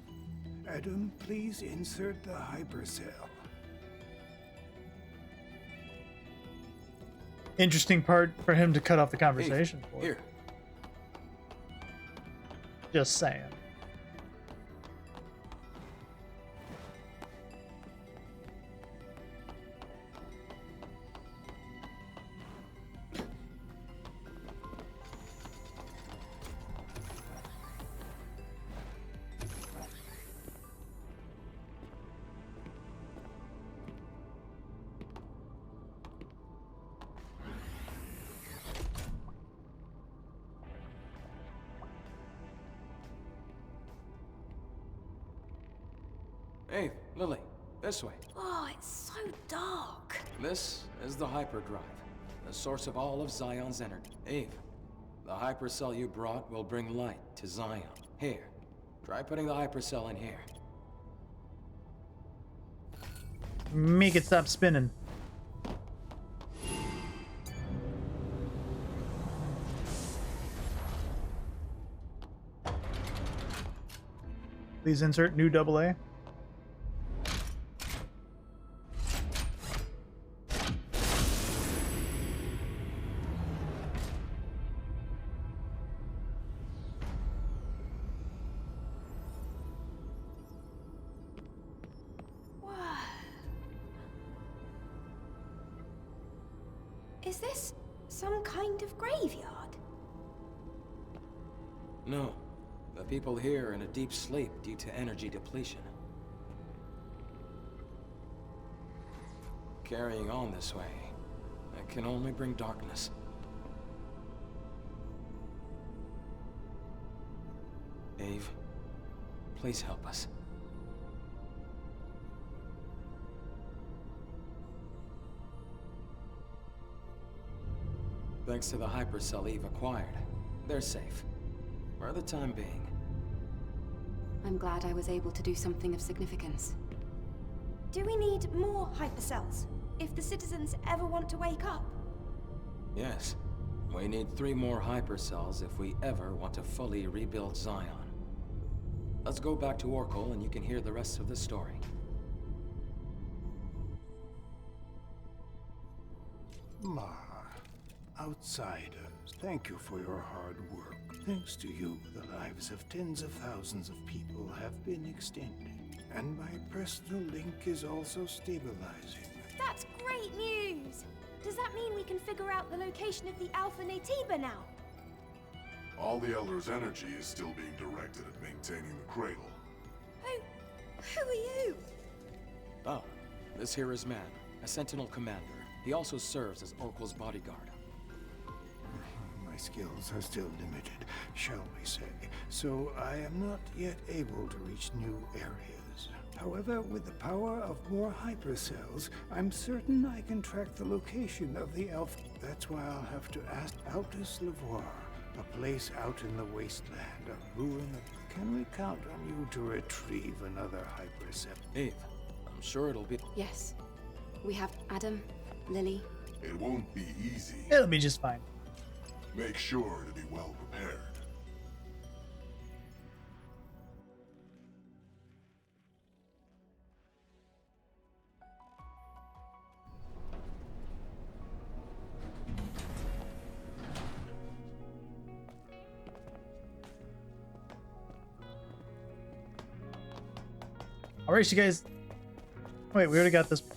Adam, please insert the hypercell. Interesting part for him to cut off the conversation for. Here. Just saying. Hey, Lily, this way. Oh, it's so dark. This is the hyperdrive, the source of all of Zion's energy. Eve, the hypercell you brought will bring light to Zion. Here, try putting the hypercell in here. Make it stop spinning. Please insert new AA. Is this some kind of graveyard? No, the people here are in a deep sleep due to energy depletion. Carrying on this way, it can only bring darkness. Eve, please help us. Thanks to the hypercell Eve acquired, they're safe. For the time being. I'm glad I was able to do something of significance. Do we need more hypercells if the citizens ever want to wake up? Yes. We need 3 more hypercells if we ever want to fully rebuild Zion. Let's go back to Oracle and you can hear the rest of the story. Outsiders, thank you for your hard work. Thanks to you, the lives of tens of thousands of people have been extended. And my personal link is also stabilizing. That's great news! Does that mean we can figure out the location of the Alpha Natiba now? All the Elder's energy is still being directed at maintaining the cradle. Who are you? Oh, this here is Man, a Sentinel commander. He also serves as Oracle's bodyguard. My skills are still limited, shall we say, so I am not yet able to reach new areas. However, with the power of more hypercells, I'm certain I can track the location of the Alpha. That's why I'll have to ask Altus Lavoir, a place out in the wasteland, a ruin. Can we count on you to retrieve another hypercell? Eve, I'm sure it'll be... Yes. We have Adam, Lily. It won't be easy. It'll be just fine. Make sure to be well prepared. All right, you guys. Wait, we already got this before.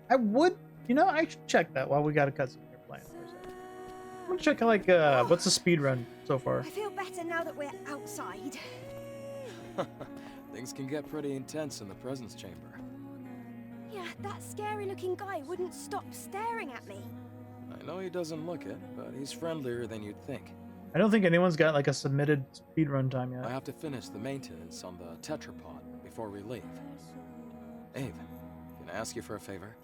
I would, I should check that while we got a cutscene here playing for a second. I'm gonna check like what's the speed run so far. I feel better now that we're outside. Things can get pretty intense in the presence chamber. Yeah, that scary-looking guy wouldn't stop staring at me. I know he doesn't look it, but he's friendlier than you'd think. I don't think anyone's got like a submitted speed run time yet. I have to finish the maintenance on the tetrapod before we leave. Eve, can I ask you for a favor?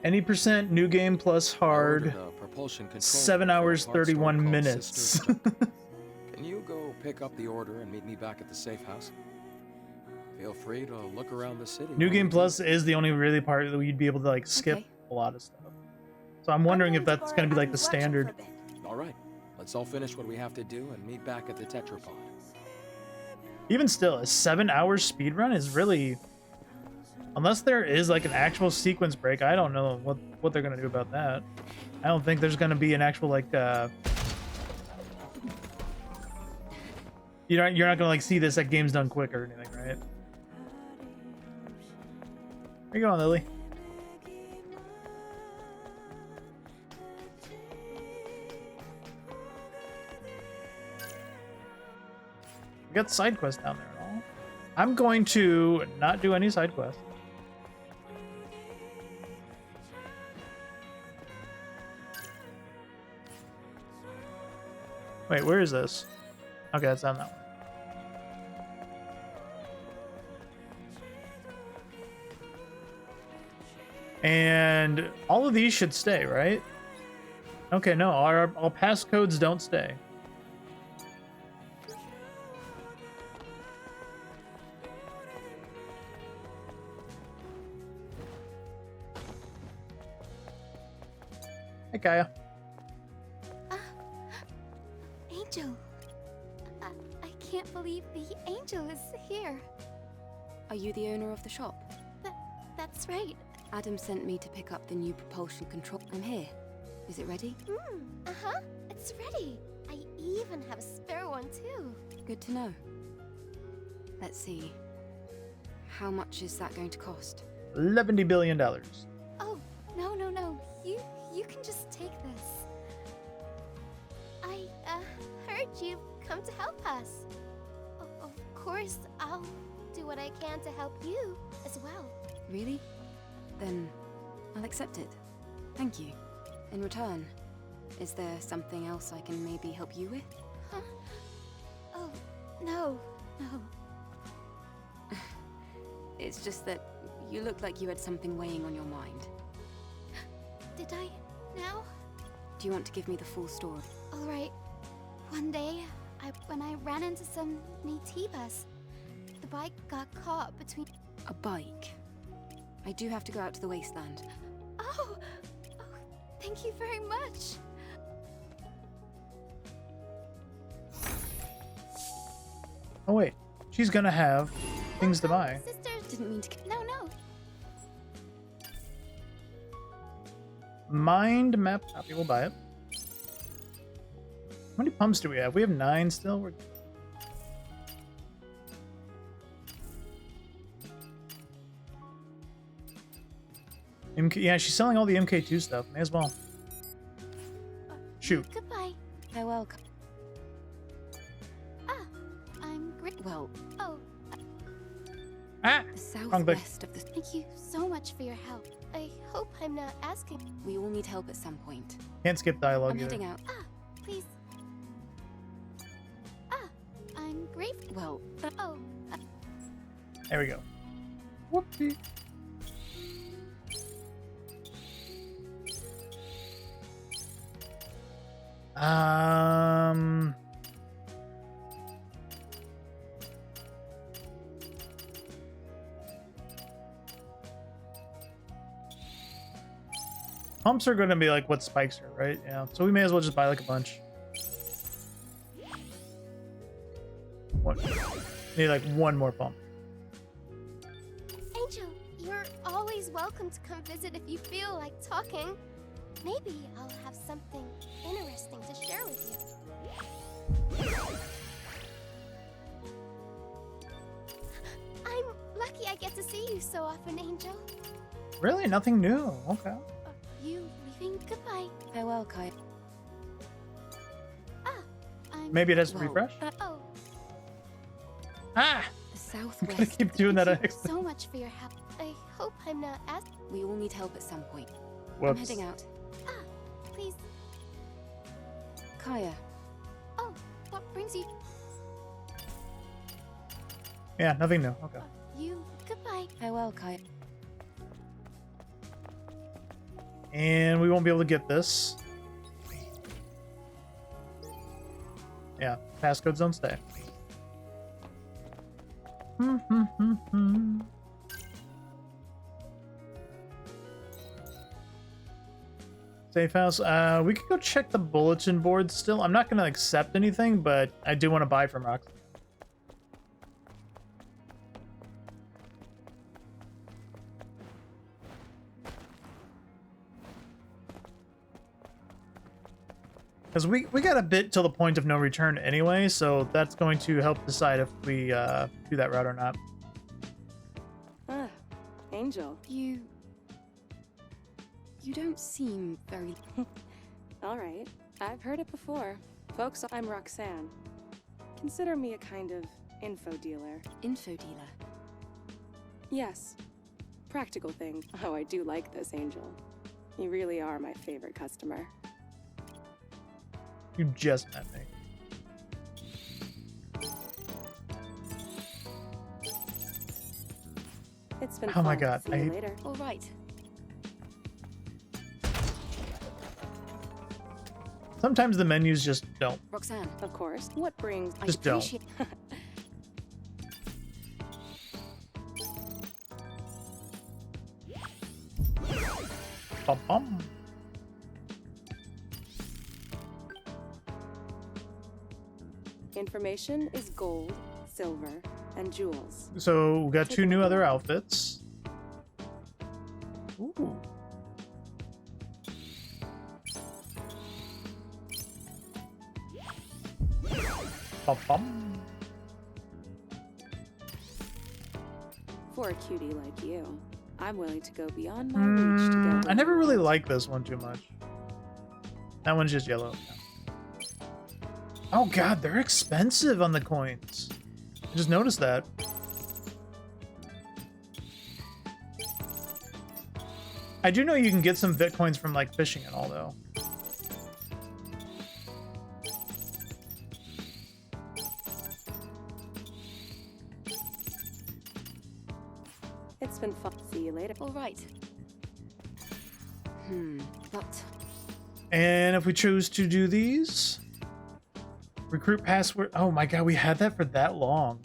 Any % new game plus hard. 7 hours 31 minutes. Can you go pick up the order and meet me back at the safe house? Feel free to look around the city. New Game Plus is the only really part that you'd be able to like skip a lot of stuff. So I'm wondering if that's going to be like the standard. All right, let's all finish what we have to do and meet back at the tetrapod. Even still, a 7-hour speedrun is really, unless there is like an actual sequence break, I don't know what they're going to do about that. I don't think there's going to be an actual like you're not going to like see this at Games Done Quick or anything, right? Where you going, Lily? We got side quests down there and all. I'm going to not do any side quests. Wait, where is this? Okay, it's on that one. And all of these should stay, right? Okay, no, our passcodes don't stay. Hey, Kaya. Angel. I can't believe the Angel is here. Are you the owner of the shop? That's right. Adam sent me to pick up the new propulsion control. I'm here. Is it ready? Uh-huh. It's ready. I even have a spare one, too. Good to know. Let's see. How much is that going to cost? $11 billion. Oh, no. You can just take this. I, heard you've come to help us. Of course, I'll do what I can to help you as well. Really? Then I'll accept it. Thank you. In return, is there something else I can maybe help you with? Huh? Oh, no. It's just that you look like you had something weighing on your mind. Did I now? Do you want to give me the full story? All right. One day, when I ran into some Naytibas, the bike got caught between... A bike? I do have to go out to the wasteland. Oh, thank you very much. Oh wait, she's gonna have things to buy. Sisters didn't mean to... No. Mind map copy, we'll buy it. How many pumps do we have? We have 9 still. Yeah, she's selling all the MK2 stuff. May as well. Shoot. Goodbye. Farewell. I'm great. Well. Oh. The southwest of the... Thank you so much for your help. I hope I'm not asking. We all need help at some point. Can't skip dialogue I'm either. heading out. Please. I'm grateful. Well. There we go. Whoopsie. Pumps are going to be like what spikes are, right? Yeah. So we may as well just buy like a bunch. What? Need like one more pump. Angel, you're always welcome to come visit if you feel like talking. Maybe I'll have something interesting to share with you. I'm lucky I get to see you so often, Angel. Really? Nothing new. Okay. You leaving? Goodbye. Farewell, Kai. Maybe it has to refresh? Oh. The southwest. I'm gonna keep doing that. Thank you so much for your help. I hope I'm not asking. We all need help at some point. Whoops. I'm heading out. Please. Kaya. Oh, what brings you? Yeah, nothing new. Okay. You. Goodbye. Farewell, Kaya. And we won't be able to get this. Yeah, passcodes don't stay. Safe house. We could go check the bulletin board still. I'm not gonna accept anything, but I do want to buy from Roxanne. Because we got a bit till the point of no return anyway, so that's going to help decide if we do that route or not. Ah, Angel. You don't seem very... All right. I've heard it before. Folks, I'm Roxanne. Consider me a kind of info dealer. Info dealer? Yes. Practical thing. Oh, I do like this, Angel. You really are my favorite customer. You just met me. It's been Oh fun. my god. See you later. All right. Sometimes the menus just don't. Roxanne. Of course. What brings... Just don't. Bum bum. Information is gold, silver, and jewels. So we got two new other outfits. Ooh. Bum bum. For a cutie like you, I'm willing to go beyond my reach to get... I never really liked this one too much. That one's just yellow. Oh god, they're expensive on the coins. I just noticed that. I do know you can get some Bitcoins from like fishing and all though. It's been fun. See you later. All right. But... And if we choose to do these... Recruit password. Oh my god, we had that for that long.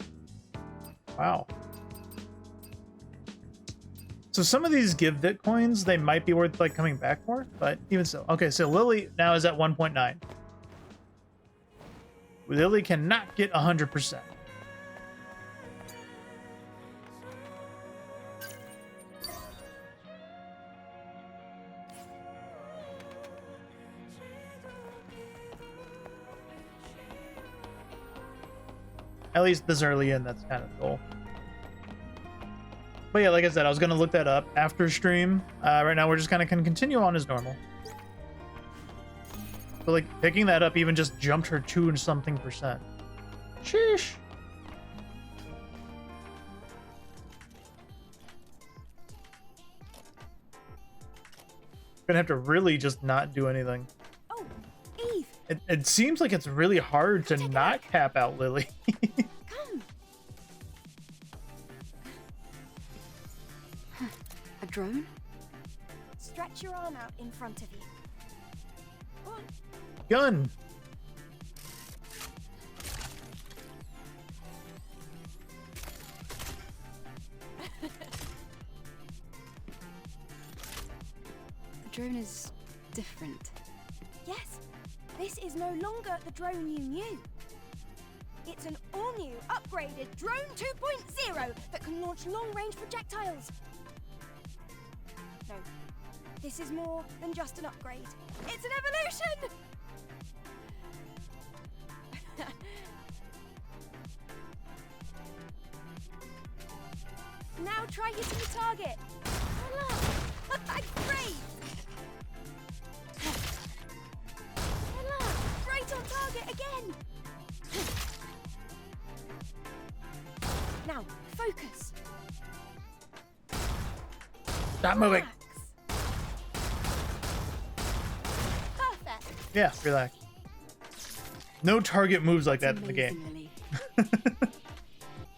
Wow. So some of these give Bitcoins, they might be worth like coming back for, but even so. Okay, so Lily now is at 1.9. Lily cannot get 100%. At least this early in, that's kind of cool. But yeah, like I said, I was going to look that up after stream. Right now, we're just kind of going to continue on as normal. But like, picking that up even just jumped her 2-something%. Sheesh. Gonna have to really just not do anything. Oh, Eve! It seems like it's really hard to not cap out Lily. Come! A drone? Stretch your arm out in front of you. Go on. Gun! The drone is different. Yes, this is no longer the drone you knew. It's an all-new, upgraded Drone 2.0 that can launch long-range projectiles. No, this is more than just an upgrade. It's an evolution! Now try hitting the target. Voila! Great! Voila! Right on target again! Now, focus. Stop moving. Perfect. Yeah, relax. No target moves like that in the game.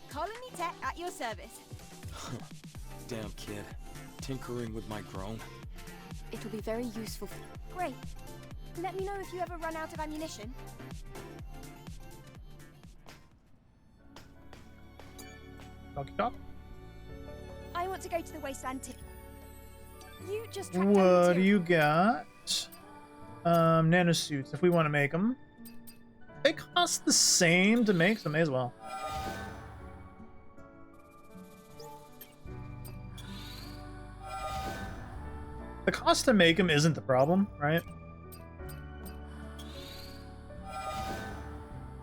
Colony Tech at your service. Damn kid. Tinkering with my drone. It'll be very useful. Great. Let me know if you ever run out of ammunition. Talkie talk. I want to go to the wasteland too. You just track down What the do you got? Nanosuits, if we want to make them. They cost the same to make, so may as well. The cost to make them isn't the problem, right?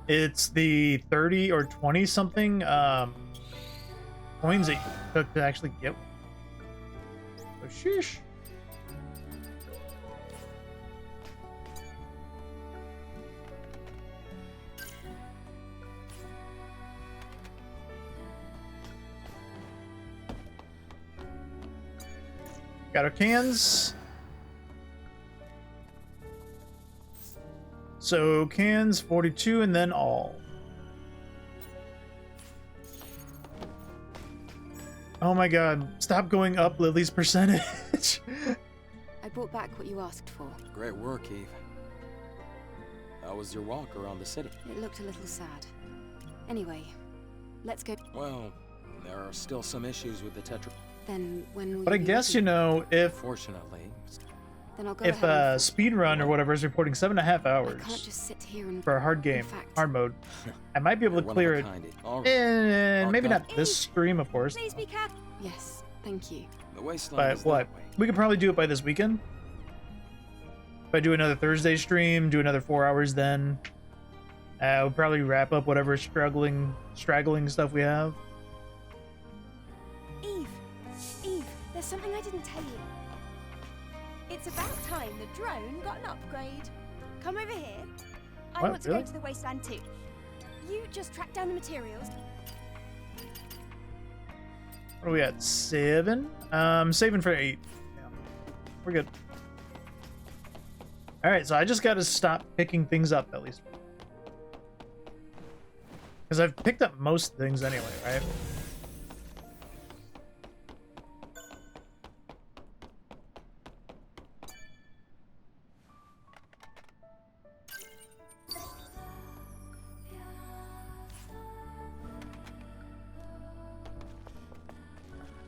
It's the 30 or 20 something coins that you took to actually get one. So sheesh. Got our cans. So cans 42 and then all. Oh my god, stop going up Lily's percentage. I brought back what you asked for. Great work, Eve. How was your walk around the city? It looked a little sad. Anyway, let's go. Well, there are still some issues with the Tetra. Then when will But I you be guess, ready? you know, if Fortunately, Then I'll go if ahead and speedrun or whatever is reporting 7.5 I hours can't just sit here and for a hard game, hard mode, I might be able to You're one of clear a it. kind, Eve. All right. And maybe I'll not this stream, of course. Please be careful. Yes, thank you. The wasteland But is what? that way. We could probably do it by this weekend. If I do another Thursday stream, do another 4 hours then. We'll probably wrap up whatever straggling stuff we have. Eve, there's something I didn't tell you. It's about time the drone got an upgrade. Come over here. I What, want to really? go to the wasteland too. You just track down the materials. What are we at? 7? Saving for 8. Yeah. We're good. Alright, so I just gotta stop picking things up at least. Because I've picked up most things anyway, right?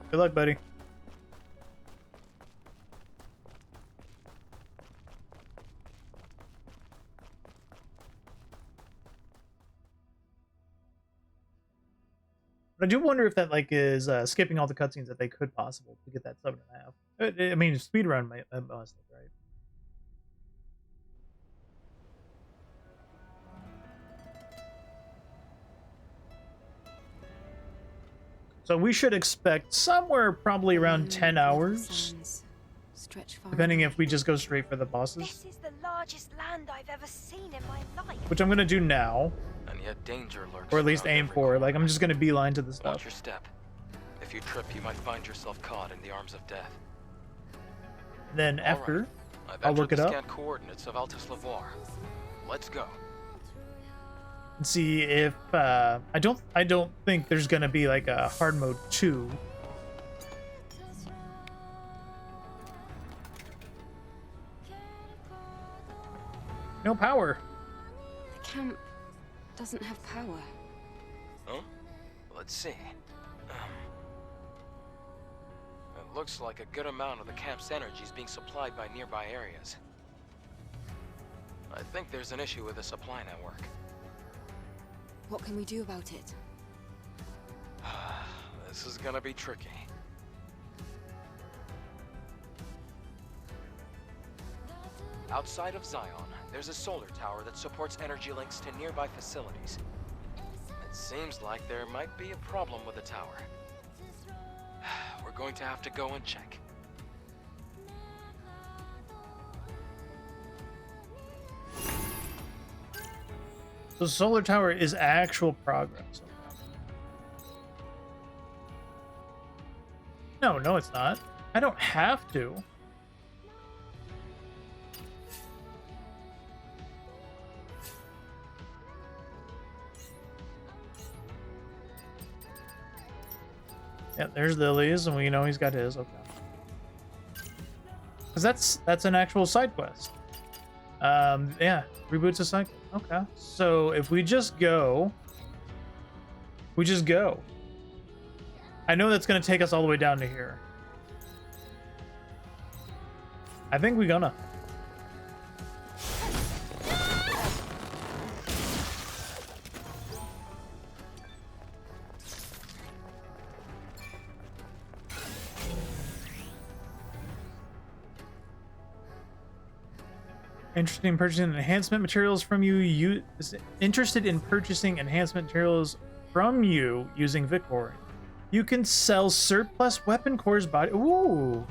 Good luck, buddy. But I do wonder if that like is skipping all the cutscenes that they could possible to get that 7.5. I mean, speedrun must, right? So we should expect somewhere probably around 10 hours, Stretch far depending away. if we just go straight for the bosses, This is the largest land I've ever seen in my life. which I'm gonna do now, And yet danger lurks or at least around aim every for. corner. Like I'm just gonna beeline to the Watch stuff. your step. If you trip, you might find yourself caught in the arms of death. Then All after, right. I've I'll entered look it the up scanned coordinates of Altus Lavoir. Let's go. and see if I don't think there's gonna be like a hard mode 2. No power. The camp doesn't have power. Huh? Let's see. It looks like a good amount of the camp's energy is being supplied by nearby areas. I think there's an issue with the supply network. What can we do about it? This is gonna be tricky. Outside of Zion, there's a solar tower that supports energy links to nearby facilities. It seems like there might be a problem with the tower. We're going to have to go and check. So solar tower is actual progress. No, it's not. I don't have to. Yeah, there's Lily's, and we know he's got his. Okay. Because that's an actual side quest. Yeah, reboots a side. Okay. So if we just go, I know that's gonna take us all the way down to here. I think we're gonna. Interested in purchasing enhancement materials from you. Interested in purchasing enhancement materials from you using Bitcoin. You can sell surplus weapon cores body. Ooh.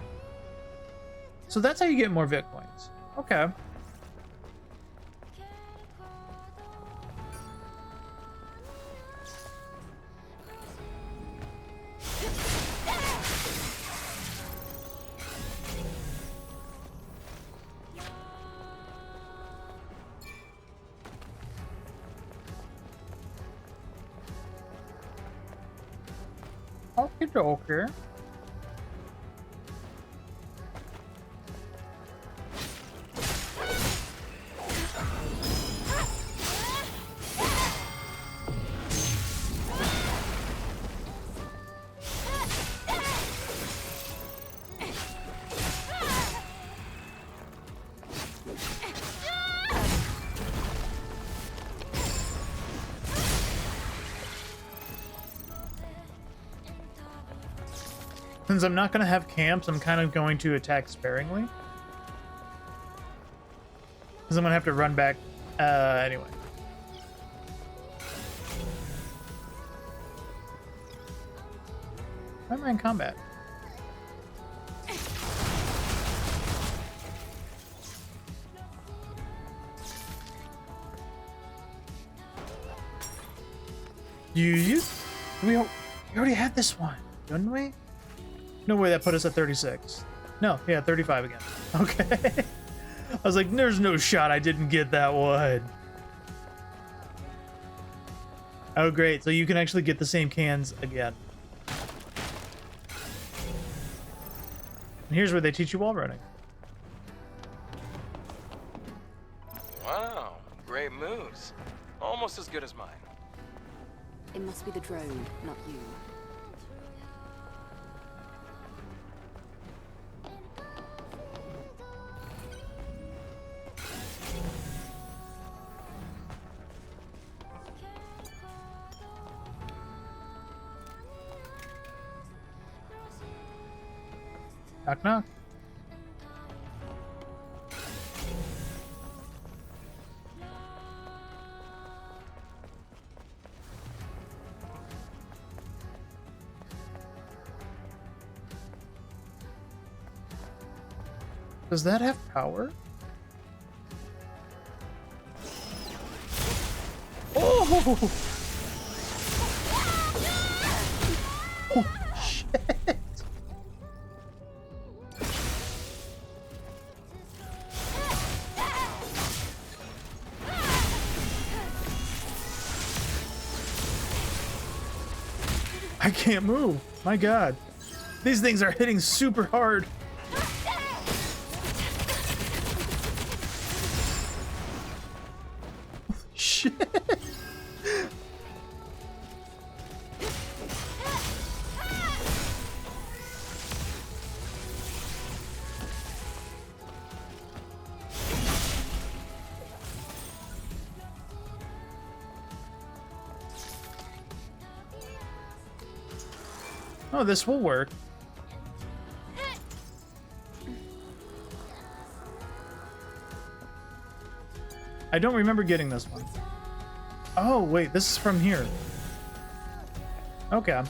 So that's how you get more Bitcoins. Okay. Okay. Since I'm not going to have camps, I'm kind of going to attack sparingly. Because I'm going to have to run back anyway. Why am I in combat? We already had this one, didn't we? No way, that put us at 36. No, yeah, 35 again. Okay. I was like, there's no shot I didn't get that one. Oh, great. So you can actually get the same cans again. And here's where they teach you wall running. Wow, great moves. Almost as good as mine. It must be the drone, not you. Knock, knock. Does that have power? Oh! Oh, shit! I can't move. My God. These things are hitting super hard. Shit. Oh, this will work. I don't remember getting this one. Oh, wait, this is from here. Okay.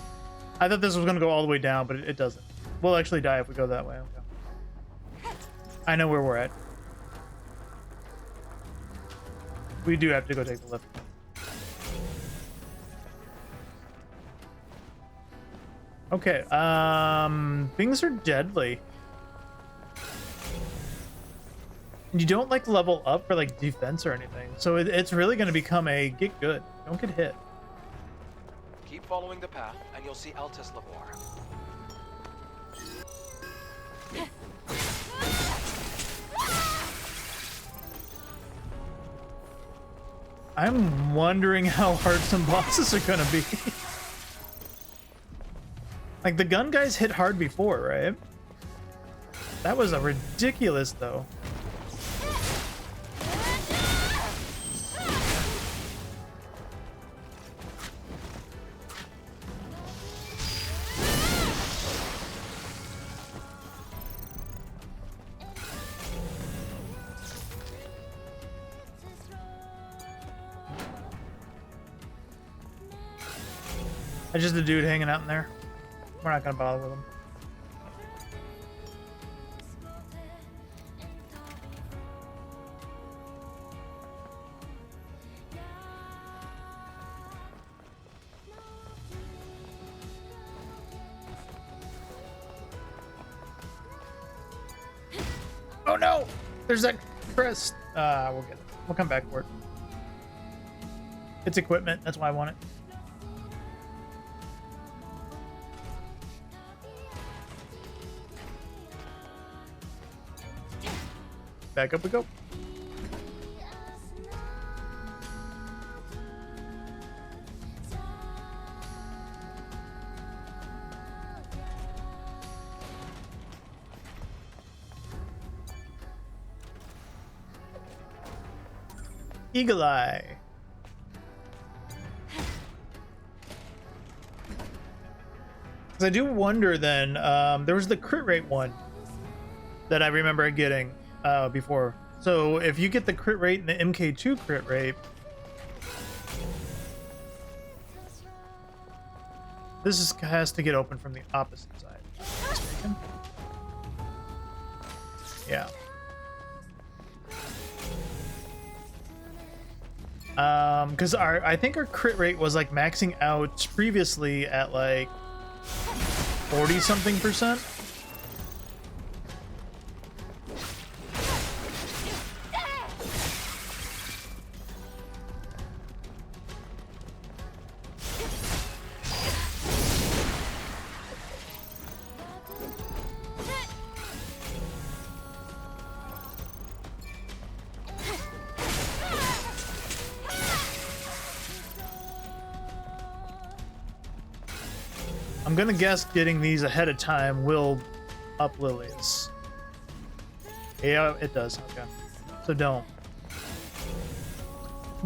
I thought this was going to go all the way down, but it doesn't. We'll actually die if we go that way. Okay. I know where we're at. We do have to go take the lift. Okay, things are deadly. You don't like level up for like defense or anything, so it's really going to become a get good. Don't get hit. Keep following the path, and you'll see Altus Labor. I'm wondering how hard some bosses are going to be. Like, the gun guys hit hard before, right? That was a ridiculous, though. That's just a dude hanging out in there. We're not gonna bother with him. Oh no! There's that crest. We'll get it. We'll come back for it. It's equipment. That's why I want it. Back up we go. Eagle Eye. Because I do wonder then, there was the crit rate one that I remember getting before. So if you get the crit rate and the MK2 crit rate, this has to get open from the opposite side. If I'm not mistaken. Yeah. Because I think our crit rate was like maxing out previously at like 40-something%. I'm gonna guess getting these ahead of time will up Lily's. Yeah, it does. Okay. So don't.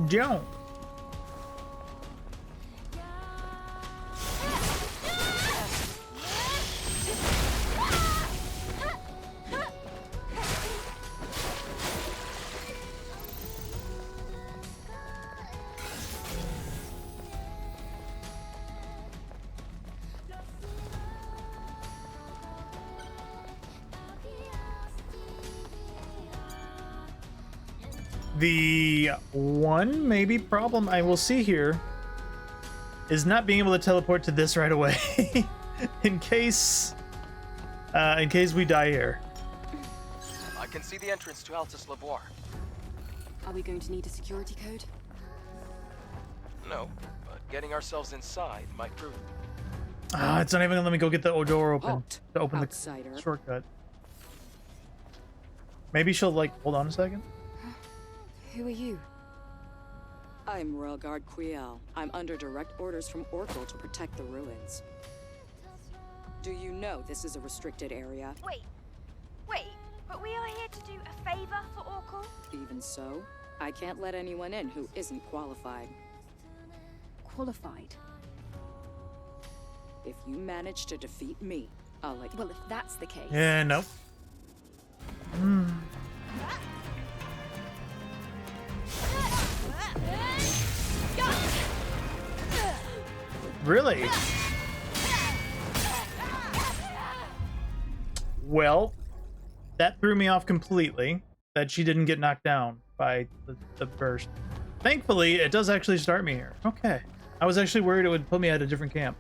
Don't. The one maybe problem I will see here is not being able to teleport to this right away in case we die here. I can see the entrance to Altus Labour. Are we going to need a security code? No, but getting ourselves inside might prove. It's not even gonna let me go get the door open Halt, to open outsider. the shortcut. Maybe she'll like hold on a second. Who are you? I'm Relgard Quiel. I'm under direct orders from Oracle to protect the ruins. Do you know this is a restricted area? Wait, but we are here to do a favor for Oracle? Even so, I can't let anyone in who isn't qualified. Qualified? If you manage to defeat me, I'll let you. Well, if that's the case... Yeah, nope. Really? Well, that threw me off completely, that she didn't get knocked down by the burst. Thankfully, it does actually start me here. Okay. I was actually worried it would put me at a different camp.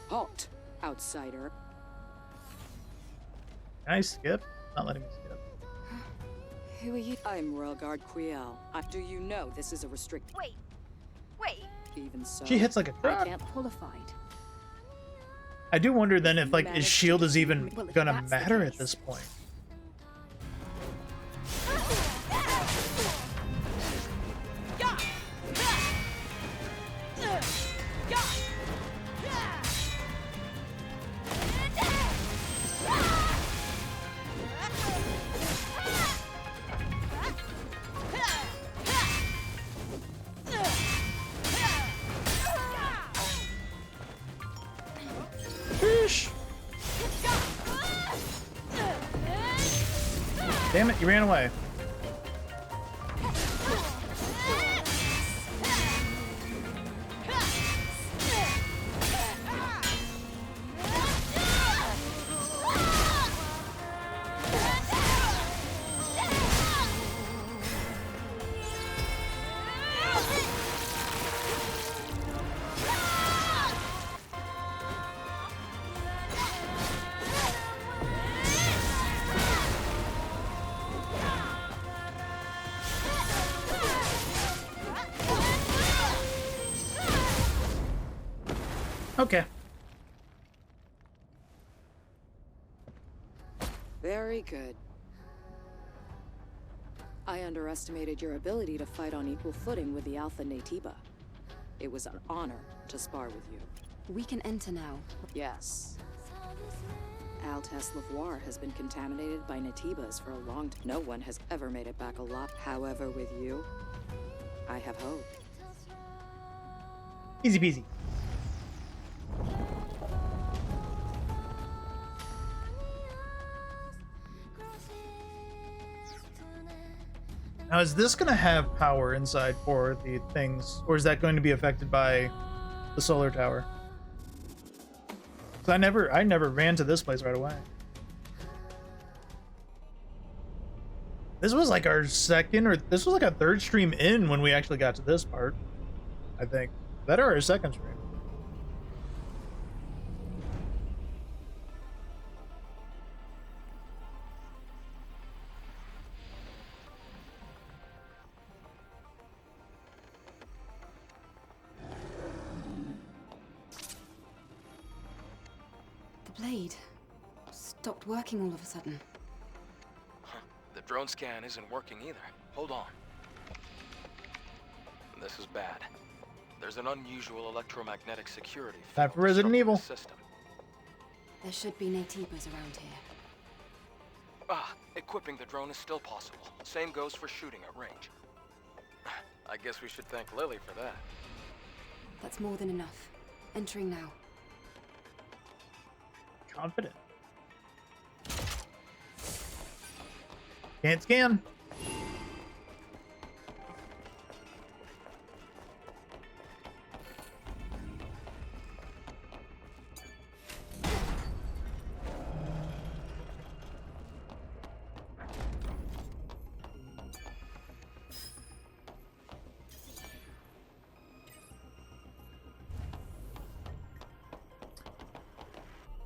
Halt, outsider. Can I skip? Not letting me skip. Who are you? I'm Relgard Quiel. Do you know this is a restricted... Wait. Even so, She hits like a I truck. can't. Qualified. I do wonder then if like his shield is even Well, if gonna that's the matter at case. this point. Squish! Damn it, you ran away. Okay. Very good. I underestimated your ability to fight on equal footing with the Alpha Natiba. It was an honor to spar with you. We can enter now. Yes. Altes Lavoir has been contaminated by Natibas for a long time. No one has ever made it back alive. However, with you, I have hope. Easy peasy. Now, is this going to have power inside for the things, or is that going to be affected by the solar tower? Because I never ran to this place right away. This was like our second, or this was like a third stream in when we actually got to this part. I think. That or our second stream. Blade stopped working all of a sudden. The drone scan isn't working either. Hold on. This is bad. There's an unusual electromagnetic security Time for Resident Evil. System. There should be Natibas around here. Equipping the drone is still possible. Same goes for shooting at range. I guess we should thank Lily for that. That's more than enough. Entering now. Confident. Can't scan.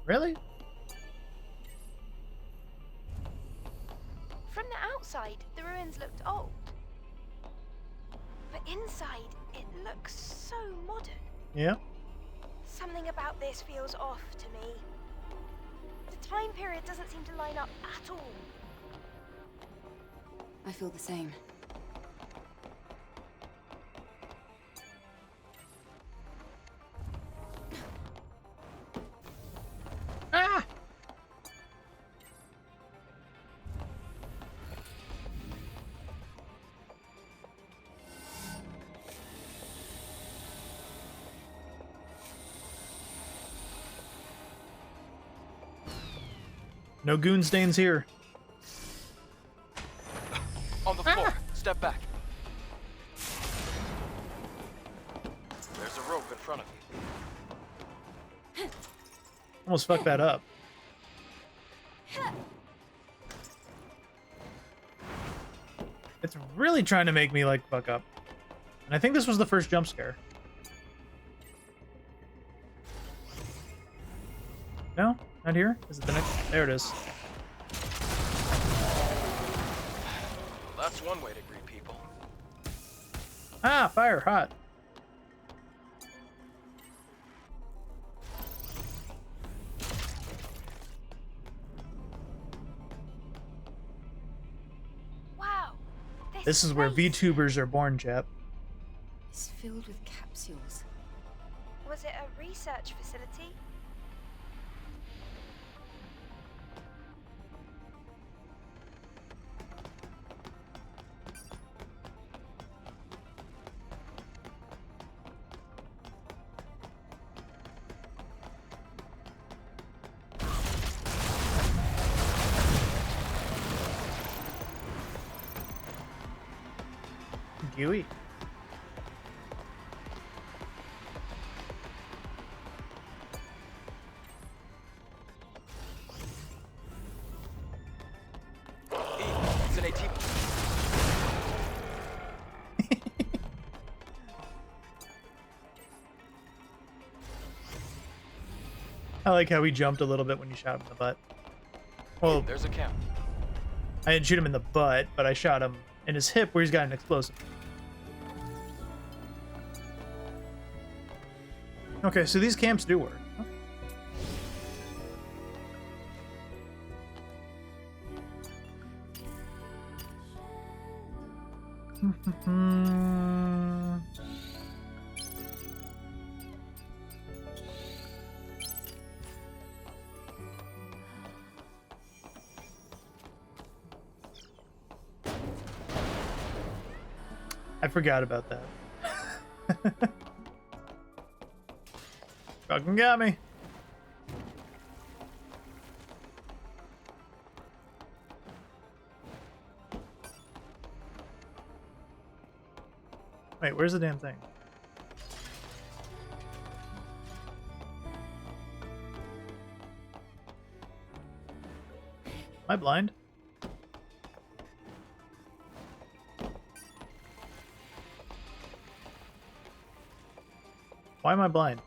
Really? From the outside, the ruins looked old. But inside, it looks so modern. Yeah. Something about this feels off to me. The time period doesn't seem to line up at all. I feel the same. Ah! No goon stains here. On the floor. Step back. There's a rope in front of you. Almost fucked that up. It's really trying to make me like fuck up. And I think this was the first jump scare. No? Not here? Is it the next? There it is. That's one way to greet people. Ah, fire, hot. Wow. This is where VTubers are born, chap. It's filled with capsules. Was it a research facility? Huey. It's an AT. I like how he jumped a little bit when you shot him in the butt. Well, There's a count. I didn't shoot him in the butt, but I shot him in his hip where he's got an explosive. Okay, so these camps do work. I forgot about that. Fucking got me. Wait, where's the damn thing? Am I blind? Why am I blind?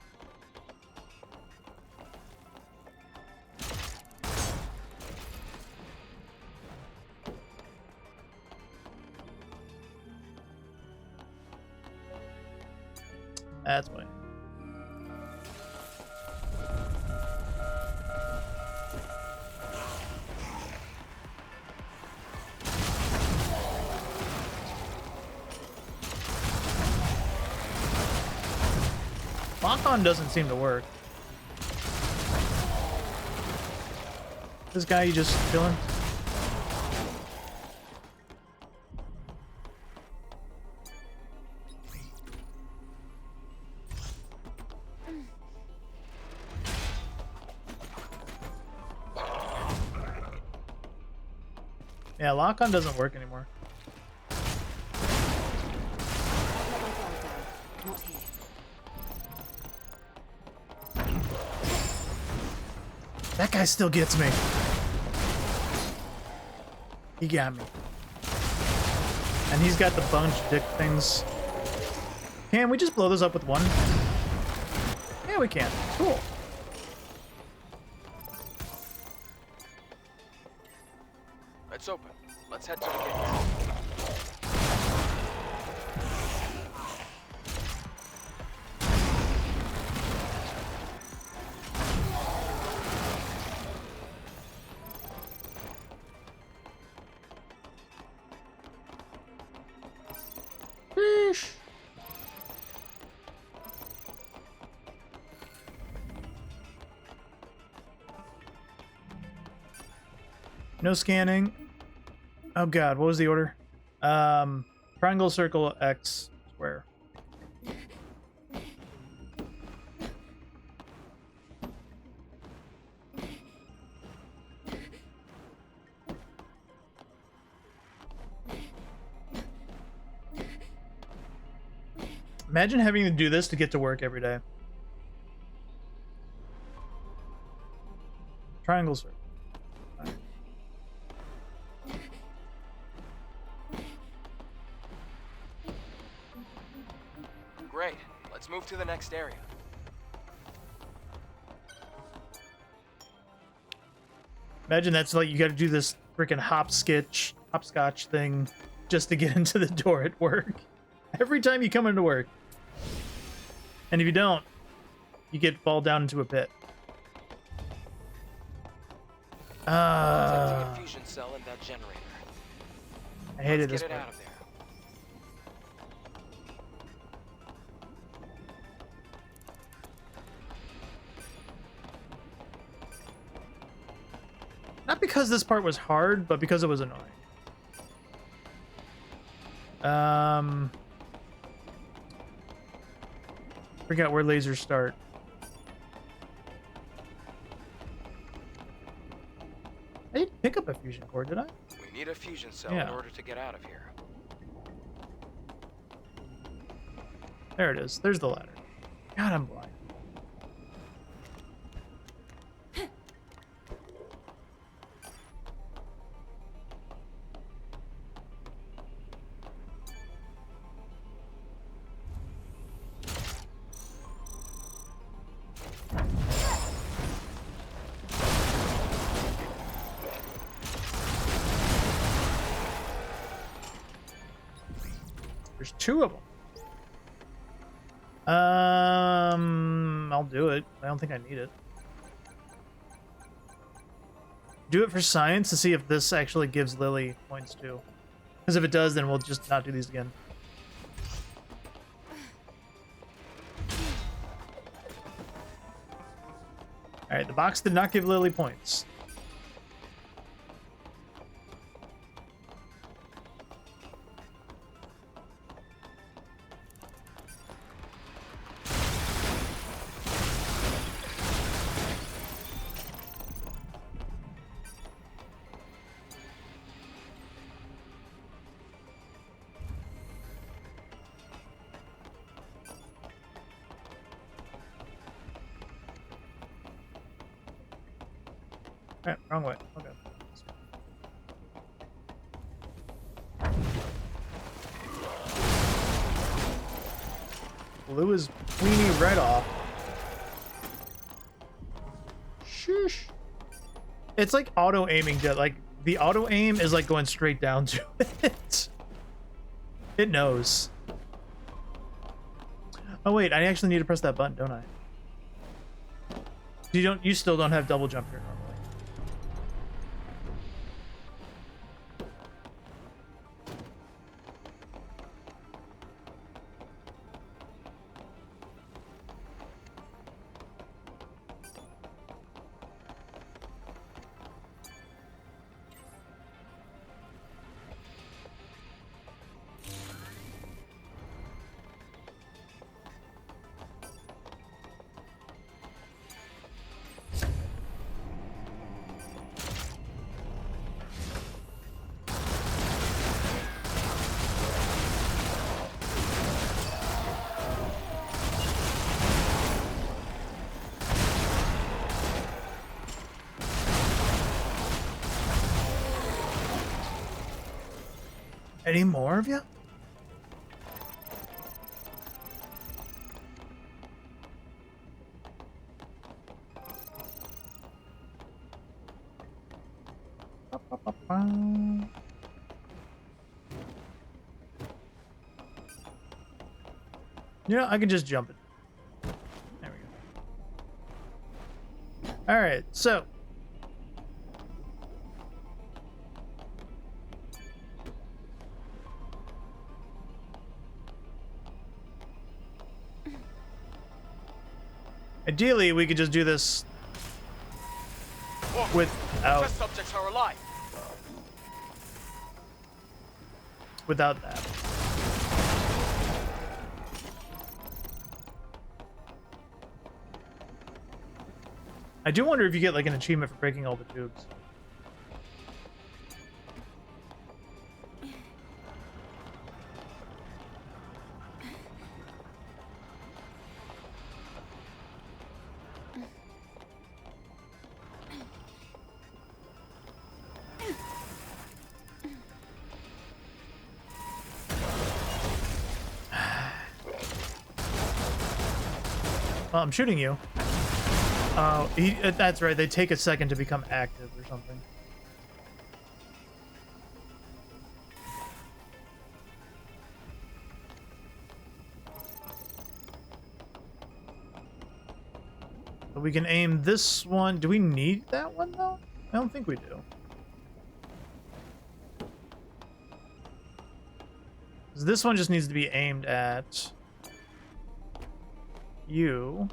That's why. Lock-on doesn't seem to work. This guy you just killing? Yeah, lock-on doesn't work anymore. Not here. That guy still gets me. He got me. And he's got the bunch dick things. Can we just blow those up with one? Yeah, we can. Cool. It's open. Let's head to the gates. Fish. No scanning. Oh god, what was the order? Triangle, circle, X, square. Imagine having to do this to get to work every day. Triangle, circle. Great. Let's move to the next area. Imagine that's like you got to do this freaking hopscotch thing just to get into the door at work. Every time you come into work. And if you don't, you get fall down into a pit. Detecting a fusion cell in that generator. I hated Let's this get it part. out of there. Not because this part was hard, but because it was annoying. Forgot where lasers start. I didn't pick up a fusion core, did I? We need a fusion cell Yeah. in order to get out of here. There it is. There's the ladder. God, I'm blind. There's 2 of them. I'll do it. I don't think I need it. Do it for science to see if this actually gives Lily points too. Because if it does, then we'll just not do these again. Alright, the box did not give Lily points. Alright, wrong way. Okay. Blew his weenie right off. Shush. It's like auto aiming. Like the auto aim is like going straight down to it. It knows. Oh wait, I actually need to press that button, don't I? You still don't have double jump here normally. Any more of you? Yeah, I can just jump it. There we go. All right, so ideally, we could just do this without Test subjects are alive. without that. I do wonder if you get like an achievement for breaking all the tubes. Well, I'm shooting you. Oh, that's right. They take a second to become active or something. But we can aim this one. Do we need that one, though? I don't think we do. 'Cause this one just needs to be aimed at you.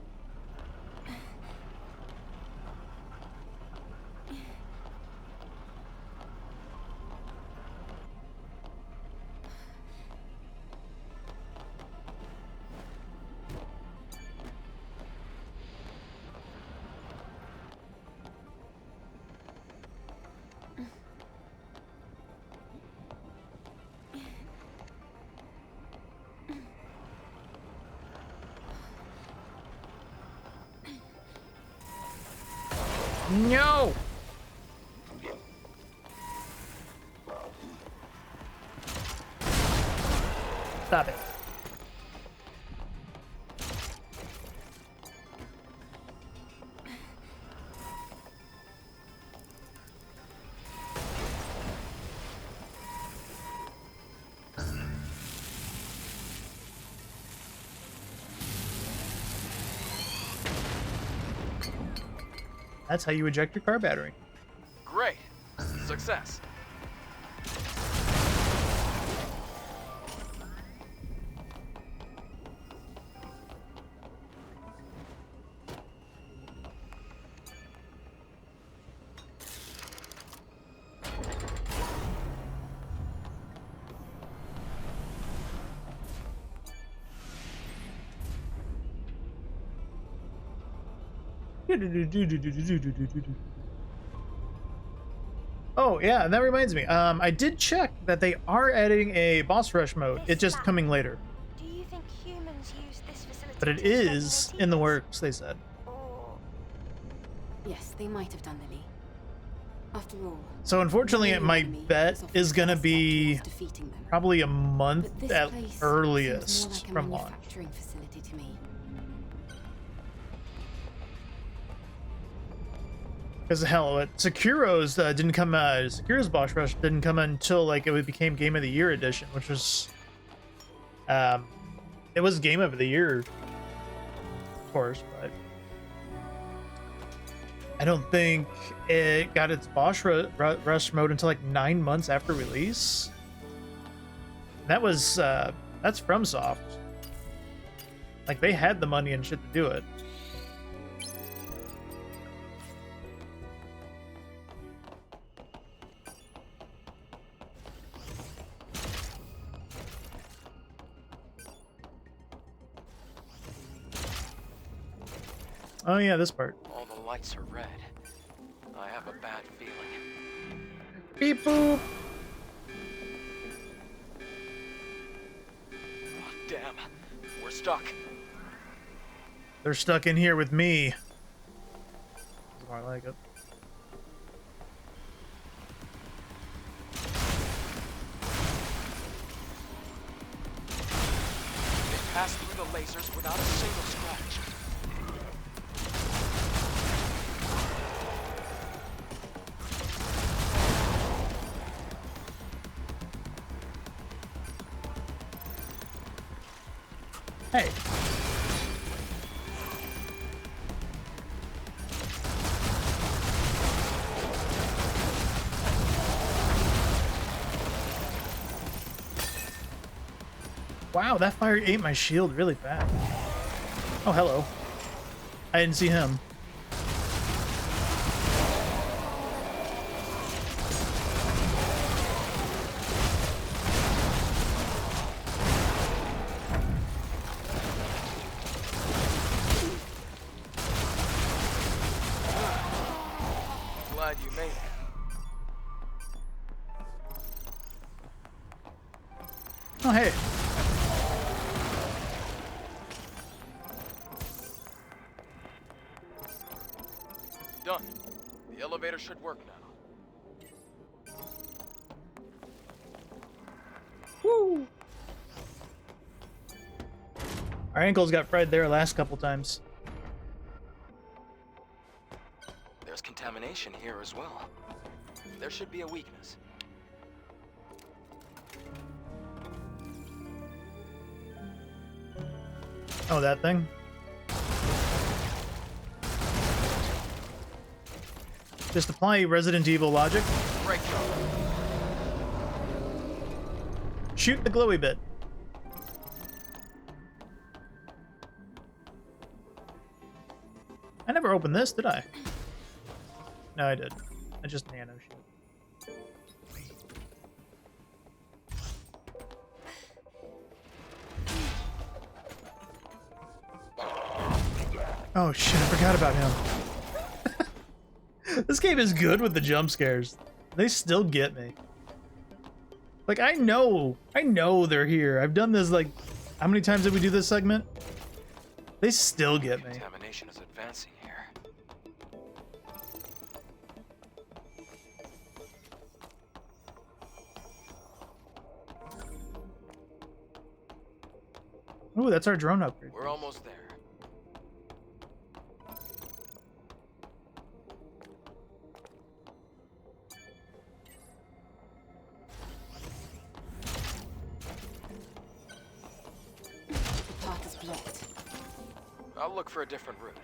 No! Stop it. That's how you eject your car battery. Great. Success. Oh yeah, and that reminds me. I did check that they are adding a boss rush mode. It's just coming later. Do you think humans use this facility? But it is in the works, they said. Yes, they might have done, Lily. After all. So unfortunately, my bet is gonna be probably a month at earliest from launch. Facility to me. Because hell, Sekiro's didn't come. Sekiro's boss rush didn't come until like it became Game of the Year edition, which was, it was Game of the Year, of course, but I don't think it got its boss rush mode until like 9 months after release. That was that's FromSoft. Like they had the money and shit to do it. Oh yeah, this part. All the lights are red. I have a bad feeling. Beep boop. Oh, damn. We're stuck. They're stuck in here with me. That's more like it. They passed through the lasers without a single scratch. Hey. Wow, that fire ate my shield really fast. Oh, hello. I didn't see him. Glad you made it. Oh, hey. Done. The elevator should work now. Woo! Our ankles got fried there last couple times. There's contamination here as well. There should be a weakness. Oh, that thing? Just apply Resident Evil logic. Great job. Shoot the glowy bit. I never opened this, did I? No, I did. I just nano shit. Oh shit, I forgot about him. This game is good with the jump scares. They still get me. Like, I know they're here. I've done this, like, how many times did we do this segment? They still get me. Contamination is advancing here. Ooh, that's our drone upgrade. We're almost there. The path is blocked. I'll look for a different route.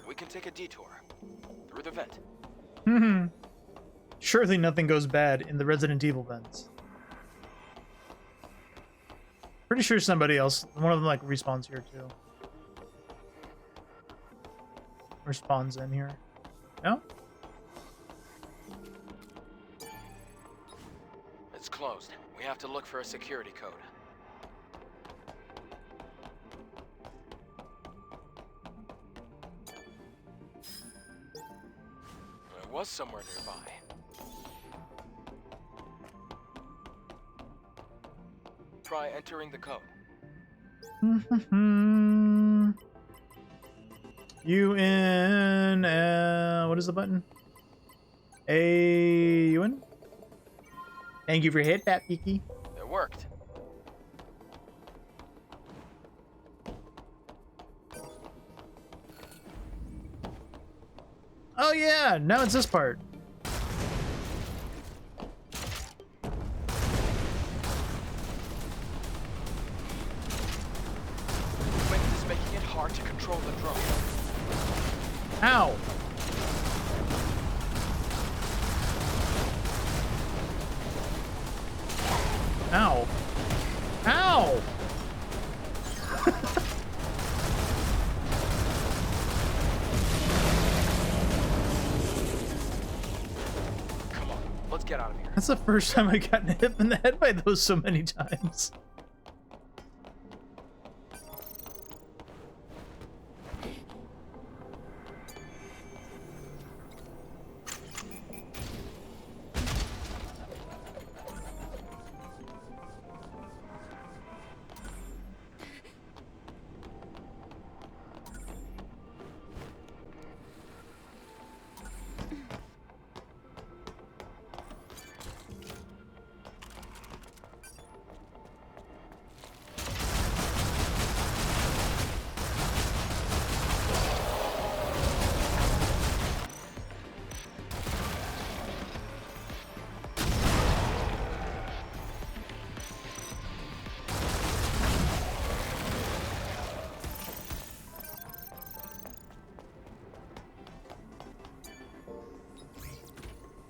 We can take a detour through the vent. Surely nothing goes bad in the Resident Evil vents. Pretty sure somebody else, one of them like respawns here too. Or spawns in here. No? It's closed. We have to look for a security code. It was somewhere nearby. Try entering the code. You in what is the button? You in? Thank you for hit that, Piki. It worked. Oh yeah, now it's this part. Wind is making it hard to control the drone. Ow. Ow. Ow! Come on, let's get out of here. That's the first time I've gotten hit in the head by those so many times.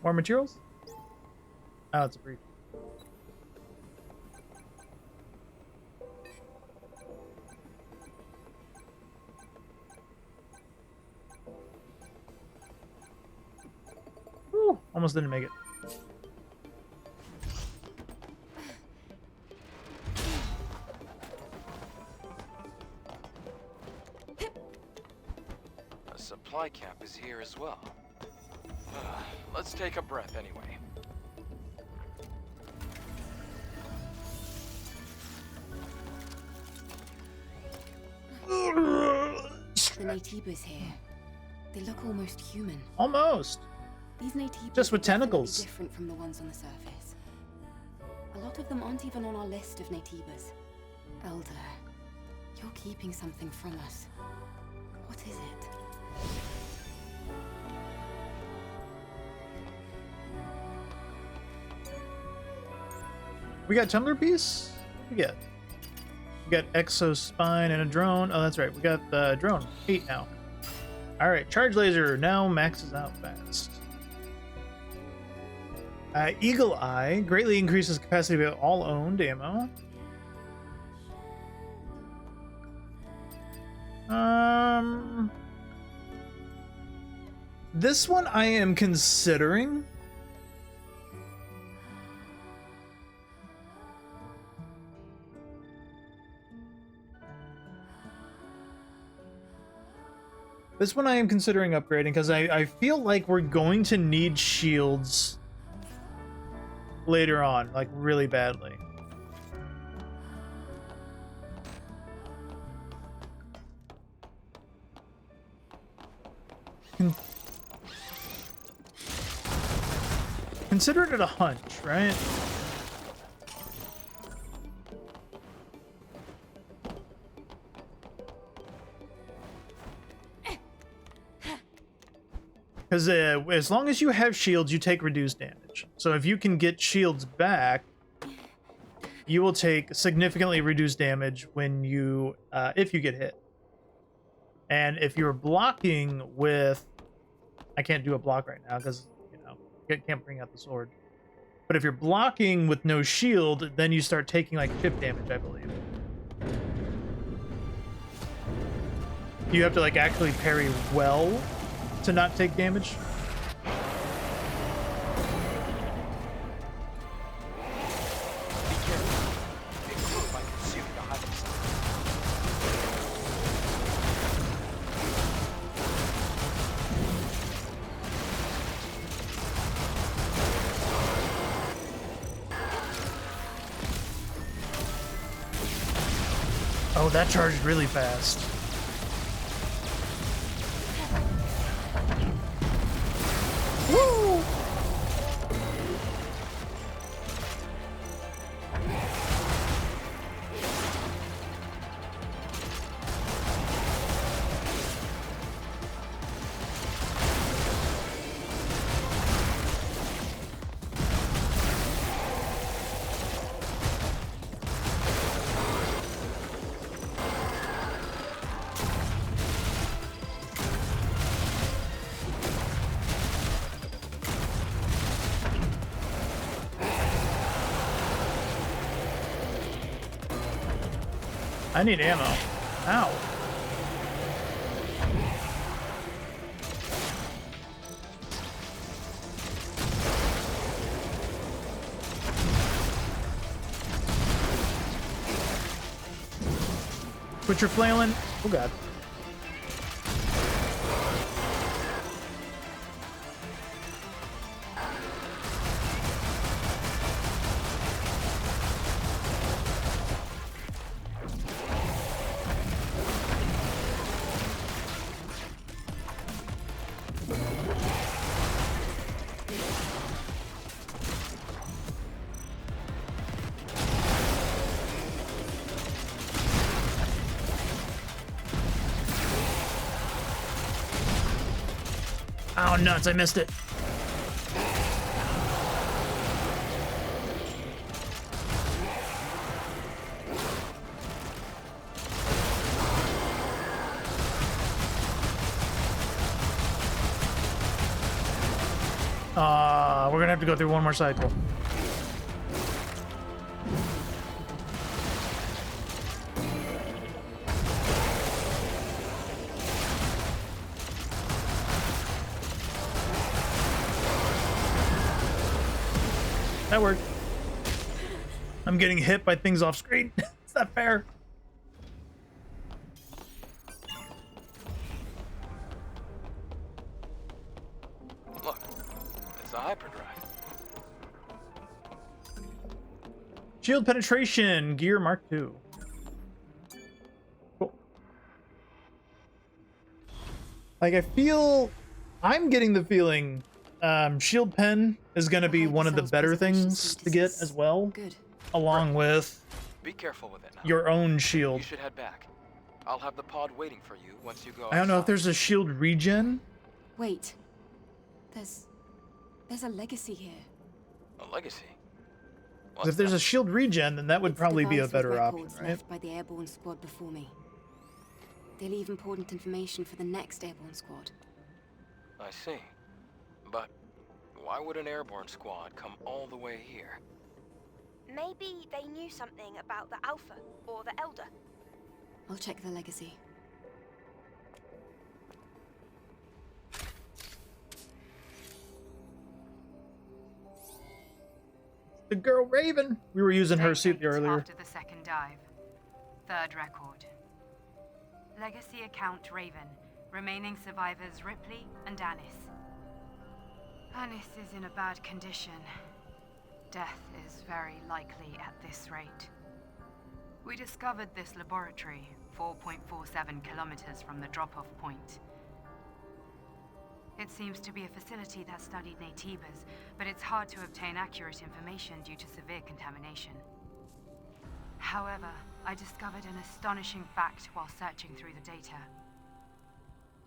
More materials? Oh, it's a brief. Whew, almost didn't make it. A supply cap is here as well. Let's take a breath anyway. The Naytibas here. They look almost human. Almost. These Naytibas Just with are definitely tentacles. different from the ones on the surface. A lot of them aren't even on our list of Naytibas. Elder, you're keeping something from us. What is it? We got tumbler piece? We got exo spine and a drone. Oh, that's right. We got the drone. 8 now. All right, charge laser now maxes out fast. Eagle Eye greatly increases capacity of all owned ammo. This one I am considering. This one I am considering upgrading because I feel like we're going to need shields later on, like really badly. Consider it a hunch, right? Because as long as you have shields, you take reduced damage. So if you can get shields back, you will take significantly reduced damage when you, if you get hit. And if you're blocking with, I can't do a block right now because, you know, can't bring out the sword. But if you're blocking with no shield, then you start taking like chip damage, I believe. You have to like actually parry well to not take damage. Oh, that charged really fast. Woo! I need ammo. Ow. Quit your flailing. Oh god. Oh, nuts, I missed it. We're gonna have to go through one more cycle. That worked. I'm getting hit by things off screen. It's not fair. Look, it's a hyperdrive. Shield penetration, gear Mark II. Cool. Like, I'm getting the feeling shield pen is going to be one of the better things to get as well. Good. Along with Be careful with it now. your own shield. You should head back. I'll have the pod waiting for you once you go I don't know if outside. there's a shield regen. Wait. There's a legacy here. A legacy? 'Cause if there's a shield regen, then that would It's probably be a device with better option, records right? left by the airborne squad before me. They leave important information for the next airborne squad. I see. But why would an airborne squad come all the way here? Maybe they knew something about the Alpha or the Elder. I'll check the legacy. The girl Raven. We were using her suit earlier. After the second dive. Third record. Legacy account Raven. Remaining survivors Ripley and Anis. Anis is in a bad condition. Death is very likely at this rate. We discovered this laboratory 4.47 kilometers from the drop-off point. It seems to be a facility that studied Naytibas, but it's hard to obtain accurate information due to severe contamination. However, I discovered an astonishing fact while searching through the data.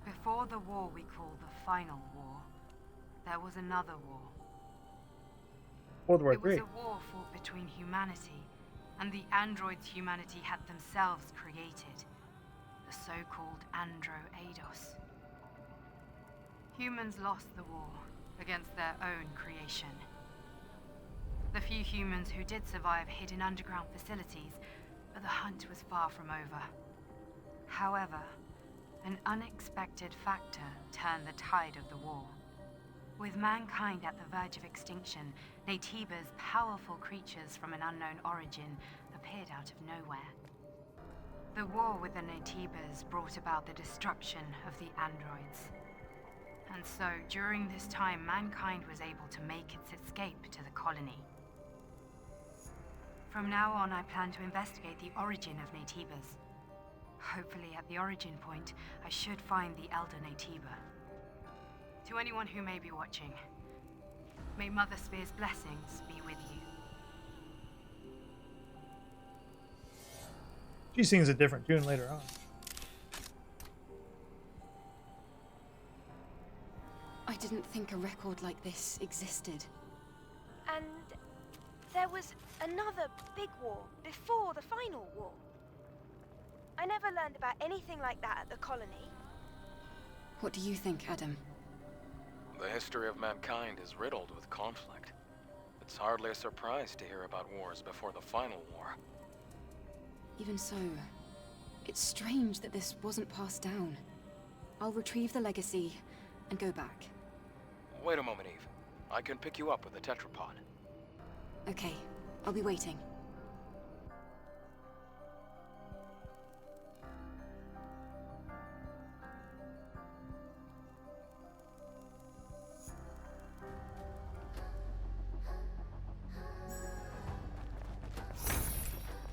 Before the war we call the Final War, there was another war. World War It was III. a war fought between humanity and the androids humanity had themselves created, the so-called Andro-Eidos. Humans lost the war against their own creation. The few humans who did survive hid in underground facilities, but the hunt was far from over. However, an unexpected factor turned the tide of the war. With mankind at the verge of extinction, Naytiba's powerful creatures from an unknown origin appeared out of nowhere. The war with the Naytibas brought about the destruction of the androids. And so, during this time, mankind was able to make its escape to the colony. From now on, I plan to investigate the origin of Naytibas. Hopefully, at the origin point, I should find the Elder Naytiba. To anyone who may be watching, may Mother Spear's blessings be with you. She sings a different tune later on. I didn't think a record like this existed. And there was another big war before the final war. I never learned about anything like that at the colony. What do you think, Adam? The history of mankind is riddled with conflict. It's hardly a surprise to hear about wars before the final war. Even so, it's strange that this wasn't passed down. I'll retrieve the legacy and go back. Wait a moment, Eve. I can pick you up with the tetrapod. Okay, I'll be waiting.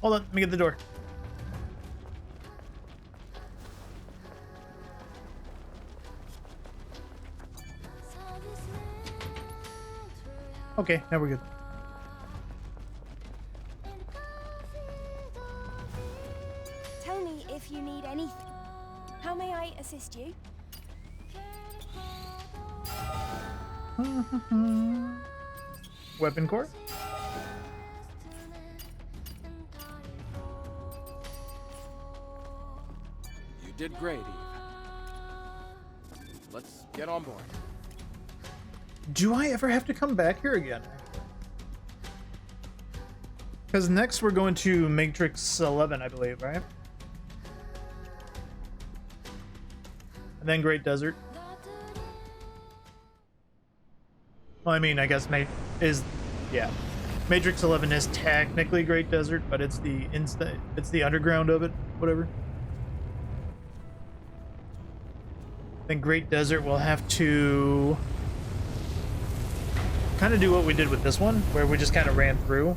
Hold on, let me get the door. Okay, now we're good. Tell me if you need anything. How may I assist you? Weapon core? You did great, Eve. Let's get on board. Do I ever have to come back here again? Because next we're going to Matrix 11, I believe, right? And then Great Desert. Well, I mean, I guess yeah. Matrix 11 is technically Great Desert, but it's the underground of it, whatever. Then Great Desert will have to kind of do what we did with this one, where we just kind of ran through.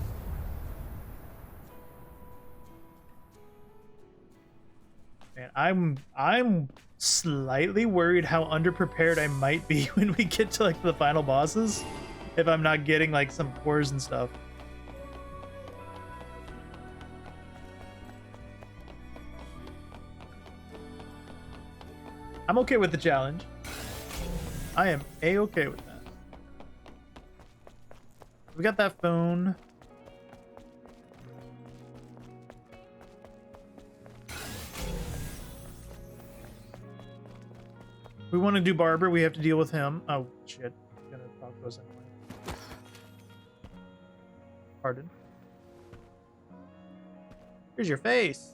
And I'm slightly worried how underprepared I might be when we get to like the final bosses, if I'm not getting like some cores and stuff. I'm okay with the challenge. I am a-okay with that. We got that phone. We want to do Barber, we have to deal with him. Oh, shit. I'm gonna talk to us anyway. Pardon. Here's your face.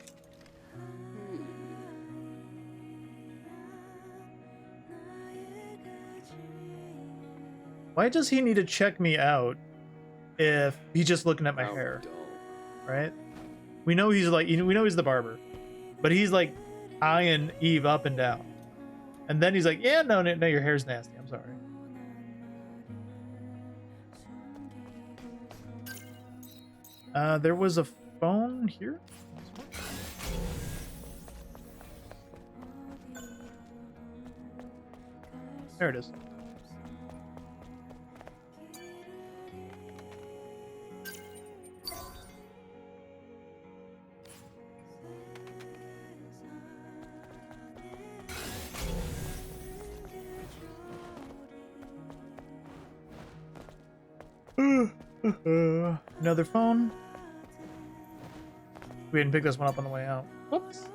Why does he need to check me out if he's just looking at my hair? Right? We know he's like, we know he's the barber, but he's like eyeing Eve up and down. And then he's like, yeah, no, your hair's nasty. I'm sorry. There was a phone here. There it is. Another phone. We didn't pick this one up on the way out. Whoops.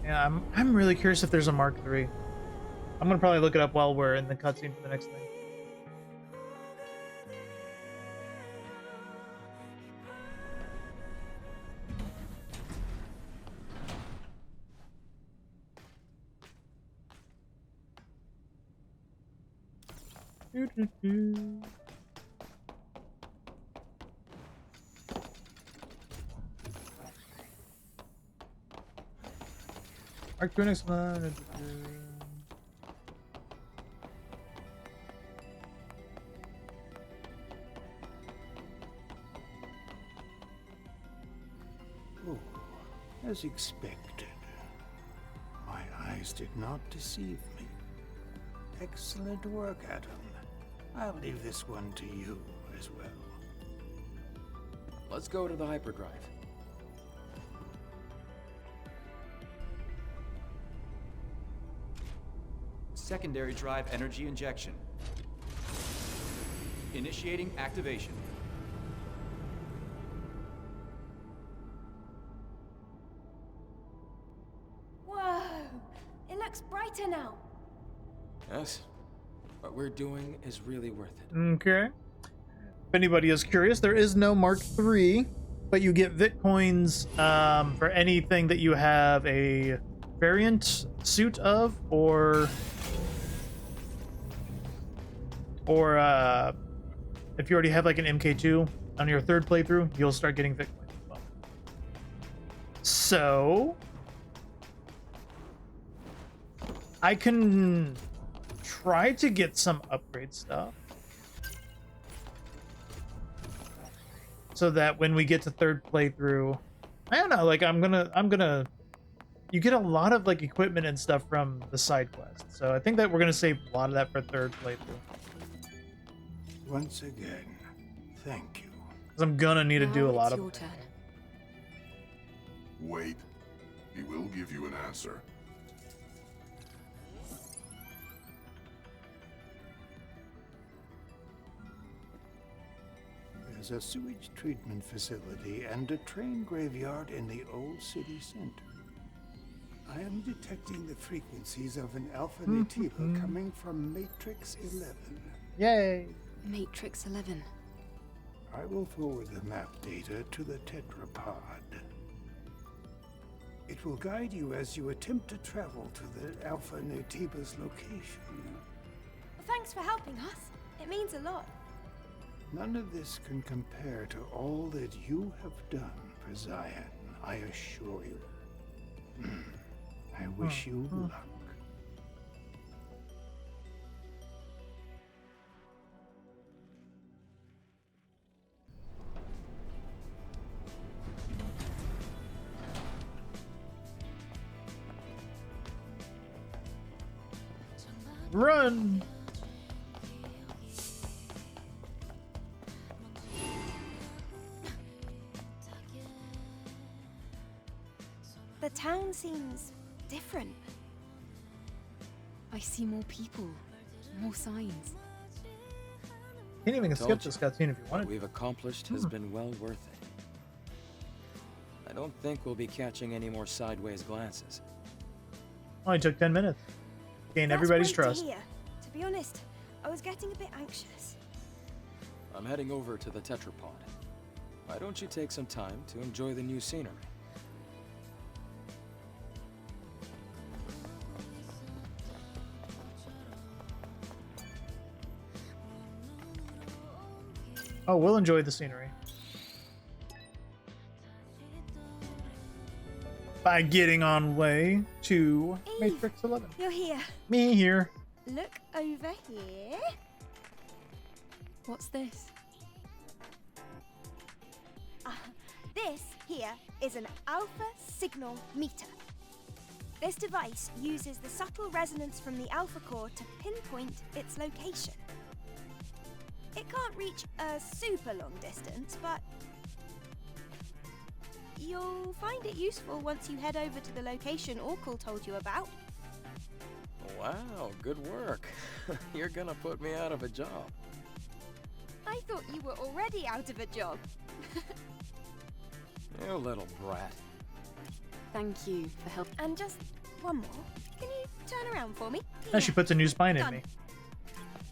Yeah, I'm really curious if there's a Mark III. I'm gonna probably look it up while we're in the cutscene for the next thing. Mark II next one. Oh, as expected. My eyes did not deceive me. Excellent work, Adam. I'll leave this one to you as well. Let's go to the hyperdrive. Secondary drive energy injection. Initiating activation. Whoa! It looks brighter now. Yes. What we're doing is really worth it. Okay. If anybody is curious, there is no Mark III, but you get Bitcoins for anything that you have a variant suit of, or if you already have like an MK2 on your third playthrough, you'll start getting Bitcoins as well. So I can try to get some upgrade stuff so that when we get to third playthrough, I don't know, like I'm gonna you get a lot of like equipment and stuff from the side quest, so I think that we're gonna save a lot of that for third playthrough. Once again, thank you. Because I'm gonna need to do a lot of your turn. Wait. He will give you an answer. There's a sewage treatment facility and a train graveyard in the old city center. I am detecting the frequencies of an Alpha Natiba coming from Matrix 11. Yay! Matrix 11. I will forward the map data to the tetrapod. It will guide you as you attempt to travel to the Alpha Natiba's location. Well, thanks for helping us. It means a lot. None of this can compare to all that you have done for Zion, I assure you. I wish you luck. Run! The town seems different. I see more people, more signs. Can't even skip Told this you. cutscene if you What wanted. we've accomplished has been well worth it. I don't think we'll be catching any more sideways glances. Only took 10 minutes. Gain That's everybody's great trust. to hear. To be honest, I was getting a bit anxious. I'm heading over to the tetrapod. Why don't you take some time to enjoy the new scenery? Oh, we'll enjoy the scenery. By getting on way to Eve, Matrix 11. You're here. Me here. Look over here. What's this? This here is an alpha signal meter. This device uses the subtle resonance from the alpha core to pinpoint its location. It can't reach a super long distance, but you'll find it useful once you head over to the location Orkul told you about. Wow, good work. You're gonna put me out of a job. I thought you were already out of a job. You little brat. Thank you for help. And just one more. Can you turn around for me? Now she puts a new spine in Done. me.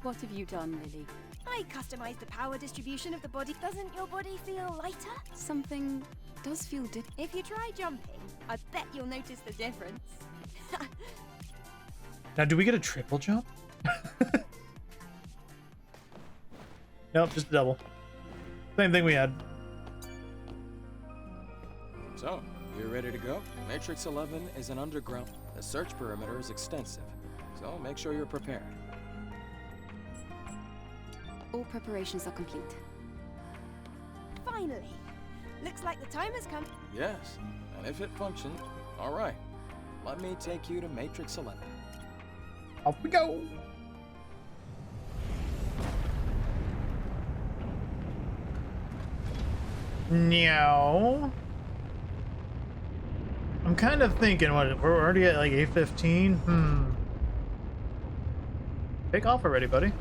What have you done, Lily? I customized the power distribution of the body. Doesn't your body feel lighter? Something does feel different. If you try jumping, I bet you'll notice the difference. Now, do we get a triple jump? Nope, just a double. Same thing we had. So, you ready to go? Matrix 11 is an underground. The search perimeter is extensive, so make sure you're prepared. All preparations are complete. Finally. Looks like the time has come. Yes, and if it functions, all right. Let me take you to Matrix 11. Off we go. No. I'm kind of thinking, what, we're already at like 8:15? Take off already, buddy.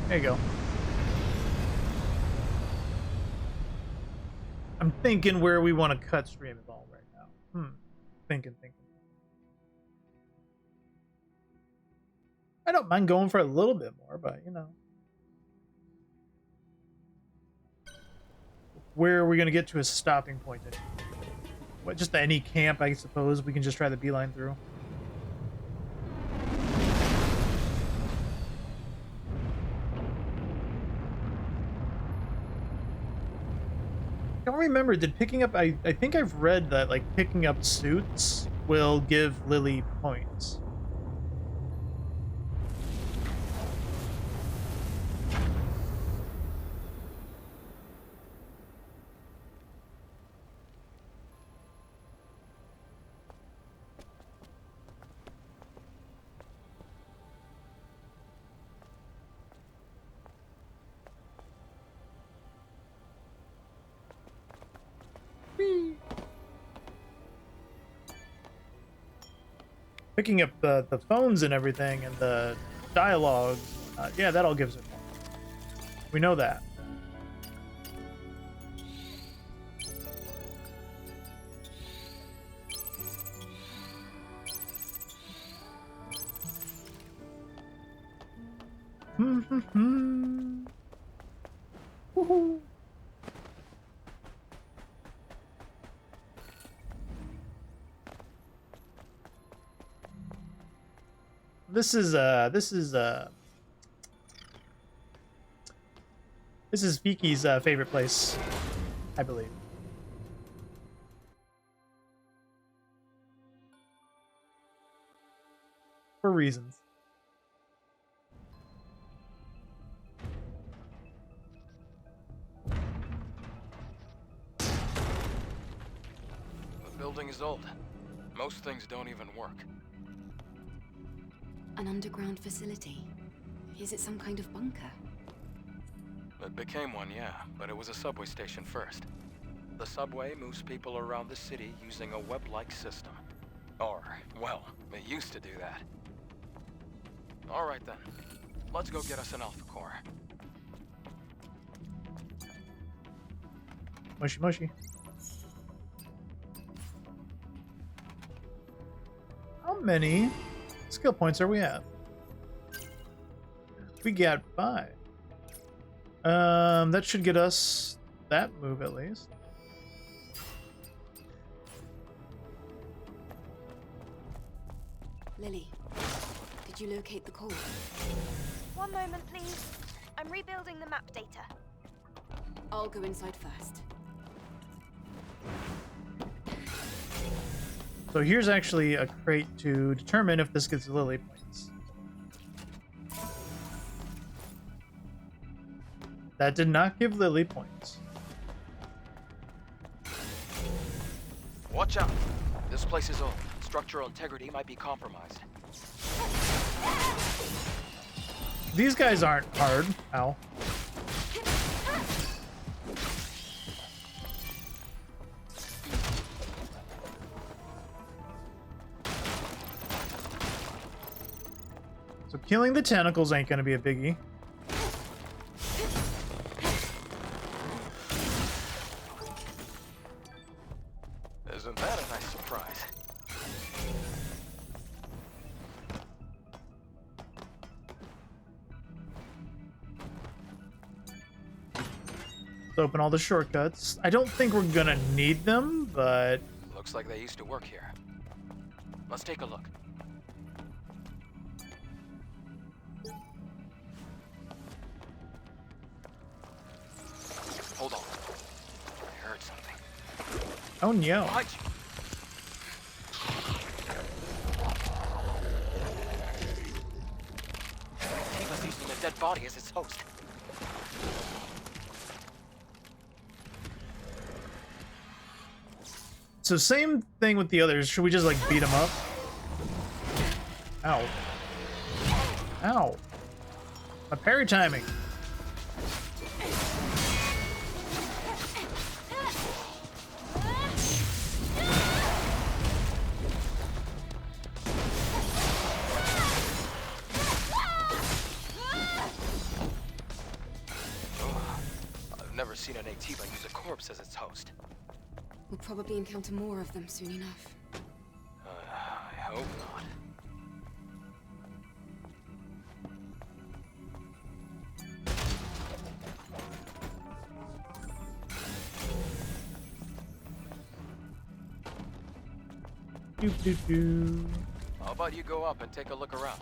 There you go. I'm thinking where we want to cut stream it all right now. Thinking. I don't mind going for a little bit more, but you know. Where are we going to get to a stopping point? What, just any camp, I suppose? We can just try the beeline through. I don't remember, did picking up... I think I've read that, like, picking up suits will give Lily points. Picking up the phones and everything and the dialogue, yeah, that all gives it more. We know that. Woohoo! This is Viki's favorite place, I believe. For reasons. The building is old. Most things don't even work. An underground facility. Is it some kind of bunker? It became one, yeah, but it was a subway station first. The subway moves people around the city using a web-like system. Or, well, it used to do that. All right then, let's go get us an Alpha Core. Mushy mushy. How many skill points are we at? We got 5. That should get us that move at least. Lily, did you locate the core? One moment, please. I'm rebuilding the map data. I'll go inside first. So here's actually a crate to determine if this gets Lily points. That did not give Lily points. Watch out! This place is old. Structural integrity might be compromised. These guys aren't hard. Ow. So killing the tentacles ain't gonna be a biggie. Isn't that a nice surprise? Let's open all the shortcuts. I don't think we're gonna need them, but... Looks like they used to work here. Let's take a look. Hold on. I heard something. Oh no. Behind you. Tiba's using a dead body as its host. So same thing with the others. Should we just like beat them up? Ow. Ow. My parry timing. I've never seen an Atiba use a corpse as its host. We'll probably encounter more of them soon enough. I hope not. How about you go up and take a look around?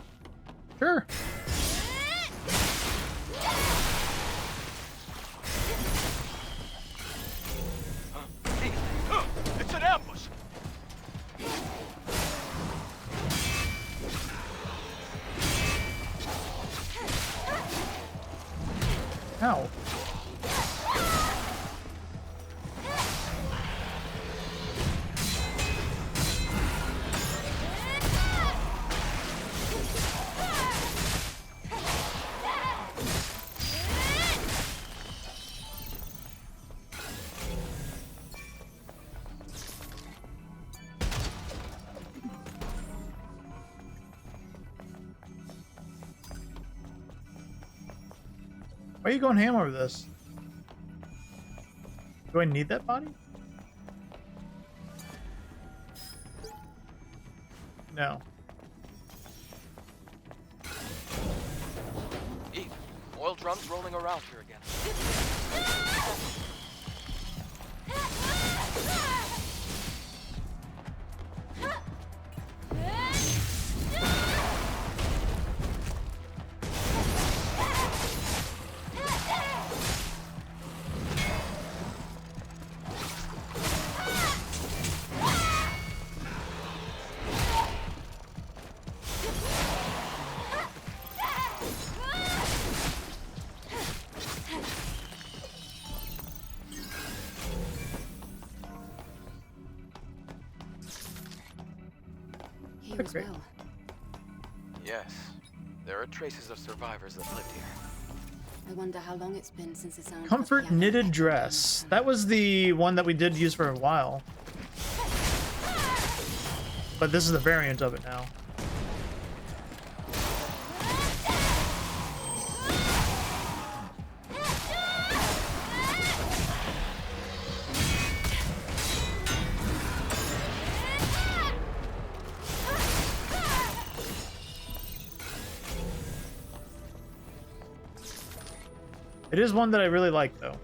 Sure. It's an ambush! Ow. Why are you going ham over this? Do I need that body? No. Eve, oil drums rolling around here again. Here as well. Yes, there are traces of survivors that lived here. I wonder how long it's been since the sound. Comfort knitted dress. That was the one that we did use for a while. But this is the variant of it now. It is one that I really like, though.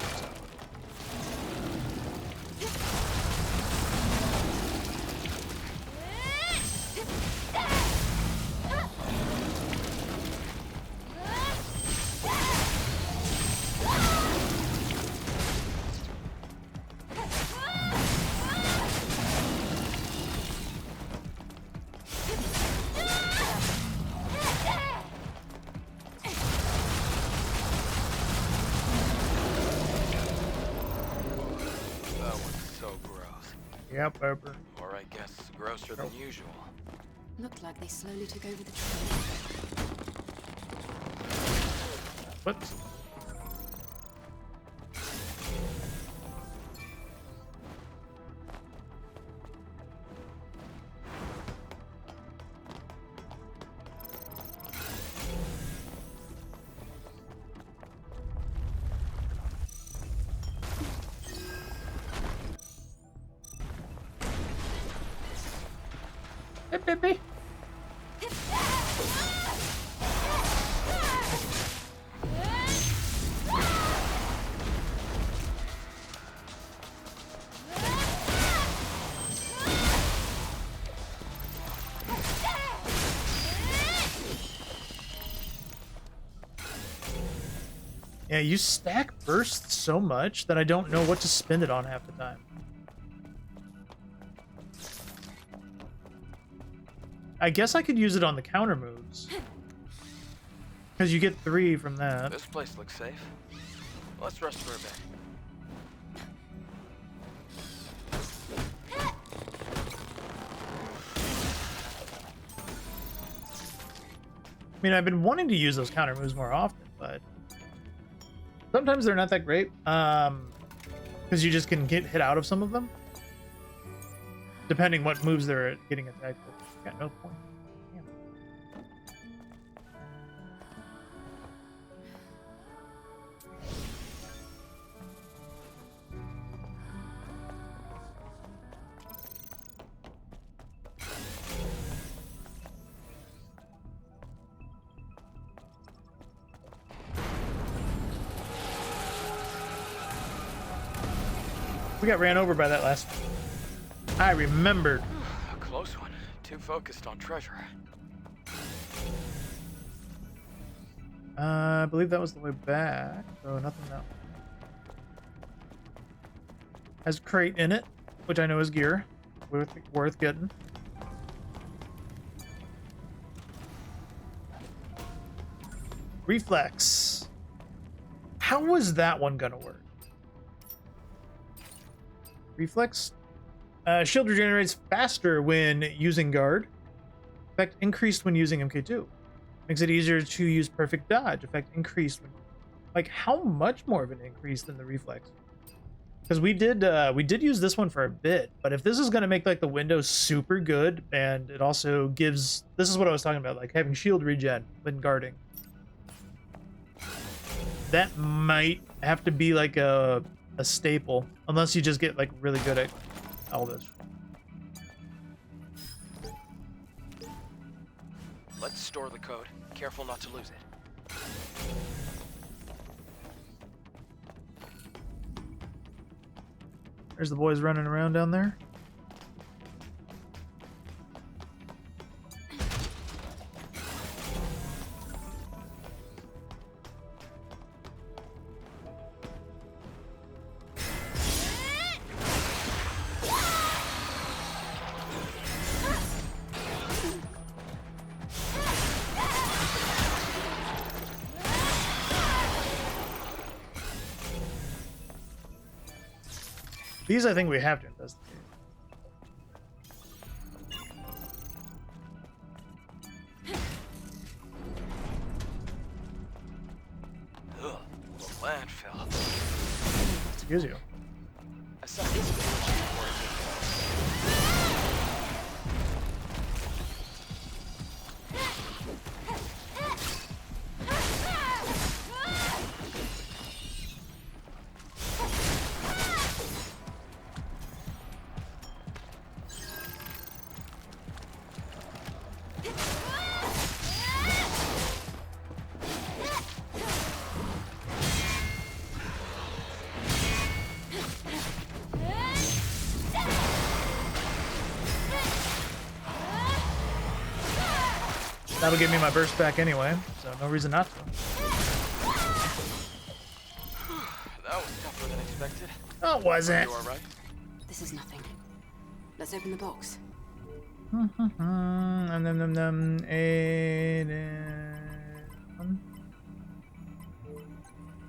That one's so gross. Yeah, Pepper. Or I guess grosser than usual. Looked like they slowly took over the train. Whoops. Hey, baby. Yeah, you stack bursts so much that I don't know what to spend it on half the time. I guess I could use it on the counter moves. Because you get 3 from that. This place looks safe. Let's rest for a bit. I mean, I've been wanting to use those counter moves more often, but sometimes they're not that great. Because you just can get hit out of some of them. Depending what moves they're getting attacked with. Got no point. Damn. We got ran over by that last one. I remembered. A close one. Too focused on treasure. I believe that was the way back. So nothing now. Has crate in it, which I know is gear. Worth getting. Reflex. How was that one gonna work? Reflex? Shield regenerates faster when using guard. Effect increased when using MK2. Makes it easier to use perfect dodge. Effect increased when... Like, how much more of an increase than the reflex? Because we did use this one for a bit, but if this is going to make like the window super good, and it also gives... This is what I was talking about, like having shield regen when guarding. That might have to be like a staple, unless you just get like really good at all this. Let's store the code. Careful not to lose it. There's the boys running around down there. These I think we have to investigate. Ugh, landfill. Excuse you. That'll give me my burst back anyway, so no reason not to. That was tougher than expected. Oh, was it? You all right? This is nothing. Let's open the box.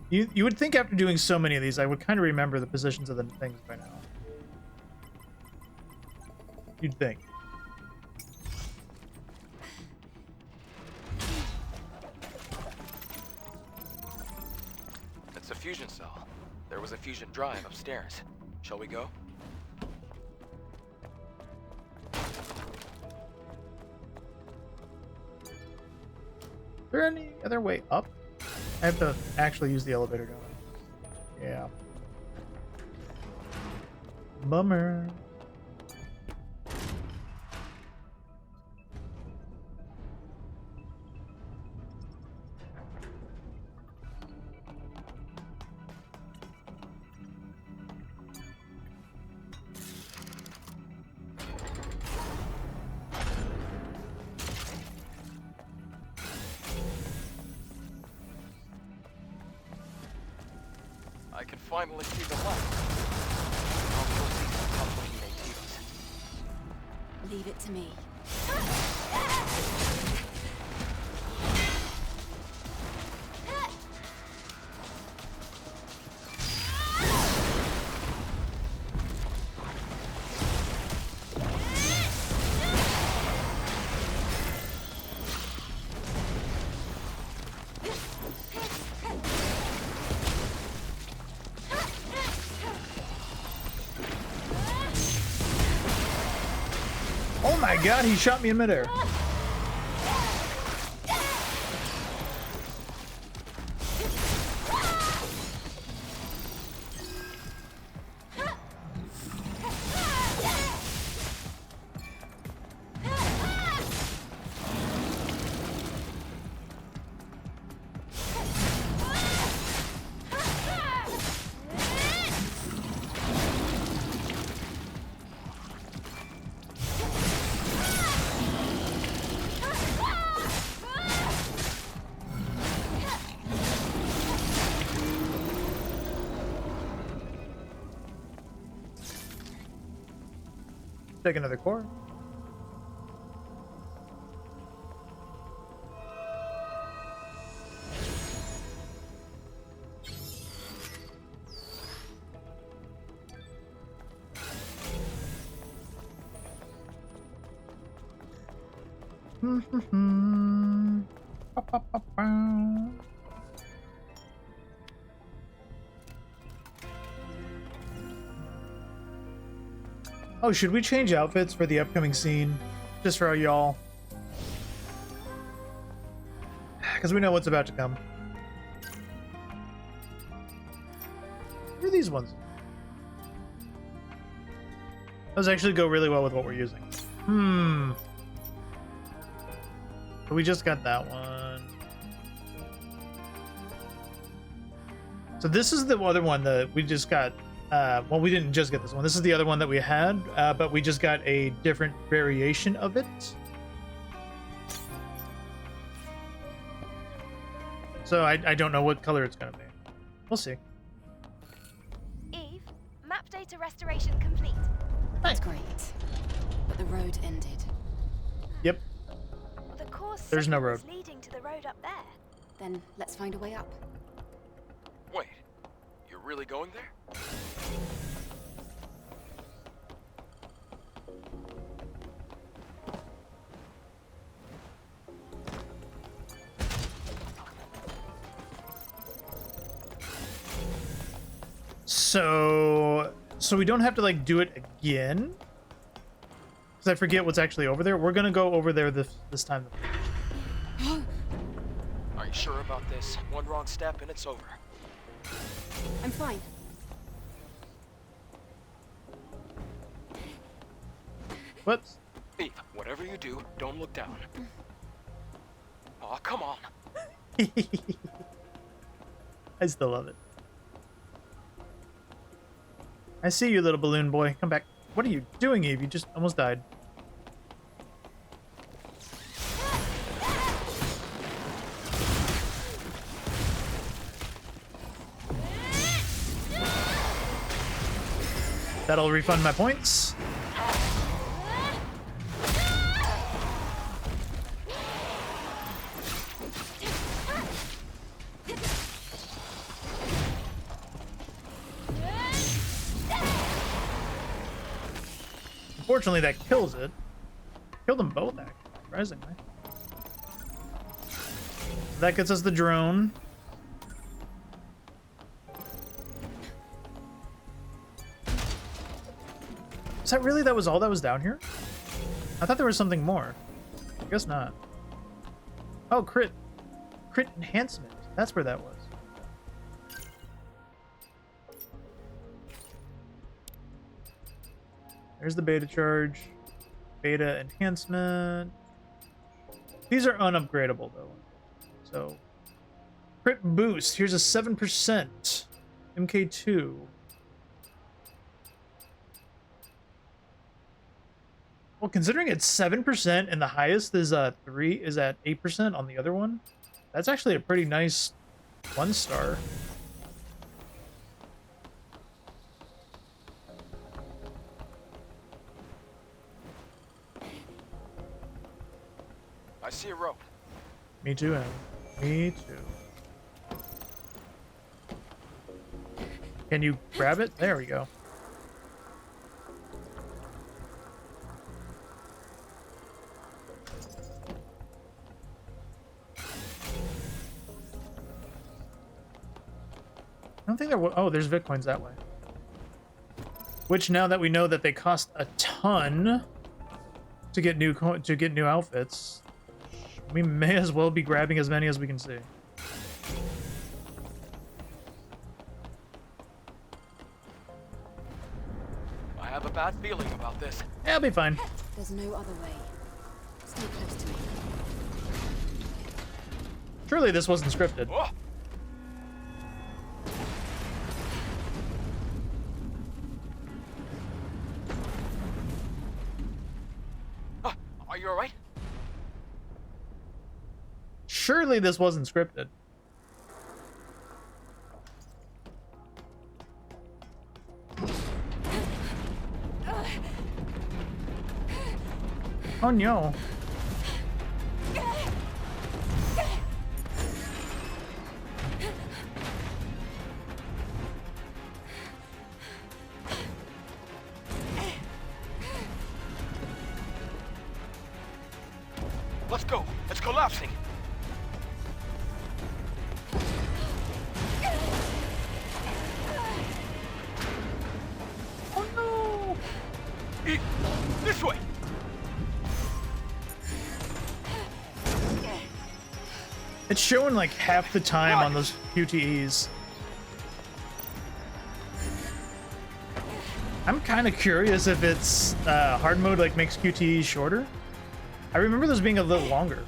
You would think after doing so many of these, I would kind of remember the positions of the things by now. You'd think. It's a fusion cell. There was a fusion drive upstairs. Shall we go? Is there any other way up? I have to actually use the elevator, don't I? Yeah. Bummer. I can finally see the light. I'll proceed to comforting Nativas. Leave it to me. Oh my god, he shot me in midair. Take another core. Oh, should we change outfits for the upcoming scene? Just for y'all. Because we know what's about to come. What are these ones? Those actually go really well with what we're using. So we just got that one. So this is the other one that we just got. Well, we didn't just get this one. This is the other one that we had, but we just got a different variation of it. So I don't know what color it's going to be. We'll see. Eve, map data restoration complete. That's great. But the road ended. Yep. The course There's no road. is leading to the road up there. Then let's find a way up. Wait, you're really going there? So we don't have to like do it again, because I forget what's actually over there. We're gonna go over there this time. Are you sure about this? One wrong step and it's over. I'm fine. Whoops. Eve, whatever you do, don't look down. Aw, come on. I still love it. I see you, little balloon boy. Come back. What are you doing, Eve? You just almost died. That'll refund my points. Unfortunately, that kills it. Killed them both, actually, surprisingly. That gets us the drone. Is that really, that was all that was down here? I thought there was something more. I guess not. Oh, crit enhancement. That's where that was. There's the beta charge. Beta enhancement. These are unupgradable though. So crit boost. Here's a 7%. MK2. Well, considering it's 7% and the highest is 3 is at 8% on the other one, that's actually a pretty nice 1-star. I see a rope. Me too, Em. Me too. Can you grab it? There we go. I don't think there was. Oh, there's Bitcoins that way. Which, now that we know that they cost a ton to get new outfits, we may as well be grabbing as many as we can see. I have a bad feeling about this. Yeah, I'll be fine. There's no other way. Stay close to me. Surely this wasn't scripted. Oh! Are you alright? Surely this wasn't scripted. Oh no. Let's go. It's collapsing. Oh no. This way. It's showing like half the time on those QTEs. I'm kind of curious if it's hard mode like makes QTEs shorter. I remember those being a little longer.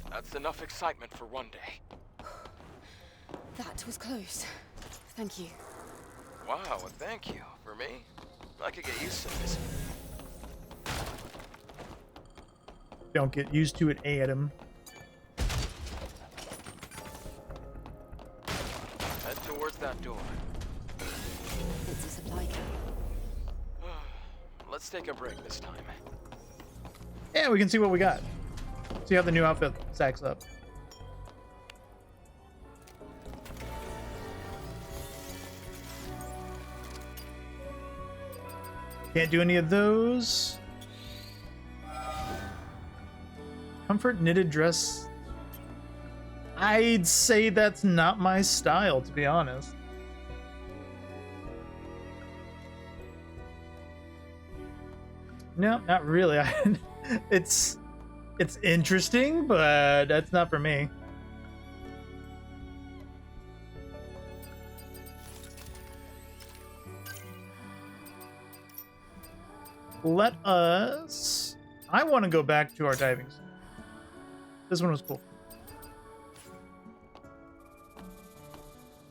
That's enough excitement for one day. That was close. Thank you. Wow, well, thank you. For me, I could get used to this. Don't get used to it, Adam. Head towards that door. It's a supply camp. Let's take a break this time. Yeah, we can see what we got. See how the new outfit stacks up. Can't do any of those. Comfort knitted dress. I'd say that's not my style, to be honest. No, not really. It's interesting, but that's not for me. Let us... I want to go back to our diving suit. This one was cool.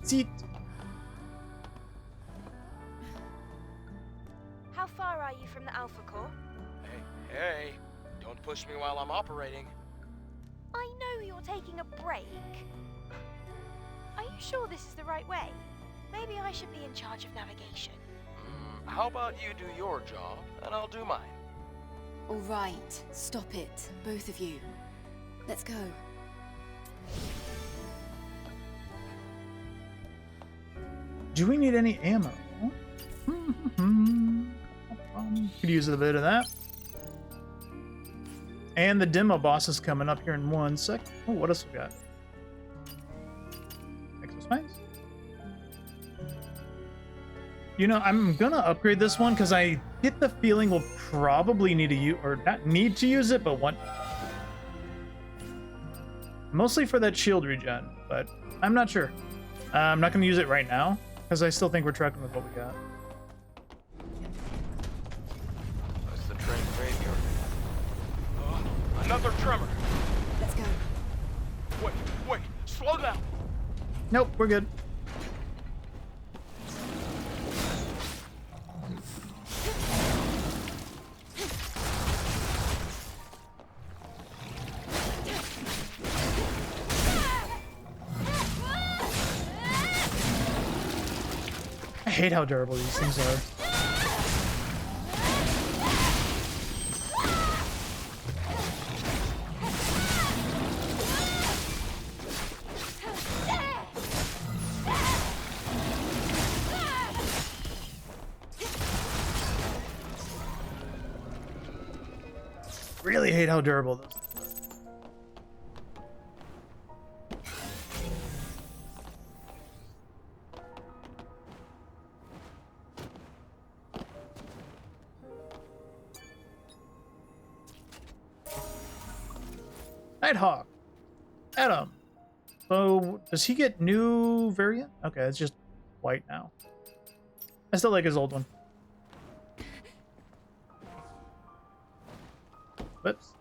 Seat. How far are you from the Alpha Core? Hey, don't push me while I'm operating. I know you're taking a break. Are you sure this is the right way? Maybe I should be in charge of navigation. How about you do your job, and I'll do mine? All right, stop it, both of you. Let's go. Do we need any ammo? Could use a bit of that. And the demo boss is coming up here in 1 sec. Oh, what else we got? Exospice? You know, I'm gonna upgrade this one because I get the feeling we'll probably need to use, or not need to use it, but want. Mostly for that shield regen, but I'm not sure. I'm not gonna use it right now because I still think we're trucking with what we got. That's the train graveyard. Another tremor. Let's go. Wait, slow down. Nope, we're good. I hate how durable these things are. Really hate how durable those things are. Nighthawk. Adam. So, does he get new variant? Okay, it's just white now. I still like his old one. Whoops.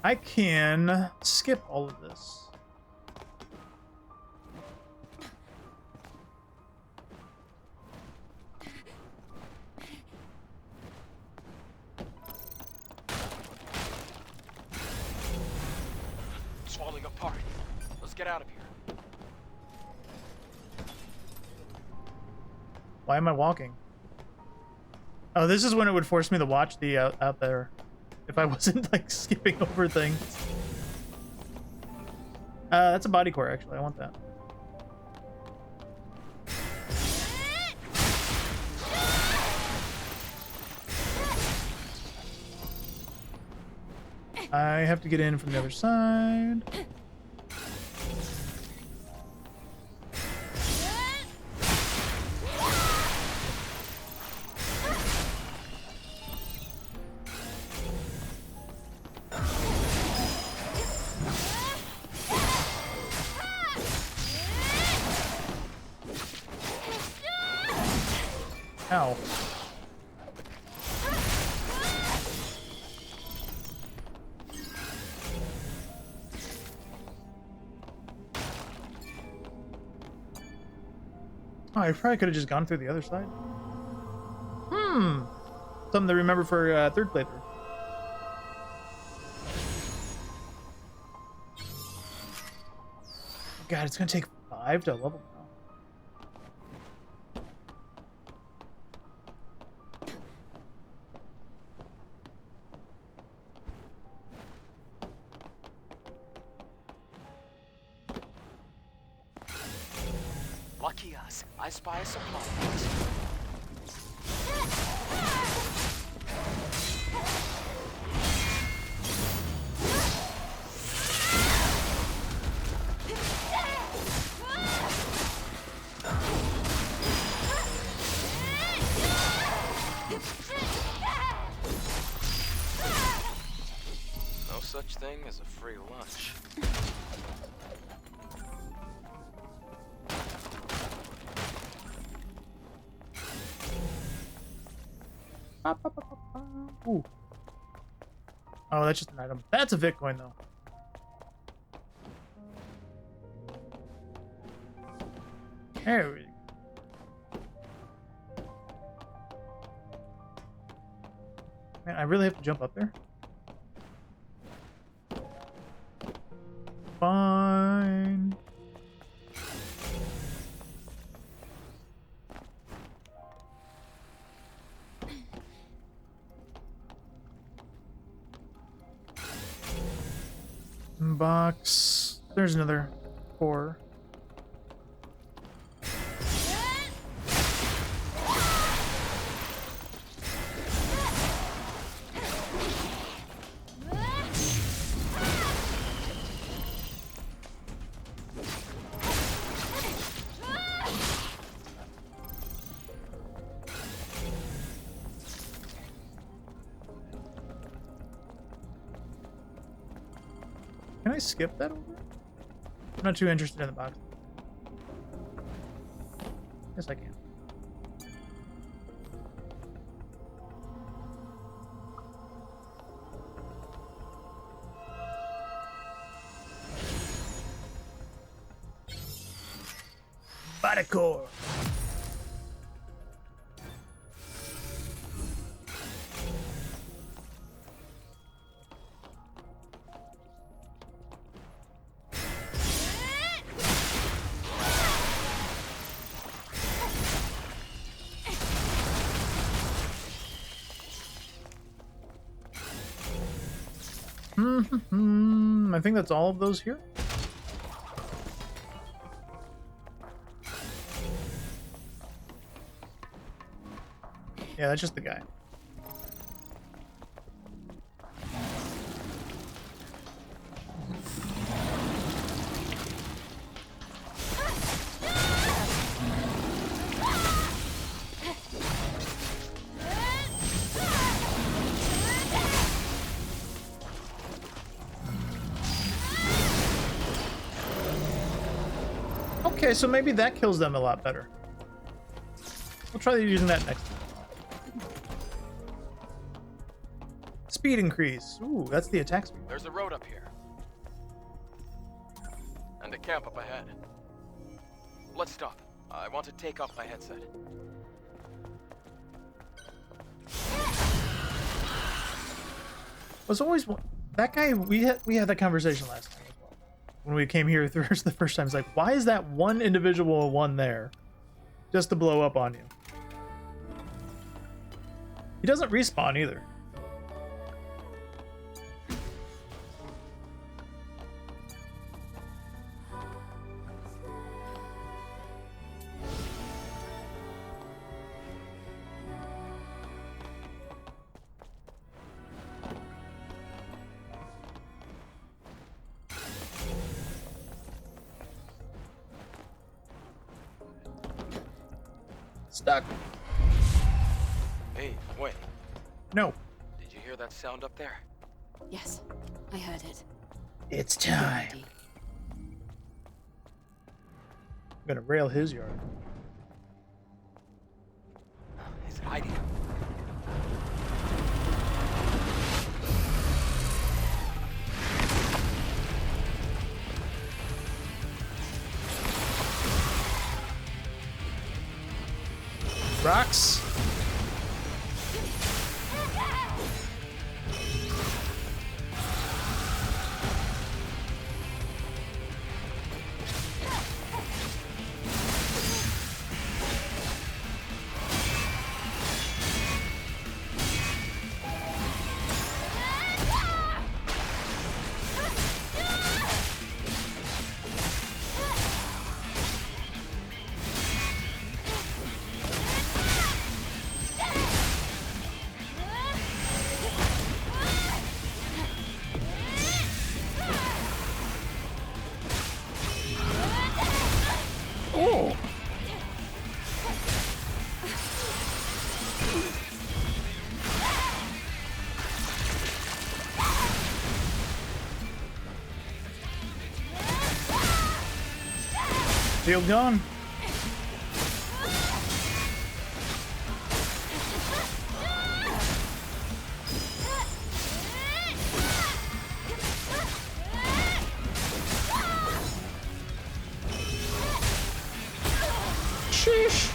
I can skip all of this. It's falling apart. Let's get out of here. Why am I walking? Oh, this is when it would force me to watch the out there. If I wasn't like skipping over things. That's a body core actually. I want that. I have to get in from the other side. Ow. Oh, I probably could have just gone through the other side. Something to remember for third playthrough. God, it's gonna take 5 to level now. Lucky us. I spy a supply box. No such thing as a free lunch. Ooh. Oh, that's just an item. That's a Bitcoin, though. There we go. Man, I really have to jump up there? Fine. Box. There's another core. Can I skip that over? I'm not too interested in the box. Yes, I can. Body core. I think that's all of those here. Yeah, that's just the guy. Okay, so maybe that kills them a lot better. We'll try using that next time. Speed increase. Ooh, that's the attack speed. There's a road up here. And a camp up ahead. Let's stop. I want to take off my headset. Was always that guy. We had that conversation last time as well. When we came here the first time, it's like, why is that one individual one there, just to blow up on you? He doesn't respawn either. Stuck. Hey, wait. No. Did you hear that sound up there? Yes, I heard it. It's time. I'm gonna rail his yard. He's hiding. Rocks. Oh. Shield gone. Sheesh.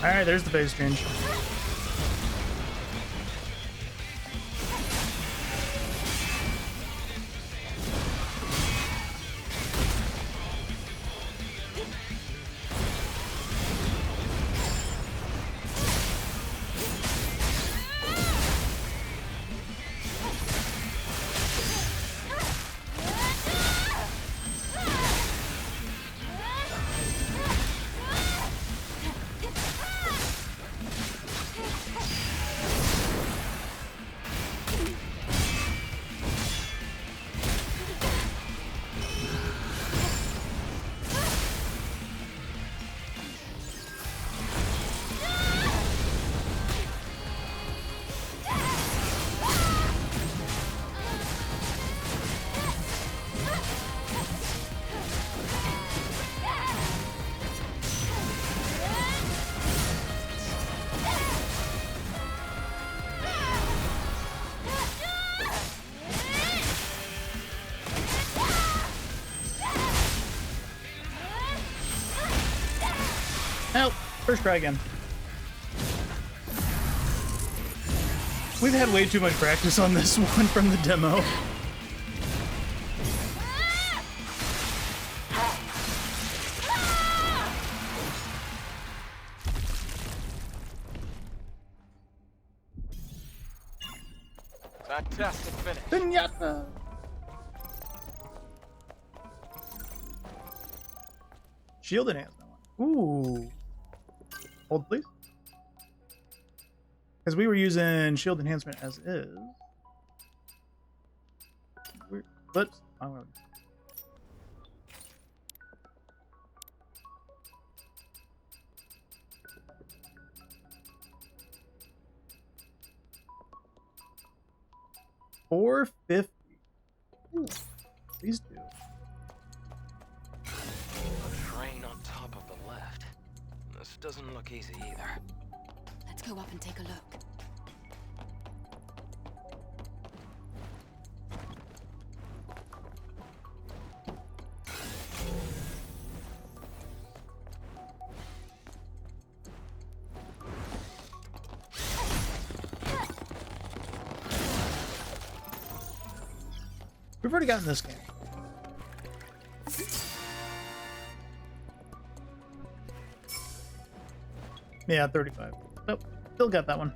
Alright, there's the phase change. Nope. First try again. We've had way too much practice on this one from the demo. Fantastic finish. Pinata. Shield enhancement. Ooh. Hold, please. Because we were using shield enhancement as is. Let's. $450. Ooh, please do. A train on top of the left. This doesn't look easy either. Let's go up and take a look. We've already gotten this game. Yeah, 35. Nope, still got that one.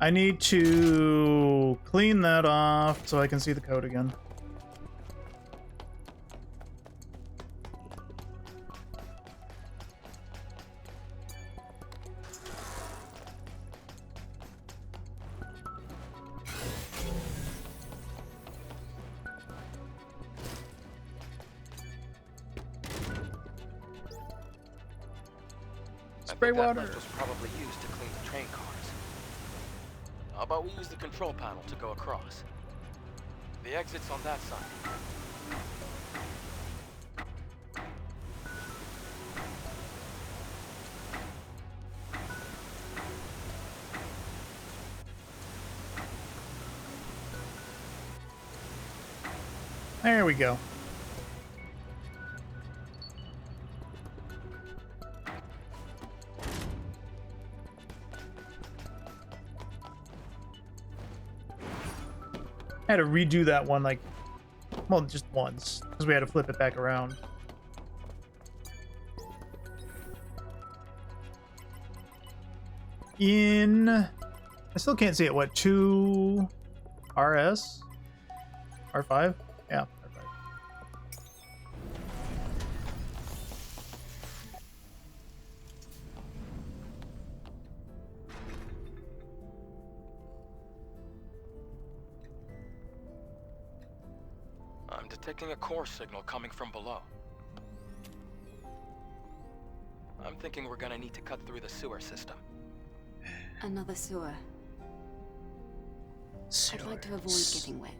I need to clean that off so I can see the code again. Spray water. That was probably used to clean the train cars. How about we use the control panel to go across? The exit's on that side. There we go. I had to redo that one, like, well, just once, because we had to flip it back around. I still can't see it. What, 2 RS? R5? Yeah, R5. I'm detecting a core signal coming from below. I'm thinking we're gonna need to cut through the sewer system. Another sewer. I'd like to avoid getting wet.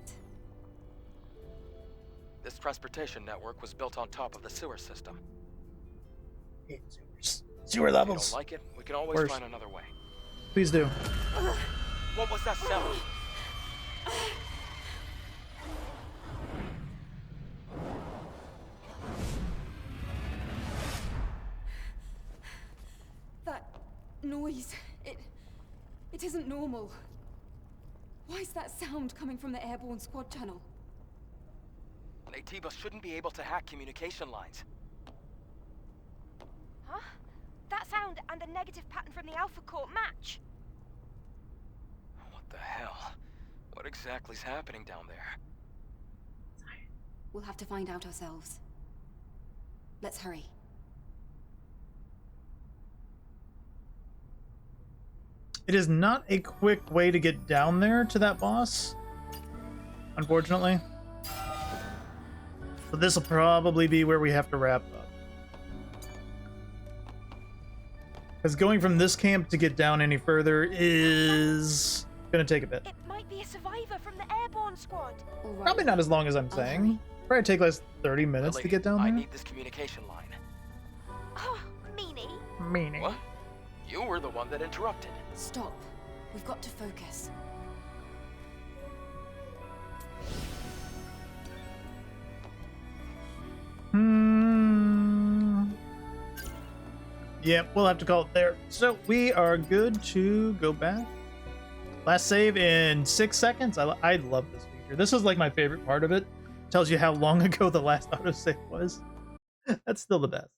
This transportation network was built on top of the sewer system. Sewer levels. If you don't like it, we can always Worse. find another way. Please do. What was that sound? noise. It isn't normal. Why is that sound coming from the airborne squad channel? Natiba shouldn't be able to hack communication lines. Huh? That sound and the negative pattern from the Alpha Core match. What the hell? What exactly is happening down there? We'll have to find out ourselves. Let's hurry. It is not a quick way to get down there to that boss, unfortunately. So this will probably be where we have to wrap up. Because going from this camp to get down any further is going to take a bit. It might be a survivor from the airborne squad. Probably not as long as I'm saying. Probably take like 30 minutes Lily, to get down there. I need this communication line. Oh, meanie. Meaning. What? You were the one that interrupted. Stop. We've got to focus. Yep, we'll have to call it there. So we are good to go back. Last save in 6 seconds. I love this feature. This is like my favorite part of it. Tells you how long ago the last autosave was. That's still the best.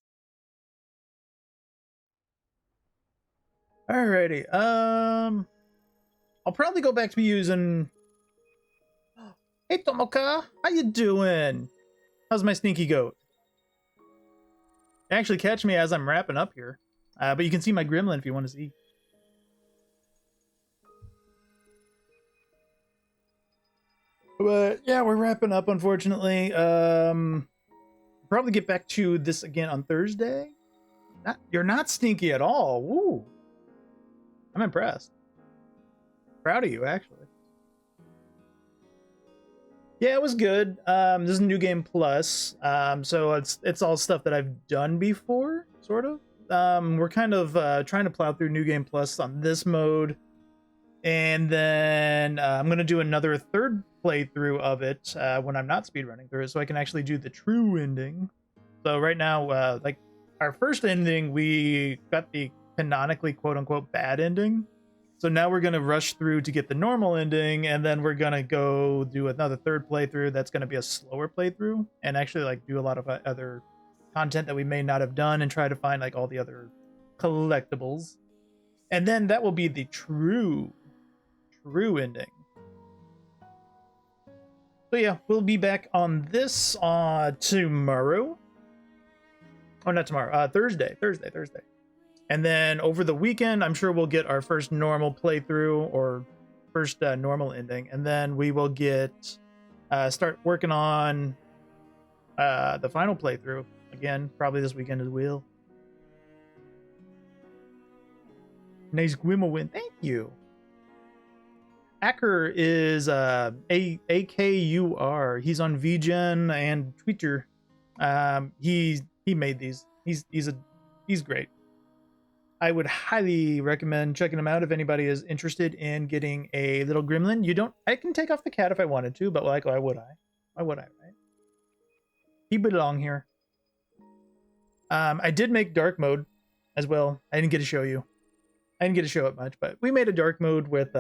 Alrighty. I'll probably go back to using. Hey Tomoka, how you doing? How's my sneaky goat? Actually, catch me as I'm wrapping up here. But you can see my gremlin if you want to see. But yeah, we're wrapping up, unfortunately. Probably get back to this again on Thursday. You're not stinky at all. Woo. I'm impressed. Proud of you, actually. Yeah, it was good. This is New Game Plus. So it's all stuff that I've done before, sort of. We're kind of trying to plow through New Game Plus on this mode. And then I'm going to do another third playthrough of it when I'm not speedrunning through it, so I can actually do the true ending. So right now, like our first ending, we got the canonically quote-unquote bad ending. So now we're going to rush through to get the normal ending, and then we're going to go do another third playthrough that's going to be a slower playthrough, and actually like do a lot of other content that we may not have done and try to find like all the other collectibles. And then that will be the true ending. So yeah, we'll be back on this tomorrow. Oh, not tomorrow. Thursday. And then over the weekend, I'm sure we'll get our first normal playthrough or first normal ending, and then we will get start working on the final playthrough again, probably this weekend as well. Nice Gwimmer win. Thank you. Acker is AKUR. He's on VGen and Twitter. He made these. He's great. I would highly recommend checking him out if anybody is interested in getting a little gremlin. I can take off the cat if I wanted to, but like, why would I? Why would I, right? He belong here. I did make dark mode as well. I didn't get to show you. I didn't get to show it much, but we made a dark mode with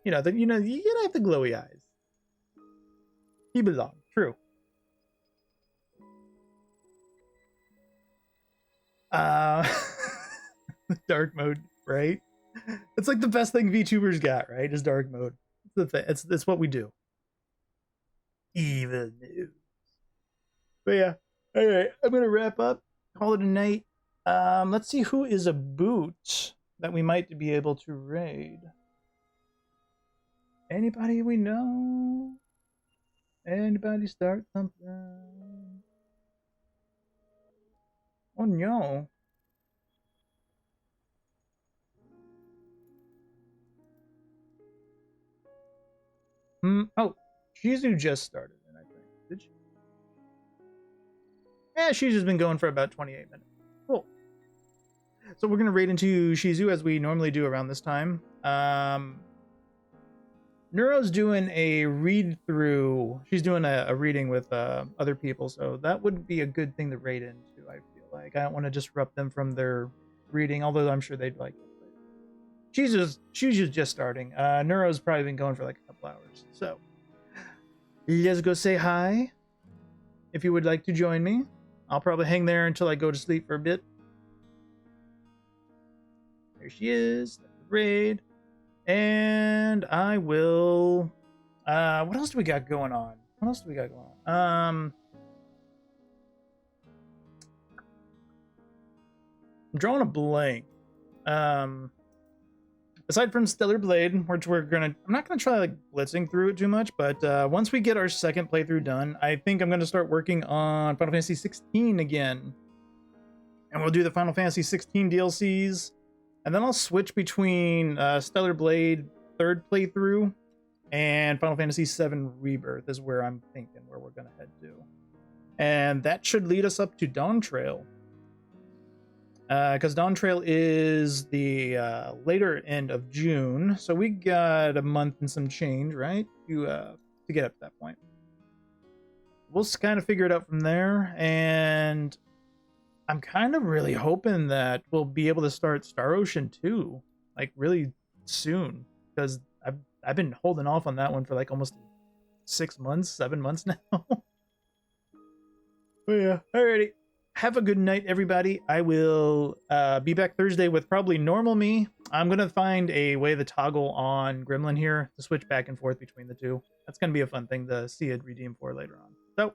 you gotta have the glowy eyes. He belong. True. Dark mode, right? It's like the best thing VTubers got, right? Is dark mode. It's the thing. It's what we do. Evil news. But yeah. All right, I'm gonna wrap up. Call it a night. Let's see who is a boot that we might be able to raid. Anybody we know? Anybody start something? Oh no. Oh, Shizu just started, I think. Did she? Yeah, Shizu's been going for about 28 minutes. Cool. So we're gonna raid into Shizu as we normally do around this time. Neuro's doing a read through. She's doing a reading with other people, so that would be a good thing to raid into. I feel like I don't want to disrupt them from their reading, although I'm sure they'd like it. she's just starting. Neuro's probably been going for like a couple hours. So let's go say hi. If you would like to join me, I'll probably hang there until I go to sleep for a bit. There she is. That's the raid. And I will. What else do we got going on? I'm drawing a blank. Aside from Stellar Blade, which I'm not gonna try like blitzing through it too much, but once we get our second playthrough done, I think I'm gonna start working on Final Fantasy 16 again, and we'll do the Final Fantasy 16 DLCs, and then I'll switch between Stellar Blade third playthrough and Final Fantasy 7 Rebirth is where I'm thinking where we're gonna head to, and that should lead us up to Dawn Trail. Because Dawn Trail is the later end of June, so we got a month and some change, right, to get up to that point. We'll kind of figure it out from there, and I'm kind of really hoping that we'll be able to start Star Ocean 2, like really soon, because I've been holding off on that one for like almost 7 months now. But yeah, alrighty. Have a good night, everybody. I will be back Thursday with probably normal me. I'm going to find a way to toggle on Gremlin here to switch back and forth between the two. That's going to be a fun thing to see it redeem for later on. So,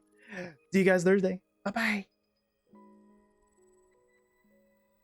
see you guys Thursday. Bye-bye.